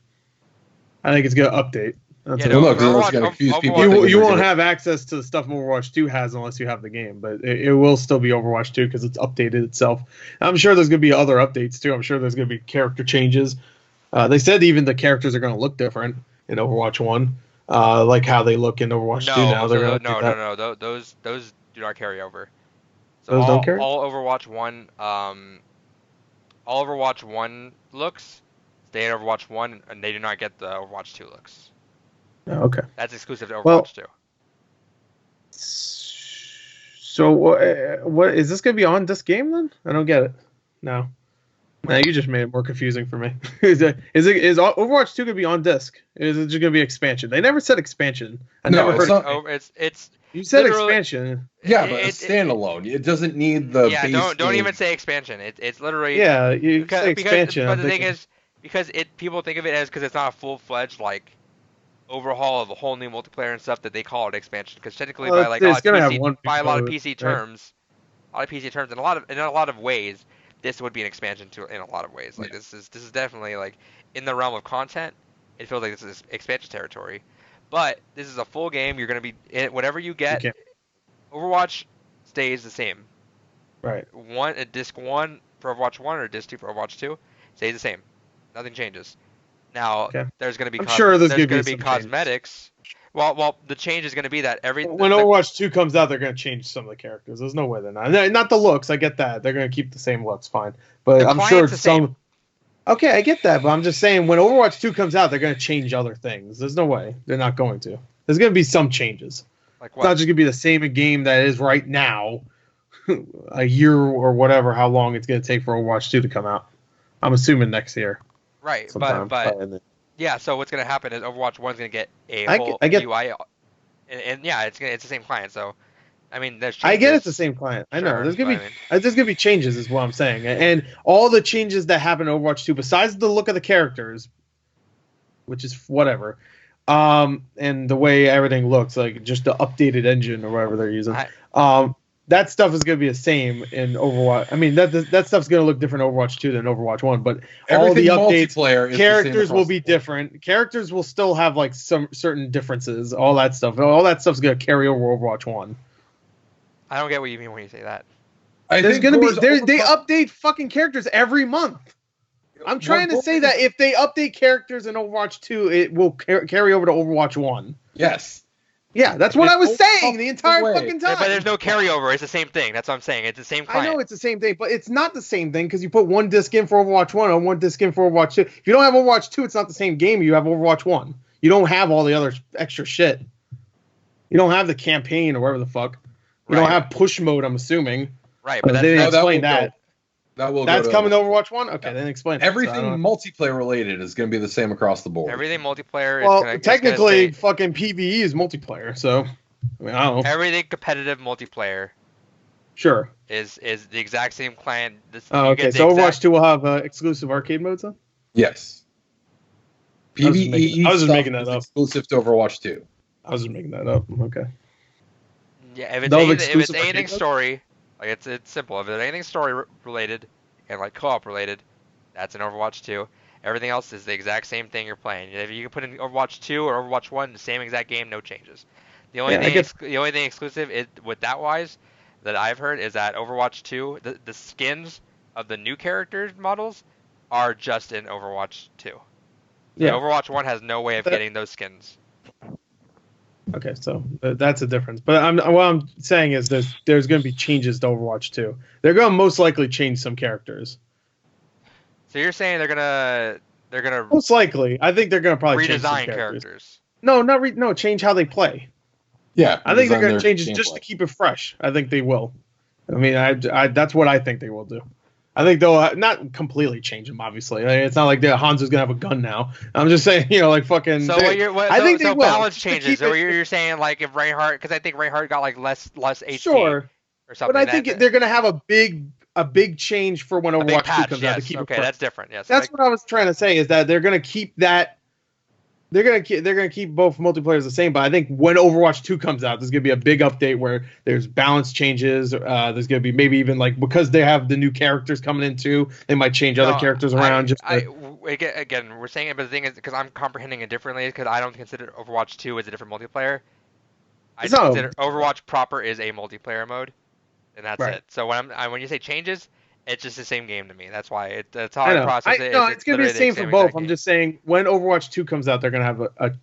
I think it's gonna update. That's going to confuse people. You won't have access to the stuff Overwatch 2 has unless you have the game, but it will still be Overwatch 2 because it's updated itself. I'm sure there's going to be other updates too. I'm sure there's going to be character changes. They said even the characters are going to look different in Overwatch 1, like how they look in Overwatch 2 now. No. Those do not carry over. So those don't carry? All Overwatch 1 looks stay in Overwatch 1, and they do not get the Overwatch 2 looks. Oh, okay. That's exclusive to Overwatch 2. So what is this going to be on this game then? I don't get it. No, you just made it more confusing for me. Is Overwatch 2 going to be on disc? Is it just going to be expansion? They never said expansion. It's you said expansion. Yeah, but it's standalone. It doesn't need the. Yeah, don't even say expansion. It's literally. Yeah, you say expansion. But the thing is, because people think of it as because it's not a full-fledged overhaul of a whole new multiplayer and stuff that they call it expansion, because technically by a lot of PC terms, in a lot of ways, this would be an expansion to in a lot of ways. This is definitely in the realm of content. It feels like this is expansion territory, but this is a full game. You're gonna be whatever you get. Overwatch stays the same. Right. Disc 1 for Overwatch 1 or Disc 2 for Overwatch 2 stays the same. Nothing changes. Now, there's going to be cosmetics. Well, the change is going to be that when Overwatch 2 comes out, they're going to change some of the characters. There's no way they're not the looks. I get that. They're going to keep the same looks, fine. But I'm sure some. Okay, I get that, but I'm just saying when Overwatch 2 comes out, they're going to change other things. There's no way they're not going to. There's going to be some changes. Like what? It's not just going to be the same game that is right now, a year or whatever, how long it's going to take for Overwatch 2 to come out. I'm assuming next year. Right, but yeah. So what's gonna happen is Overwatch 1's gonna get a whole UI, and yeah, it's the same client. So, I mean, there's changes. I get it's the same client. I know there's gonna be changes, is what I'm saying, and all the changes that happen in Overwatch 2, besides the look of the characters, which is whatever, and the way everything looks, like just the updated engine or whatever they're using, that stuff is going to be the same in Overwatch. I mean, that stuff's going to look different in Overwatch 2 than Overwatch 1, but all the updates, characters will be different. Characters will still have some certain differences, all that stuff. All that stuff's going to carry over Overwatch 1. I don't get what you mean when you say that. They update fucking characters every month. I'm trying to say that if they update characters in Overwatch 2, it will carry over to Overwatch 1. Yes. Yeah, that's what I was saying the entire fucking time. But there's no carryover. It's the same thing. That's what I'm saying. It's the same client. I know it's the same thing, but it's not the same thing because you put one disc in for Overwatch 1 and one disc in for Overwatch 2. If you don't have Overwatch 2, it's not the same game. You have Overwatch 1. You don't have all the other extra shit. You don't have the campaign or whatever the fuck. You don't have push mode, I'm assuming. Right, but they didn't explain that. That's coming to Overwatch 1? Okay, then explain everything multiplayer related is going to be the same across the board. Everything multiplayer is technically fucking PvE is multiplayer, so I mean, I don't know. Everything competitive multiplayer is the exact same client. Okay, so Overwatch 2 will have exclusive arcade modes then? Yes. PvE I was just making that up. Exclusive to Overwatch 2. I was just making that up. Okay. Yeah, if it's anything story, it's simple. If it's anything story related and co-op related, that's in Overwatch 2. Everything else is the exact same thing you're playing. If you can put in Overwatch 2 or Overwatch 1, the same exact game, no changes. The only thing exclusive with that wise that I've heard is that Overwatch 2, the skins of the new character models are just in Overwatch 2. So Overwatch 1 has no way of getting those skins. Okay, so that's a difference. But what I'm saying is there's going to be changes to Overwatch 2. They're going to most likely change some characters. So you're saying they're gonna most likely. I think they're going to probably redesign change some characters. No, change how they play. Yeah, I think they're design going their to change it just gameplay. to keep it fresh. I think they will. I mean, I that's what I think they will do. I think they'll not completely change them. Obviously, like, it's not like Hanzo's gonna have a gun now. I'm just saying, like fucking. So I think they so will. balance Just to changes. keep So it- you're saying like if Reinhardt, because I think Reinhardt got like less HP Sure, or something. but I think they're gonna have a big change for when a big Overwatch 2 patch. comes out to Yes. keep it Okay, fresh. that's different. Yes. That's what I was trying to say, is that they're gonna keep that. They're gonna keep both multiplayers the same, but I think when Overwatch 2 comes out, there's gonna be a big update where there's balance changes. There's gonna be maybe even like, because they have the new characters coming in too, they might change other characters around. Again, we're saying it, but the thing is, because I'm comprehending it differently, because I don't consider Overwatch 2 as a different multiplayer. I just consider Overwatch proper is a multiplayer mode, and that's Right. it. So when you say changes, it's just the same game to me. That's why that's how I I know. process it. No, it's gonna be the same for both. I'm just saying when Overwatch 2 comes out, they're gonna have an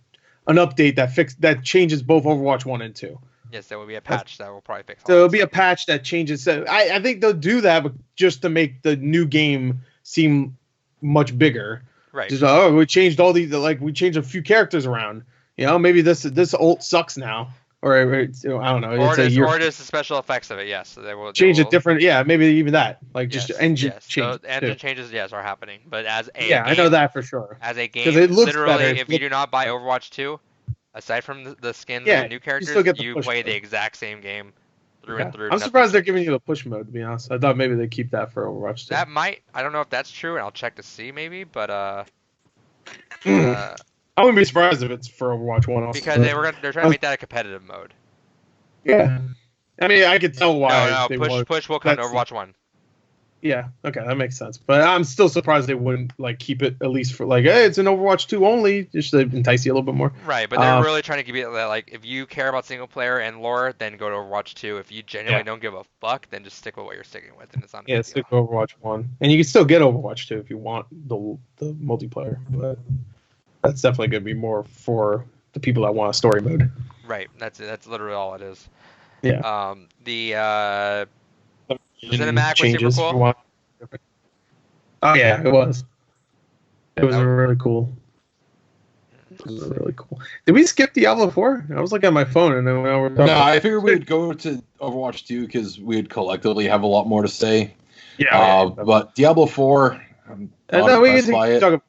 update that changes both Overwatch 1 and 2. Yes, there will be a patch that will probably fix. So it'll be a patch that changes. So I think they'll do that, but just to make the new game seem much bigger. Right. Just we changed all these, like we changed a few characters around. Maybe this ult sucks now, or I don't know. Or just the special effects of it. Yes, so they will change it different. Yeah, maybe even that. Like just engine changes. So engine changes, yes, are happening. But as a game, I know that for sure. As a game, it looks literally, better. if you do not buy Overwatch 2, aside from the skins Yeah, and the new characters, you still get the you push play mode. the exact same game through and through. I'm surprised they're giving you the push mode, to be honest. I thought maybe they'd keep that for Overwatch 2. That might. I don't know if that's true, and I'll check to see maybe. But I wouldn't be surprised if it's for Overwatch 1 also. because they're trying to make that a competitive mode. Yeah. I mean, I could tell why. No, push will come to Overwatch 1. Yeah, okay, that makes sense. But I'm still surprised they wouldn't like keep it at least for like, hey, it's an Overwatch 2 only, just to entice you a little bit more. Right, but they're really trying to give you like, if you care about single player and lore, then go to Overwatch 2. If you genuinely don't give a fuck, then just stick with what you're sticking with, and it's not. Stick with Overwatch 1, and you can still get Overwatch 2 if you want the multiplayer, but that's definitely gonna be more for the people that want a story mode. Right, that's it. That's literally all it is. Yeah. The cinematic was super cool. Oh yeah, it was. It was really cool. It was really cool. Did we skip Diablo 4? I was looking at my phone and then we were talking. No, I figured we would go to Overwatch 2 because we'd collectively have a lot more to say. Yeah. But Diablo 4, I'm not impressed by it.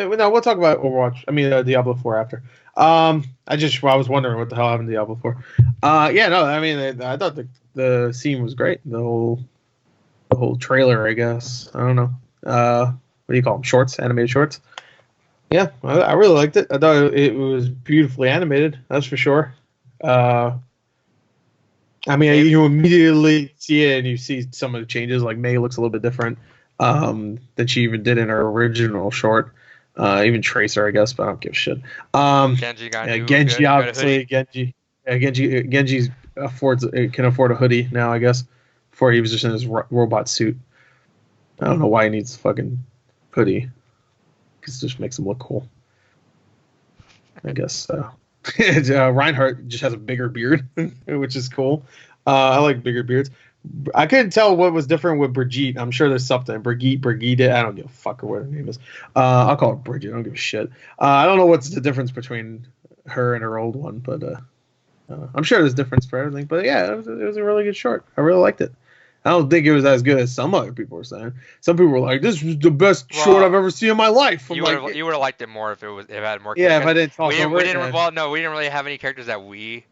We'll talk about Overwatch. I mean, Diablo 4 after. I was wondering what the hell happened to Diablo 4. I mean, I thought the scene was great. The whole trailer, I guess. I don't know. What do you call them? Shorts, animated shorts. Yeah, I really liked it. I thought it was beautifully animated. That's for sure. I mean, you immediately see it and you see some of the changes. Like May looks a little bit different than she even did in her original short. Even Tracer, I guess, but I don't give a shit. Genji, obviously, Genji. Yeah, Genji can afford a hoodie now, I guess. Before he was just in his robot suit. I don't know why he needs a fucking hoodie. Because it just makes him look cool. I guess. Reinhardt just has a bigger beard, which is cool. I like bigger beards. I couldn't tell what was different with Brigitte. I'm sure there's something. Brigitte. I don't give a fuck what her name is. I'll call her Bridget. I don't give a shit. I don't know what's the difference between her and her old one, but I'm sure there's difference for everything. But yeah, it was a really good short. I really liked it. I don't think it was as good as some other people were saying. Some people were like, "This was the best short I've ever seen in my life." You would have liked it more if it had more. Yeah, if I didn't talk over it. We didn't really have any characters that we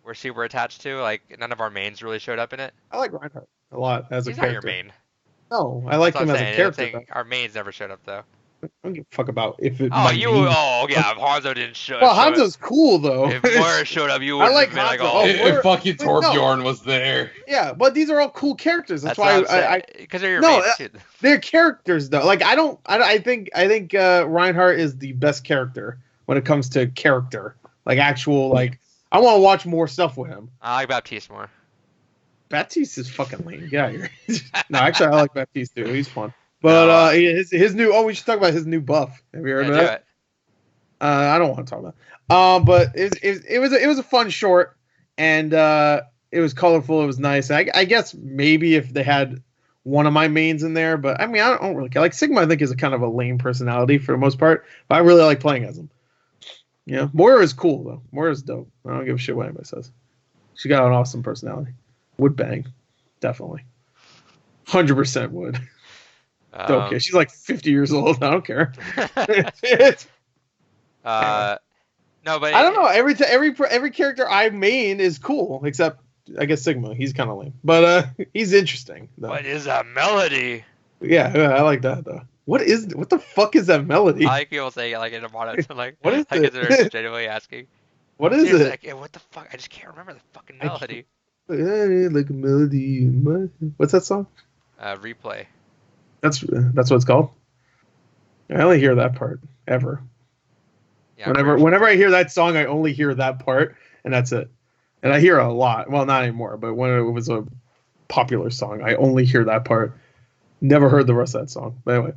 were super attached to. Like none of our mains really showed up in it. I like Reinhardt a lot as a character. He's not your main. No, I like him as a character. Our mains never showed up though. I don't give a fuck about if it. If Hanzo didn't show up. Well, Hanzo's cool though. If Moira showed up, you would have been like, if fucking Torbjorn was there. Yeah, but these are all cool characters. That's why because they're your mains too. They're characters though. Like I think Reinhardt is the best character when it comes to character. Like actual like I want to watch more stuff with him. I like Baptiste more. Baptiste is fucking lame. Get out of here. No, actually I like Baptiste too. He's fun. But his new we should talk about his new buff. Have you heard of that? I don't want to talk about it. But it was a fun short and it was colorful, it was nice. I guess maybe if they had one of my mains in there, but I mean I don't really care. Like Sigma I think is a kind of a lame personality for the most part, but I really like playing as him. Yeah, Moira is cool though. Moira's dope. I don't give a shit what anybody says. She got an awesome personality. Would bang, definitely. 100% would. Don't care. She's like 50 years old. I don't care. Anyway. No, but I don't know. Every character I main is cool, except I guess Sigma. He's kind of lame, but he's interesting. Though. What is a melody? Yeah, I like that though. What the fuck is that melody? I like people saying it like in a monotone, like what is like it? they're genuinely asking. What is it? Like, what the fuck? I just can't remember the fucking melody. Like a melody. What's that song? Replay. That's what it's called. I only hear that part ever. Yeah, whenever I hear that song, I only hear that part, and that's it. And I hear it a lot. Well, not anymore, but when it was a popular song, I only hear that part. Never heard the rest of that song. But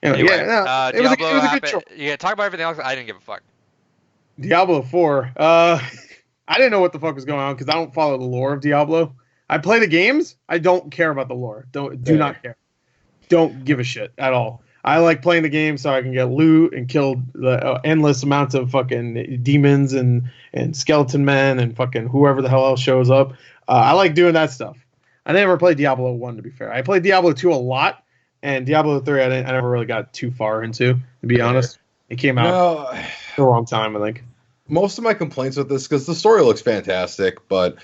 anyway, yeah, it was a good choice. Yeah, talk about everything else. I didn't give a fuck. Diablo 4. I didn't know what the fuck was going on because I don't follow the lore of Diablo. I play the games. I don't care about the lore. Do not care. Don't give a shit at all. I like playing the game so I can get loot and kill the endless amounts of fucking demons and skeleton men and fucking whoever the hell else shows up. I like doing that stuff. I never played Diablo 1, to be fair. I played Diablo 2 a lot, and Diablo 3 I never really got too far into, to be honest. It came out at the wrong time, I think. Most of my complaints with this, because the story looks fantastic, but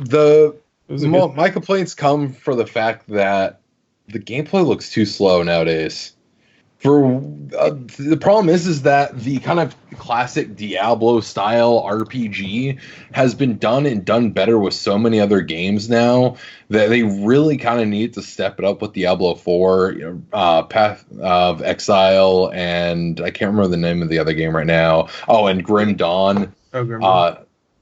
my complaints come for the fact that the gameplay looks too slow nowadays. The problem is that the kind of classic Diablo style RPG has been done better with so many other games now that they really kind of need to step it up with Diablo 4, Path of Exile, and I can't remember the name of the other game right now. Oh, and Grim Dawn.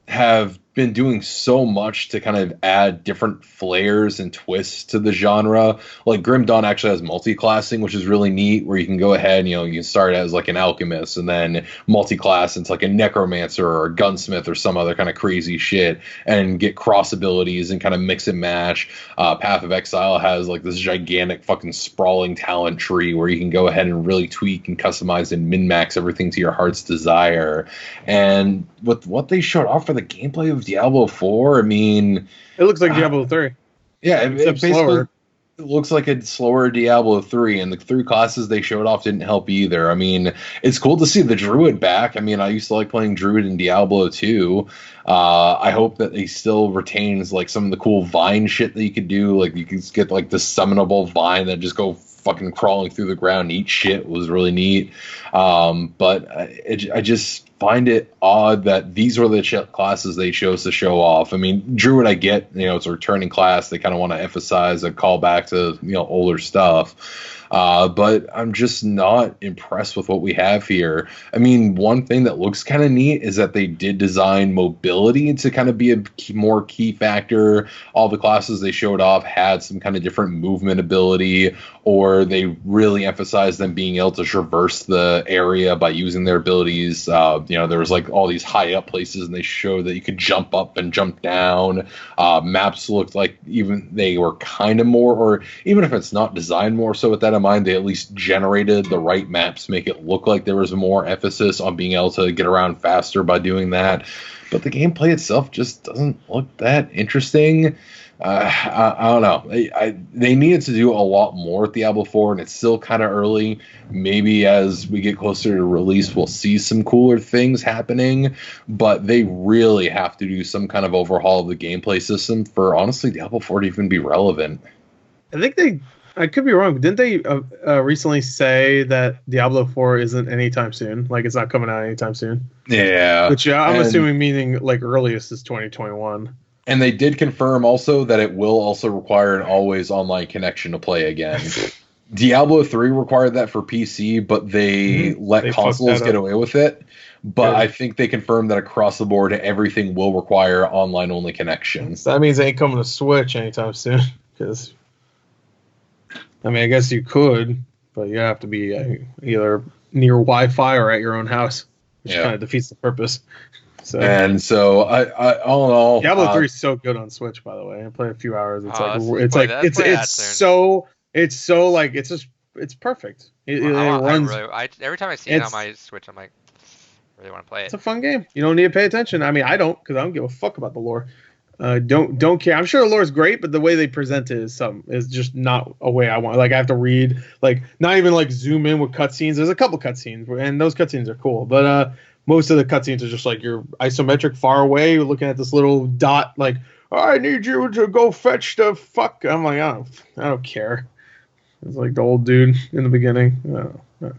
Have been doing so much to kind of add different flares and twists to the genre. Like Grim Dawn actually has multi-classing, which is really neat, where you can go ahead and, you can start as like an alchemist and then multi-class into like a necromancer or a gunsmith or some other kind of crazy shit and get cross abilities and kind of mix and match. Path of Exile has like this gigantic fucking sprawling talent tree where you can go ahead and really tweak and customize and min-max everything to your heart's desire. And with what they showed off for the gameplay of Diablo 4, I mean, it looks like Diablo 3. Yeah, it basically slower. It looks like a slower Diablo 3, and the 3 classes they showed off didn't help either. I mean, it's cool to see the Druid back. I mean, I used to like playing Druid in Diablo 2. I hope that he still retains like some of the cool vine shit that you could do. Like you could get like this summonable vine that just go fucking crawling through the ground and eat shit. Was really neat. But I just find it odd that these were the classes they chose to show off. I mean, Druid, I get, it's a returning class. They kind of want to emphasize a callback to, older stuff. But I'm just not impressed with what we have here. I mean, one thing that looks kind of neat is that they did design mobility to kind of be a more key factor. All the classes they showed off had some kind of different movement ability, or they really emphasized them being able to traverse the area by using their abilities. There was like all these high up places, and they showed that you could jump up and jump down. Maps looked like even they were kind of more, or even if it's not designed more so with that in mind, they at least generated the right maps to make it look like there was more emphasis on being able to get around faster by doing that. But the gameplay itself just doesn't look that interesting. I don't know. They needed to do a lot more with Diablo 4, and it's still kind of early. Maybe as we get closer to release, we'll see some cooler things happening. But they really have to do some kind of overhaul of the gameplay system for, honestly, Diablo 4 to even be relevant. I think I could be wrong, but didn't they recently say that Diablo 4 isn't anytime soon? Like, it's not coming out anytime soon? Yeah. Which I'm assuming meaning, like, earliest is 2021. And they did confirm also that it will also require an always online connection to play again. Diablo 3 required that for PC, but they let consoles get away with it. But I think they confirmed that across the board, everything will require online-only connections. That means it ain't coming to Switch anytime soon. Because, I mean, I guess you could, but you have to be either near Wi-Fi or at your own house, which kind of defeats the purpose. So I all in all, Diablo 3 is so good on Switch. By the way, I played a few hours. It's it's perfect. It runs. every time I see it on my Switch, I'm like, really want to play it. It's a fun game. You don't need to pay attention. I mean, I don't, because I don't give a fuck about the lore. Don't care. I'm sure the lore is great, but the way they present it is just not a way I want. Like I have to read, like not even like zoom in with cutscenes. There's a couple cutscenes, and those cutscenes are cool, but most of the cutscenes are just like you're isometric far away, you're looking at this little dot, like I need you to go fetch the fuck. I'm like I don't care. It's like the old dude in the beginning. I don't care.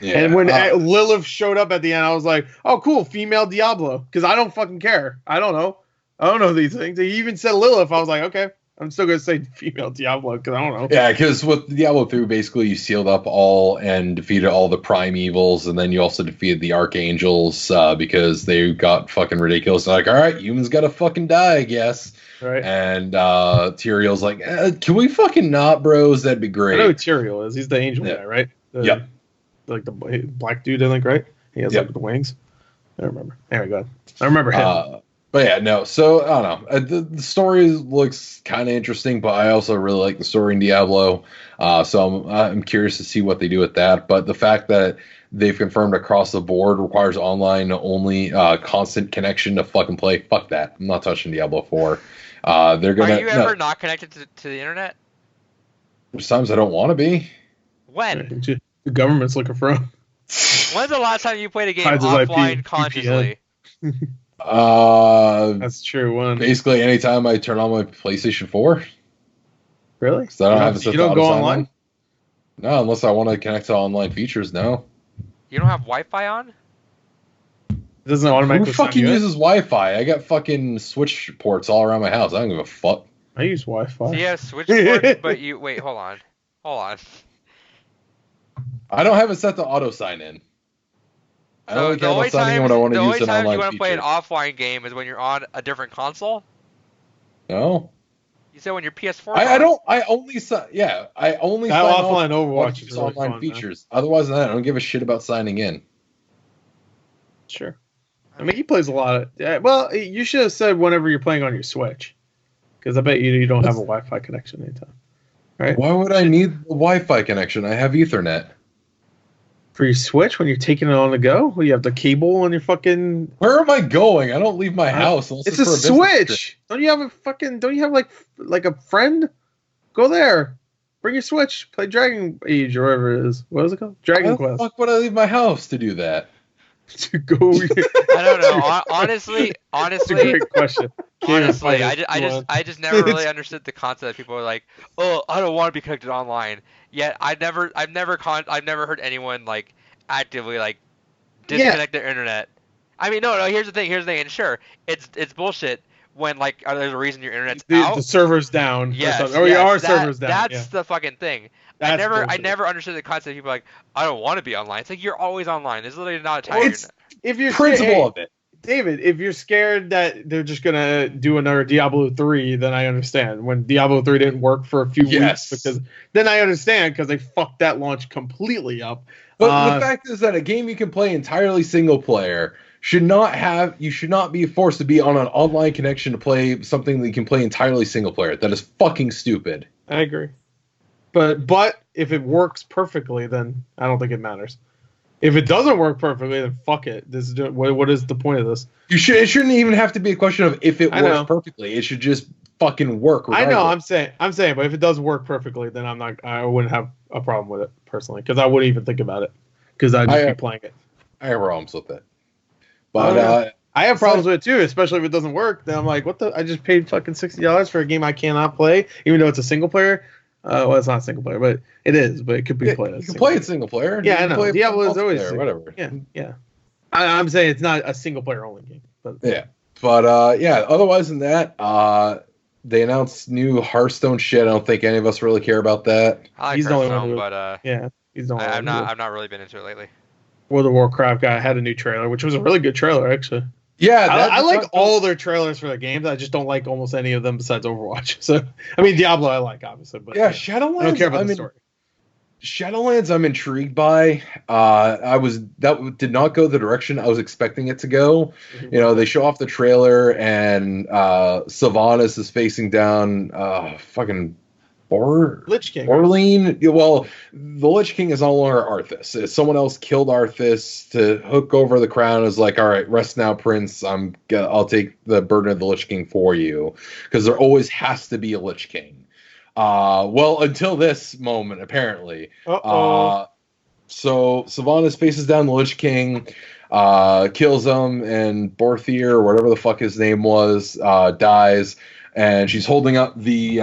Yeah, and when Lilith showed up at the end, I was like, oh cool, female Diablo, because I don't fucking care. I don't know these things. He even said Lilith. I was like, okay, I'm still going to say female Diablo because I don't know. Yeah, because with Diablo 3, basically you sealed up all and defeated all the prime evils, and then you also defeated the archangels because they got fucking ridiculous. They're like, all right, humans got to fucking die, I guess. Right. And Tyrael's like, can we fucking not, bros? That'd be great. I know who Tyrael is. He's the angel guy, right? Yep. Like the black dude, I think, right? He has like the wings. I don't remember. Anyway, go ahead. I remember him. But yeah, no. So I don't know. The story looks kind of interesting, but I also really like the story in Diablo. So I'm curious to see what they do with that. But the fact that they've confirmed across the board requires online only, constant connection to fucking play. Fuck that. I'm not touching Diablo 4. They're gonna. Are you ever not connected to the internet? There's times I don't want to be. When? The government's looking for him. When's the last time you played a game offline consciously? That's true. Basically, anytime I turn on my PlayStation 4. Really? So I don't have you don't go online? No, unless I want to connect to online features. No. You don't have Wi-Fi on? It doesn't automatically. Who fucking uses Wi-Fi? I got fucking Switch ports all around my house. I don't give a fuck. I use Wi-Fi. So you have Switch ports, but you wait. Hold on. I don't have it set to auto sign in. I So only care about signing in when I want to use an online feature. The only time you want to play an offline game is when you're on a different console? No. You said when your PS4 I only sign offline Overwatch is really online fun, features. Otherwise than that, I don't give a shit about signing in. Sure. I mean, he plays a lot of... well, you should have said whenever you're playing on your Switch. Because I bet you don't have a Wi-Fi connection anytime. Right? Why would I need the Wi-Fi connection? I have Ethernet. For your Switch when you're taking it on the go? Well, you have the cable on your fucking... Where am I going? I don't leave my house unless it's a Switch! Don't you have like a friend? Go there. Bring your Switch. Play Dragon Age or whatever it is. What is it called? Dragon Quest. Why the fuck would I leave my house to do that? To go... I don't know. Honestly... That's a great question. Honestly, I just never really understood the concept. People are like, "Oh, I don't want to be connected online." Yet I've never heard anyone like actively like disconnect their internet. I mean, no. Here's the thing. And sure, it's bullshit when like there's a reason your internet's out. The server's down. Yes. Our server's down. That's the fucking thing. I never understood the concept. People are like, "I don't want to be online." It's like you're always online. It's literally not a time. If you're principle of it. David, if you're scared that they're just gonna do another Diablo 3, then I understand. When Diablo 3 didn't work for a few weeks, because then I understand because they fucked that launch completely up. But the fact is that a game you can play entirely single player should not be forced to be on an online connection to play something that you can play entirely single player. That is fucking stupid. I agree. But if it works perfectly, then I don't think it matters. If it doesn't work perfectly, then fuck it. What is the point of this? It shouldn't even have to be a question of if it works perfectly. It should just fucking work. Regardless. I know. I'm saying, but if it does work perfectly, then I wouldn't have a problem with it personally, because I wouldn't even think about it, because I'd just be playing it. I have problems with it, but I have problems with it too, especially if it doesn't work. Then I'm like, what the? I just paid fucking $60 for a game I cannot play, even though it's a single player. Well, it's not single player, but it is. But it could be played. You can play it single player. Yeah, I know. Diablo is always whatever. Yeah. I'm saying it's not a single player only game. But yeah, but Otherwise than that, they announced new Hearthstone shit. I don't think any of us really care about that. I like Hearthstone, but he's the only one. I've not really been into it lately. World of Warcraft guy had a new trailer, which was a really good trailer actually. Yeah, I like all their trailers for the games. I just don't like almost any of them besides Overwatch. So, I mean, Diablo I like, obviously. But yeah, Shadowlands. I don't care about the story. Shadowlands, I'm intrigued by. That did not go the direction I was expecting it to go. Mm-hmm. You know, they show off the trailer, and Sylvanas is facing down fucking Lich King. Orlean. Well, the Lich King is no longer Arthas. Someone else killed Arthas to hook over the crown. Is like, all right, rest now, Prince. I'll take the burden of the Lich King for you, because there always has to be a Lich King. Well, until this moment, apparently. So Sylvanas faces down the Lich King, kills him, and Borthier, or whatever the fuck his name was, dies. And she's holding up the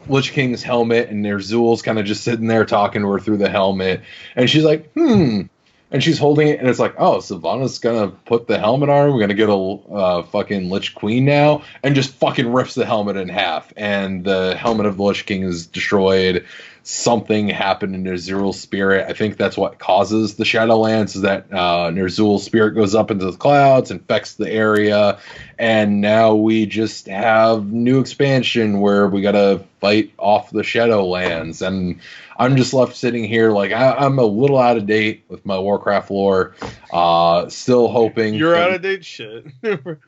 Lich King's helmet, and Ner'zhul's kind of just sitting there talking to her through the helmet. And she's like, And she's holding it, and it's like, oh, Sylvanas gonna put the helmet on her. We're gonna get a fucking Lich Queen now, and just fucking rips the helmet in half. And the helmet of the Lich King is destroyed. Something happened in Ner'zhul's spirit. I think that's what causes the Shadowlands, is that Ner'zhul's spirit goes up into the clouds, infects the area, and now we just have new expansion where we gotta fight off the Shadowlands. And I'm just left sitting here like I'm a little out of date with my Warcraft lore. Still hoping you're out of date. Shit. I don't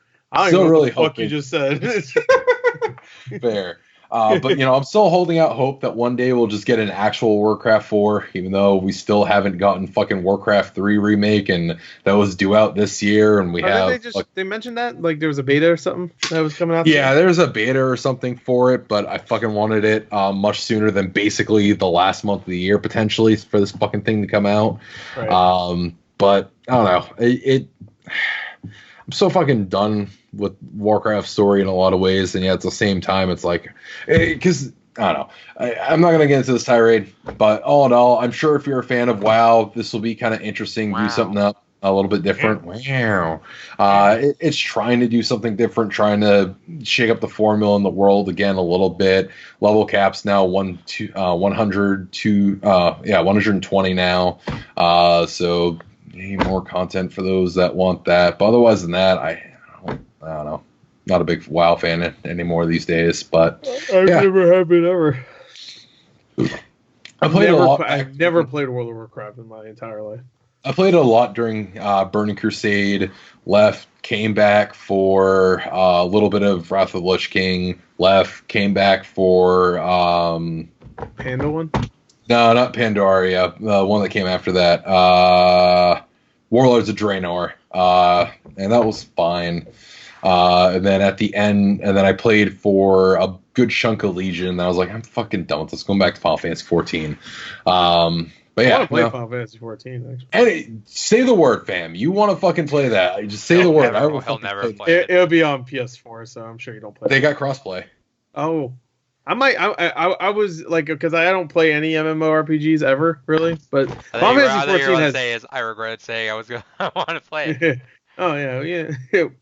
still know really what the fuck hoping. you just said. Fair. But I'm still holding out hope that one day we'll just get an actual Warcraft 4, even though we still haven't gotten fucking Warcraft 3 remake, and that was due out this year, and we have. They mentioned that like there was a beta or something that was coming out. Yeah, there's a beta or something for it, but I fucking wanted it much sooner than basically the last month of the year potentially for this fucking thing to come out. Right. But I don't know. I'm so fucking done with Warcraft story in a lot of ways, and yet at the same time, it's like, because I don't know. I'm not gonna get into this tirade, but all in all, I'm sure if you're a fan of WoW, this will be kind of interesting. Wow. Do something up a little bit different. Wow. It's trying to do something different, trying to shake up the formula in the world again a little bit. Level caps now 120 now. So need more content for those that want that. But otherwise than that, I don't know. Not a big WoW fan anymore these days. But never have been ever. I played a lot. I've never played World of Warcraft in my entire life. I played a lot during Burning Crusade. Left, came back for a little bit of Wrath of the Lich King. Left, came back for Panda one. No, not Pandaria. The one that came after that. Warlords of Draenor. And that was fine. And then at the end, and then I played for a good chunk of Legion. And I was like, I'm fucking done with this. Going back to Final Fantasy 14. But yeah, I want to play Final Fantasy 14. Actually. And say the word, fam. You want to fucking play that? Just say the word. He'll never play it. It'll be on PS4, so I'm sure you don't play. They got crossplay. Oh. I was like, because I don't play any MMORPGs ever, really. But Final Fantasy 14 has. I regret saying I want to play it. Oh yeah,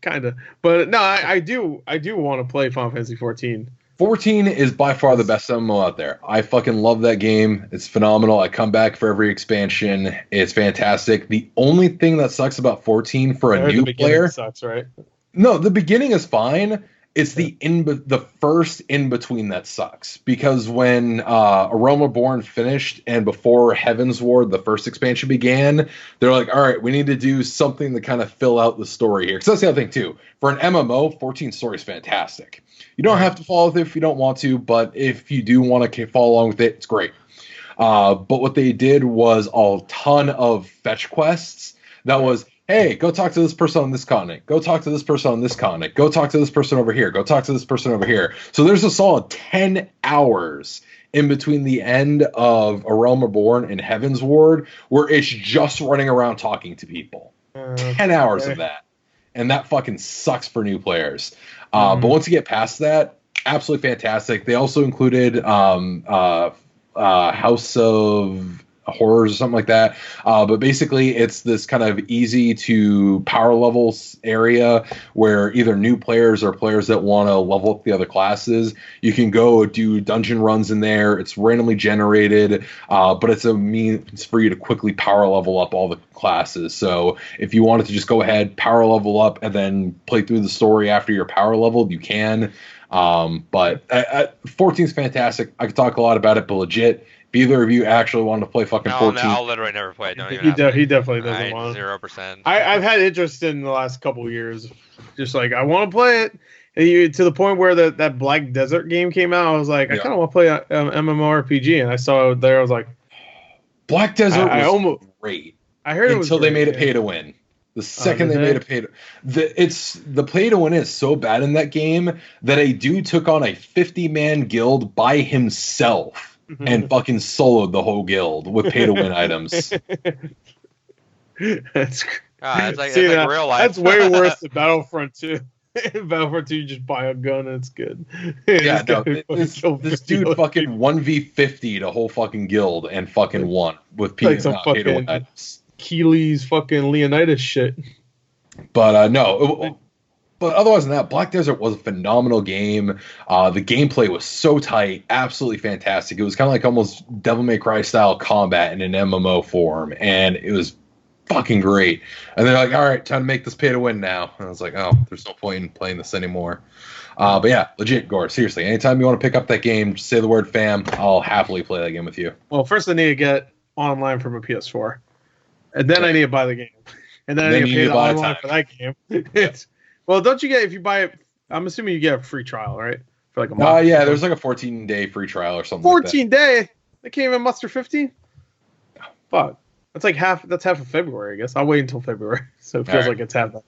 kind of. But no, I do want to play Final Fantasy 14. 14 is by far the best MMO out there. I fucking love that game. It's phenomenal. I come back for every expansion. It's fantastic. The only thing that sucks about 14 for a new player sucks, right? No, the beginning is fine. It's the first in between that sucks, because when Aroma Born finished and before Heaven's Ward, the first expansion began, they're like, all right, we need to do something to kind of fill out the story here. Because that's the other thing too. For an MMO, 14 story is fantastic. You don't have to follow it if you don't want to, but if you do want to follow along with it, it's great. But what they did was a ton of fetch quests that was, hey, go talk to this person on this continent. Go talk to this person on this continent. Go talk to this person over here. Go talk to this person over here. So there's a solid 10 hours in between the end of A Realm Reborn and Heaven's Ward where it's just running around talking to people. 10 hours of that. And that fucking sucks for new players. But once you get past that, absolutely fantastic. They also included House of Horrors or something like that. But basically, it's this kind of easy to power levels area where either new players or players that want to level up the other classes, you can go do dungeon runs in there. It's randomly generated, but it's a means for you to quickly power level up all the classes. So if you wanted to just go ahead, power level up, and then play through the story after you're power leveled, you can. But 14 is fantastic. I could talk a lot about it, but legit, If either of you actually want to play fucking 14, I'll literally never play it. Don't even He definitely doesn't want to. 0%. I've had interest in the last couple of years. Just like, I want to play it. And to the point where that Black Desert game came out, I was like, I kind of want to play an MMORPG. And I saw it there. I was like, Black Desert was great. I heard it was until they made it pay to win. The second they made it pay to the play to win is so bad in that game that a dude took on a 50-man guild by himself and fucking soloed the whole guild with pay to win items. That's it's like real life. That's way worse than Battlefront 2. In Battlefront 2, you just buy a gun and it's good. Yeah, no, this dude fucking 1v50'd a whole fucking guild and fucking won with pay to win items. Keely's fucking Leonidas shit. But but otherwise than that, Black Desert was a phenomenal game. The gameplay was so tight, absolutely fantastic. It was kind of like almost Devil May Cry style combat in an MMO form, and it was fucking great. And they're like, all right, time to make this pay to win now. And I was like, oh, there's no point in playing this anymore. But yeah, legit, Gore, seriously, anytime you want to pick up that game, just say the word fam, I'll happily play that game with you. Well, first I need to get online from a PS4. And then I need to buy the game. And then I need to pay the online for that game. Well, don't you get, if you buy it, I'm assuming you get a free trial, right? For like a month. Yeah, there's like a 14-day free trial or something 14-day? They can't even muster 15? Fuck. That's like half of February, I guess. I'll wait until February. So it feels like it's half that.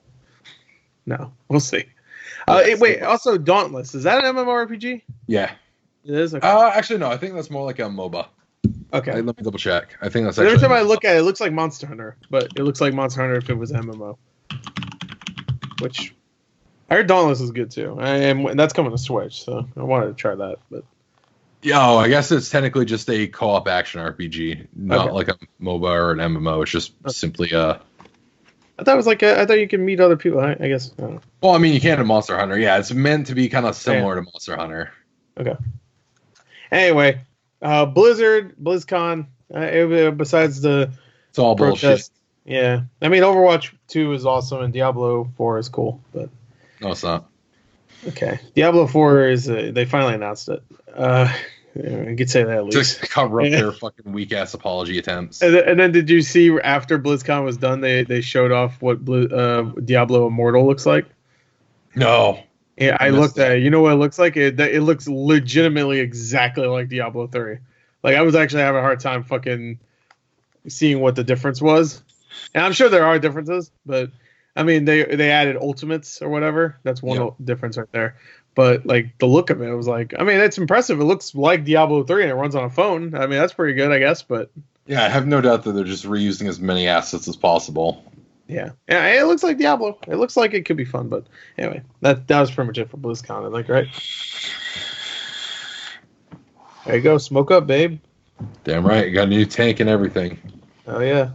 No, we'll see. Wait, also Dauntless. Is that an MMORPG? Yeah. It is? Okay. Actually, no. I think that's more like a MOBA. Okay. Let me double check. I think that's actually... Every time I look at it, it looks like Monster Hunter. But it looks like Monster Hunter if it was MMO. Which... I heard Dauntless is good, too. And that's coming to Switch, so I wanted to try that. But yeah, I guess it's technically just a co-op action RPG, not like a MOBA or an MMO. It's just simply I thought it was like I thought you could meet other people. I guess. I don't know. Well, I mean, you can in Monster Hunter. Yeah, it's meant to be kind of similar to Monster Hunter. Okay. Anyway, BlizzCon. Besides the it's all protest, bullshit. Yeah, I mean, Overwatch 2 is awesome, and Diablo 4 is cool, but no, it's not. Okay, Diablo 4 is they finally announced it. You could say that at least. Just cover up their fucking weak ass apology attempts. And then did you see after BlizzCon was done, they showed off what Diablo Immortal looks like? No. Yeah, I looked at it. You know what it looks like? It looks legitimately exactly like Diablo 3. Like, I was actually having a hard time fucking seeing what the difference was. And I'm sure there are differences, but I mean, they added ultimates or whatever. That's one difference right there. But like the look of it, was like, I mean, it's impressive. It looks like Diablo 3 and it runs on a phone. I mean, that's pretty good, I guess. But yeah, I have no doubt that they're just reusing as many assets as possible. Yeah, it looks like Diablo. It looks like it could be fun. But anyway, that was pretty much it for BlizzCon, I think, right? There you go. Smoke up, babe. Damn right. You got a new tank and everything. Oh, yeah.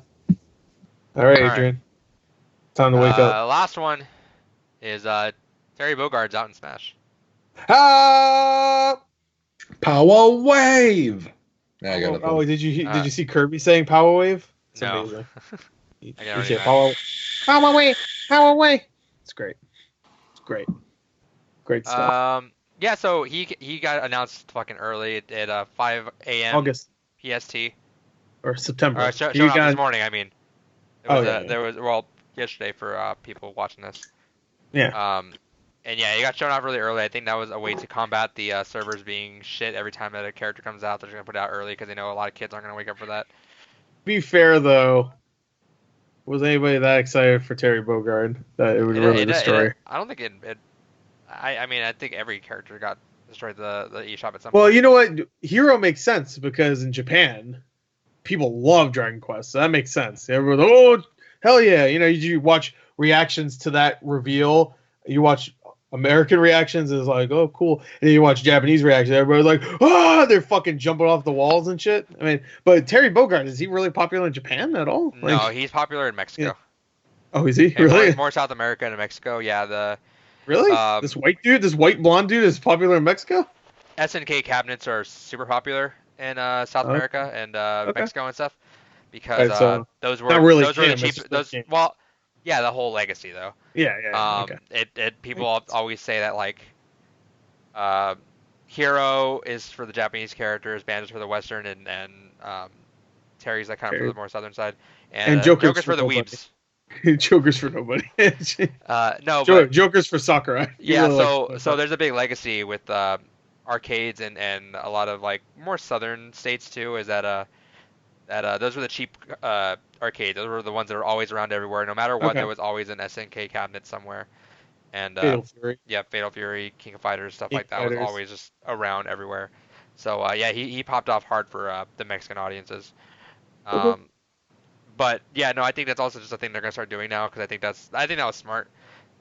All right, Adrian. Time to wake up. Last one is Terry Bogard's out in Smash. Ah! Power Wave! Did you see Kirby saying Power Wave? It's amazing. You say Power Wave! Power Wave! It's great. It's great. Great stuff. Yeah, so he got announced fucking early at 5 a.m. August. PST. Or September. Showed up this morning, I mean. There was yesterday for people watching this. Yeah. And yeah, he got shown off really early. I think that was a way to combat the servers being shit every time that a character comes out. They're just going to put it out early because they know a lot of kids aren't going to wake up for that. To be fair, though, was anybody that excited for Terry Bogard that it would really destroy? I don't think it. I mean, I think every character got destroyed the eShop at some point. Well, you know what? Hero makes sense because in Japan, people love Dragon Quest. So that makes sense. Everyone, oh, hell yeah. You know, you watch reactions to that reveal. You watch American reactions, is like, oh, cool. And then you watch Japanese reactions. Everybody's like, oh, they're fucking jumping off the walls and shit. I mean, but Terry Bogard, is he really popular in Japan at all? No, he's popular in Mexico. Yeah. Oh, is he? Really? More South America and Mexico. Yeah, Really? This white blonde dude is popular in Mexico? SNK cabinets are super popular in South America and Mexico and stuff because those were the cheap. Well, yeah, the whole legacy though. Yeah. People always say that like Hero is for the Japanese characters, Banjo's for the Western, and Terry's like kind of for Okay. the more southern side, And and Joker's Joker's for for the nobody. weebs. Joker's for nobody. No, but Joker's for Sakurai. He yeah, really likes so to so play there's a big legacy with arcades and a lot of like more southern states too. Is that those were the cheap arcades. Those were the ones that were always around everywhere. No matter what, Okay. there was always an SNK cabinet somewhere. And Fatal Fury, yeah, Fatal Fury, King of Fighters, stuff King like that was Fighters. always just around everywhere. So yeah, he popped off hard for the Mexican audiences. Okay. Um, but yeah, no, I think that's also just a thing they're gonna start doing now because I think that was smart.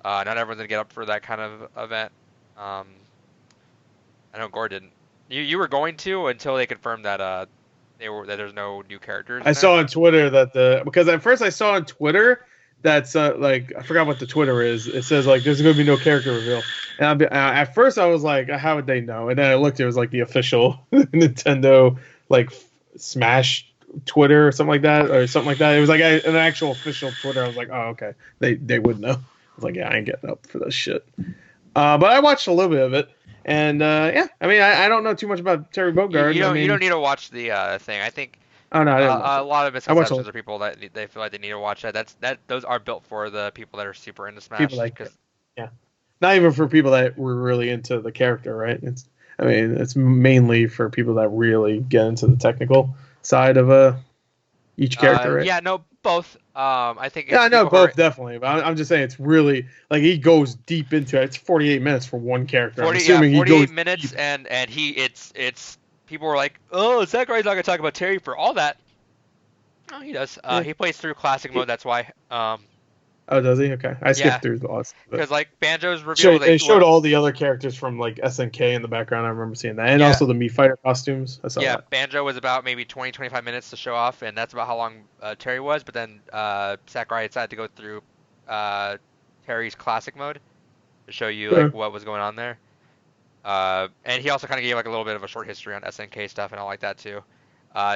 Not everyone's gonna get up for that kind of event. Um, I know Gore didn't. You were going to until they confirmed that that there's no new characters I in there. saw on Twitter because at first I saw on Twitter that's like I forgot what the Twitter is. It says like there's gonna be no character reveal, and at first I was like, how would they know? And then I looked, it was like the official Nintendo like Smash Twitter or something like that, It was like an actual official Twitter. I was like, oh okay, they would know. I was like, yeah, I ain't getting up for this shit. But I watched a little bit of it, and yeah, I mean, I don't know too much about Terry Bogard. You don't need to watch the thing. I think Oh no, I didn't watch a it. lot of I watched misconceptions are people that they feel like they need to watch that. Those are built for the people that are super into people Smash. like Cause, yeah, not even for people that were really into the character, right? I mean, it's mainly for people that really get into the technical side of each character, right? yeah, no, both. I think Yeah, it's I know people who are both definitely, but I'm just saying it's really like he goes deep into it. It's 48 minutes for one character. I'm 40 assuming he 48 goes minutes, deep. and it's people were like, oh, Sakurai's not gonna talk about Terry for all that. Oh, he does. Yeah. He plays through classic mode. That's why. Oh, does he? Okay, I Yeah, skipped through the last, but because like Banjo's reveal, they showed all the other characters from like SNK in the background. I remember seeing that, and Yeah. also the Mii Fighter costumes. I saw Yeah, that. Banjo was about maybe 20-25 minutes to show off, and that's about how long Terry was. But then Sakurai decided to go through Terry's classic mode to show you Yeah. like what was going on there. And he also kind of gave like a little bit of a short history on SNK stuff and all like that too.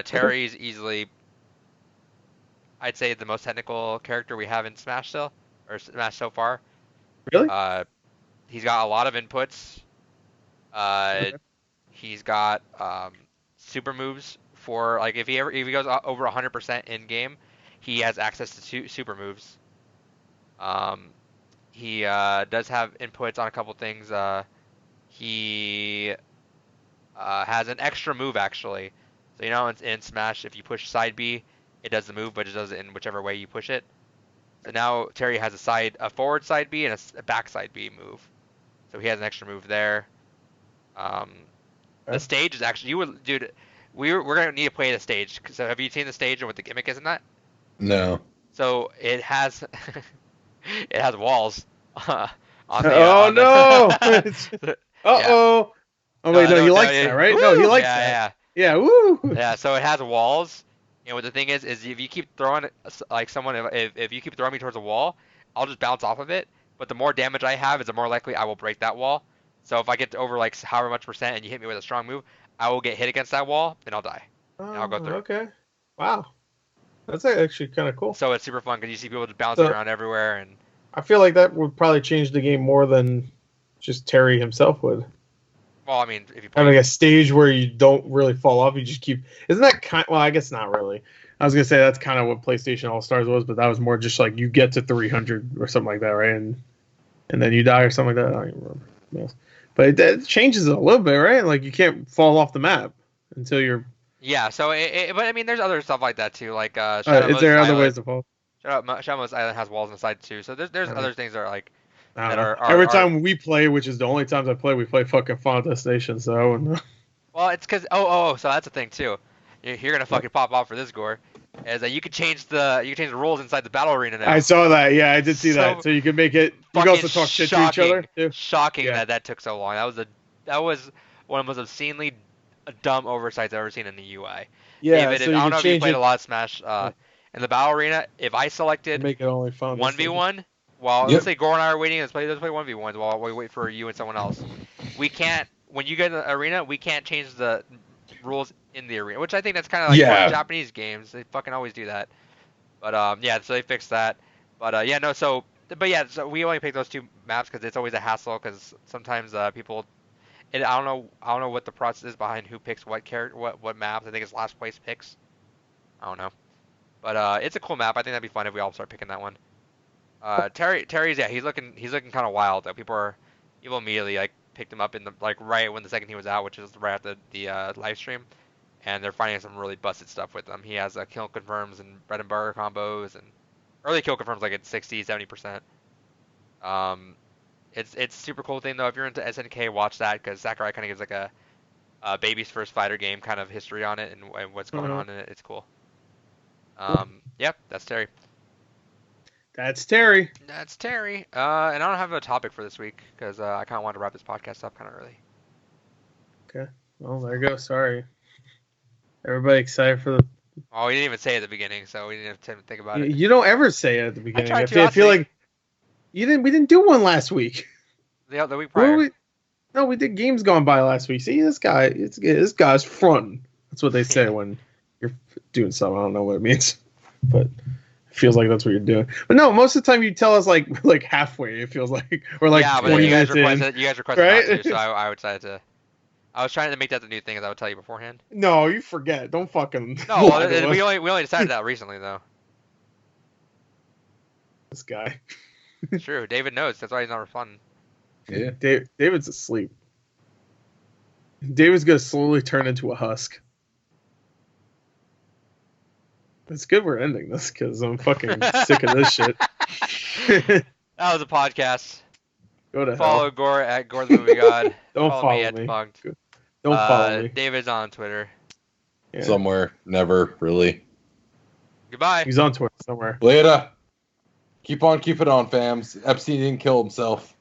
Terry's easily, I'd say, the most technical character we have in Smash still, or Smash so far. Really? He's got a lot of inputs. Okay. He's got super moves for like if he goes over 100% in game, he has access to super moves. He does have inputs on a couple things. He has an extra move actually. So you know in Smash if you push side B, it does the move, but it does it in whichever way you push it. So now Terry has a forward side B and a back side B move. So he has an extra move there. The stage is actually dude. We're gonna need to play the stage. So have you seen the stage and what the gimmick is in that? No. So it has it has walls on Oh on no! the Uh-oh. Oh wait, no, he likes that, right? No, he Woo! likes Yeah, that. Yeah, woo! yeah. So it has walls, and what the thing is if you keep throwing like someone, if you keep throwing me towards a wall, I'll just bounce off of it. But the more damage I have, is the more likely I will break that wall. So if I get to over like however much percent, and you hit me with a strong move, I will get hit against that wall, and I'll die, and I'll go through. Okay. Wow. That's actually kind of cool. So it's super fun because you see people just bouncing So around everywhere, and I feel like that would probably change the game more than just Terry himself would. well, I mean, if you play, Having a stage where you don't really fall off, you just keep. Isn't that kind? Well, I guess not really. I was gonna say that's kind of what PlayStation All Stars was, but that was more just like you get to 300 or something like that, right? And then you die or something like that. I don't even remember. Yes. But it changes it a little bit, right? Like you can't fall off the map until you're. yeah. So but I mean, there's other stuff like that too, like Is there other ways to fall? Shadow Moses Island has walls on the side too. So there's other things that are like I that don't know. are Every time we play, which is the only times I play, we play fucking Final Destination. So I wouldn't know. well, it's because so that's the thing too. You're gonna fucking pop off for this Gore, is that you can change the rules inside the battle arena now. I saw that. Yeah, I did see So that. So you can make it. You can Fucking also talk shit to each other too. Shocking Yeah. that took so long. That was one of the most obscenely dumb oversights I've ever seen in the UI. Yeah, David, so I you don't can know if you change played it. a lot of Smash. In the battle arena, if I To selected make it only fun. 1v1, while Yep. let's say Gore and I are waiting, let's play 1v1s while we wait for you and someone else. We can't, when you get in the arena, we can't change the rules in the arena, which I think that's kind of like Yeah. Japanese games. They fucking always do that. But yeah, so they fixed that. But yeah, no, so we only pick those two maps because it's always a hassle because sometimes people I don't know what the process is behind who picks what character, what maps. I think it's last place picks. I don't know, but it's a cool map. I think that'd be fun if we all start picking that one. Terry's he's looking kind of wild though. People immediately like picked him up in the like right when the second team was out, which is right after the live stream, and they're finding some really busted stuff with him. He has kill confirms and bread and burger combos and early kill confirms like at 60, 70%. It's super cool thing though. If you're into SNK, watch that because Sakurai kind of gives like a baby's first fighter game kind of history on it and what's going on in it. It's cool. Yep, that's Terry. That's Terry. That's Terry. And I don't have a topic for this week because I kind of wanted to wrap this podcast up kind of early. Okay. Well, there you go. Sorry. Everybody excited for the. Oh, we didn't even say it at the beginning, so we didn't have time to think about it. You don't ever say it at the beginning. I feel like you didn't. We didn't do one last week. The week prior. No, we did games gone by last week. See, this guy's fronting. That's what they say when you're doing something. I don't know what it means, but it feels like that's what you're doing. But no, most of the time you tell us like halfway. It feels like we're like 20 minutes in. You guys requested right? not to, so I decided to. I was trying to make that the new thing, as I would tell you beforehand. No, you forget. Don't fucking. No, we only decided that recently though. This guy. It's true. David knows. That's why he's not responding. Yeah. David's asleep. David's gonna slowly turn into a husk. It's good we're ending this because I'm fucking sick of this shit. That was a podcast. Go to Follow hell. Gore at Gore the Movie God. Don't follow me at me. Debunked. Don't follow me. David's on Twitter. Yeah. Somewhere. Never really. Goodbye. He's on Twitter somewhere. Later. Keep on keeping on, fams. Epstein didn't kill himself.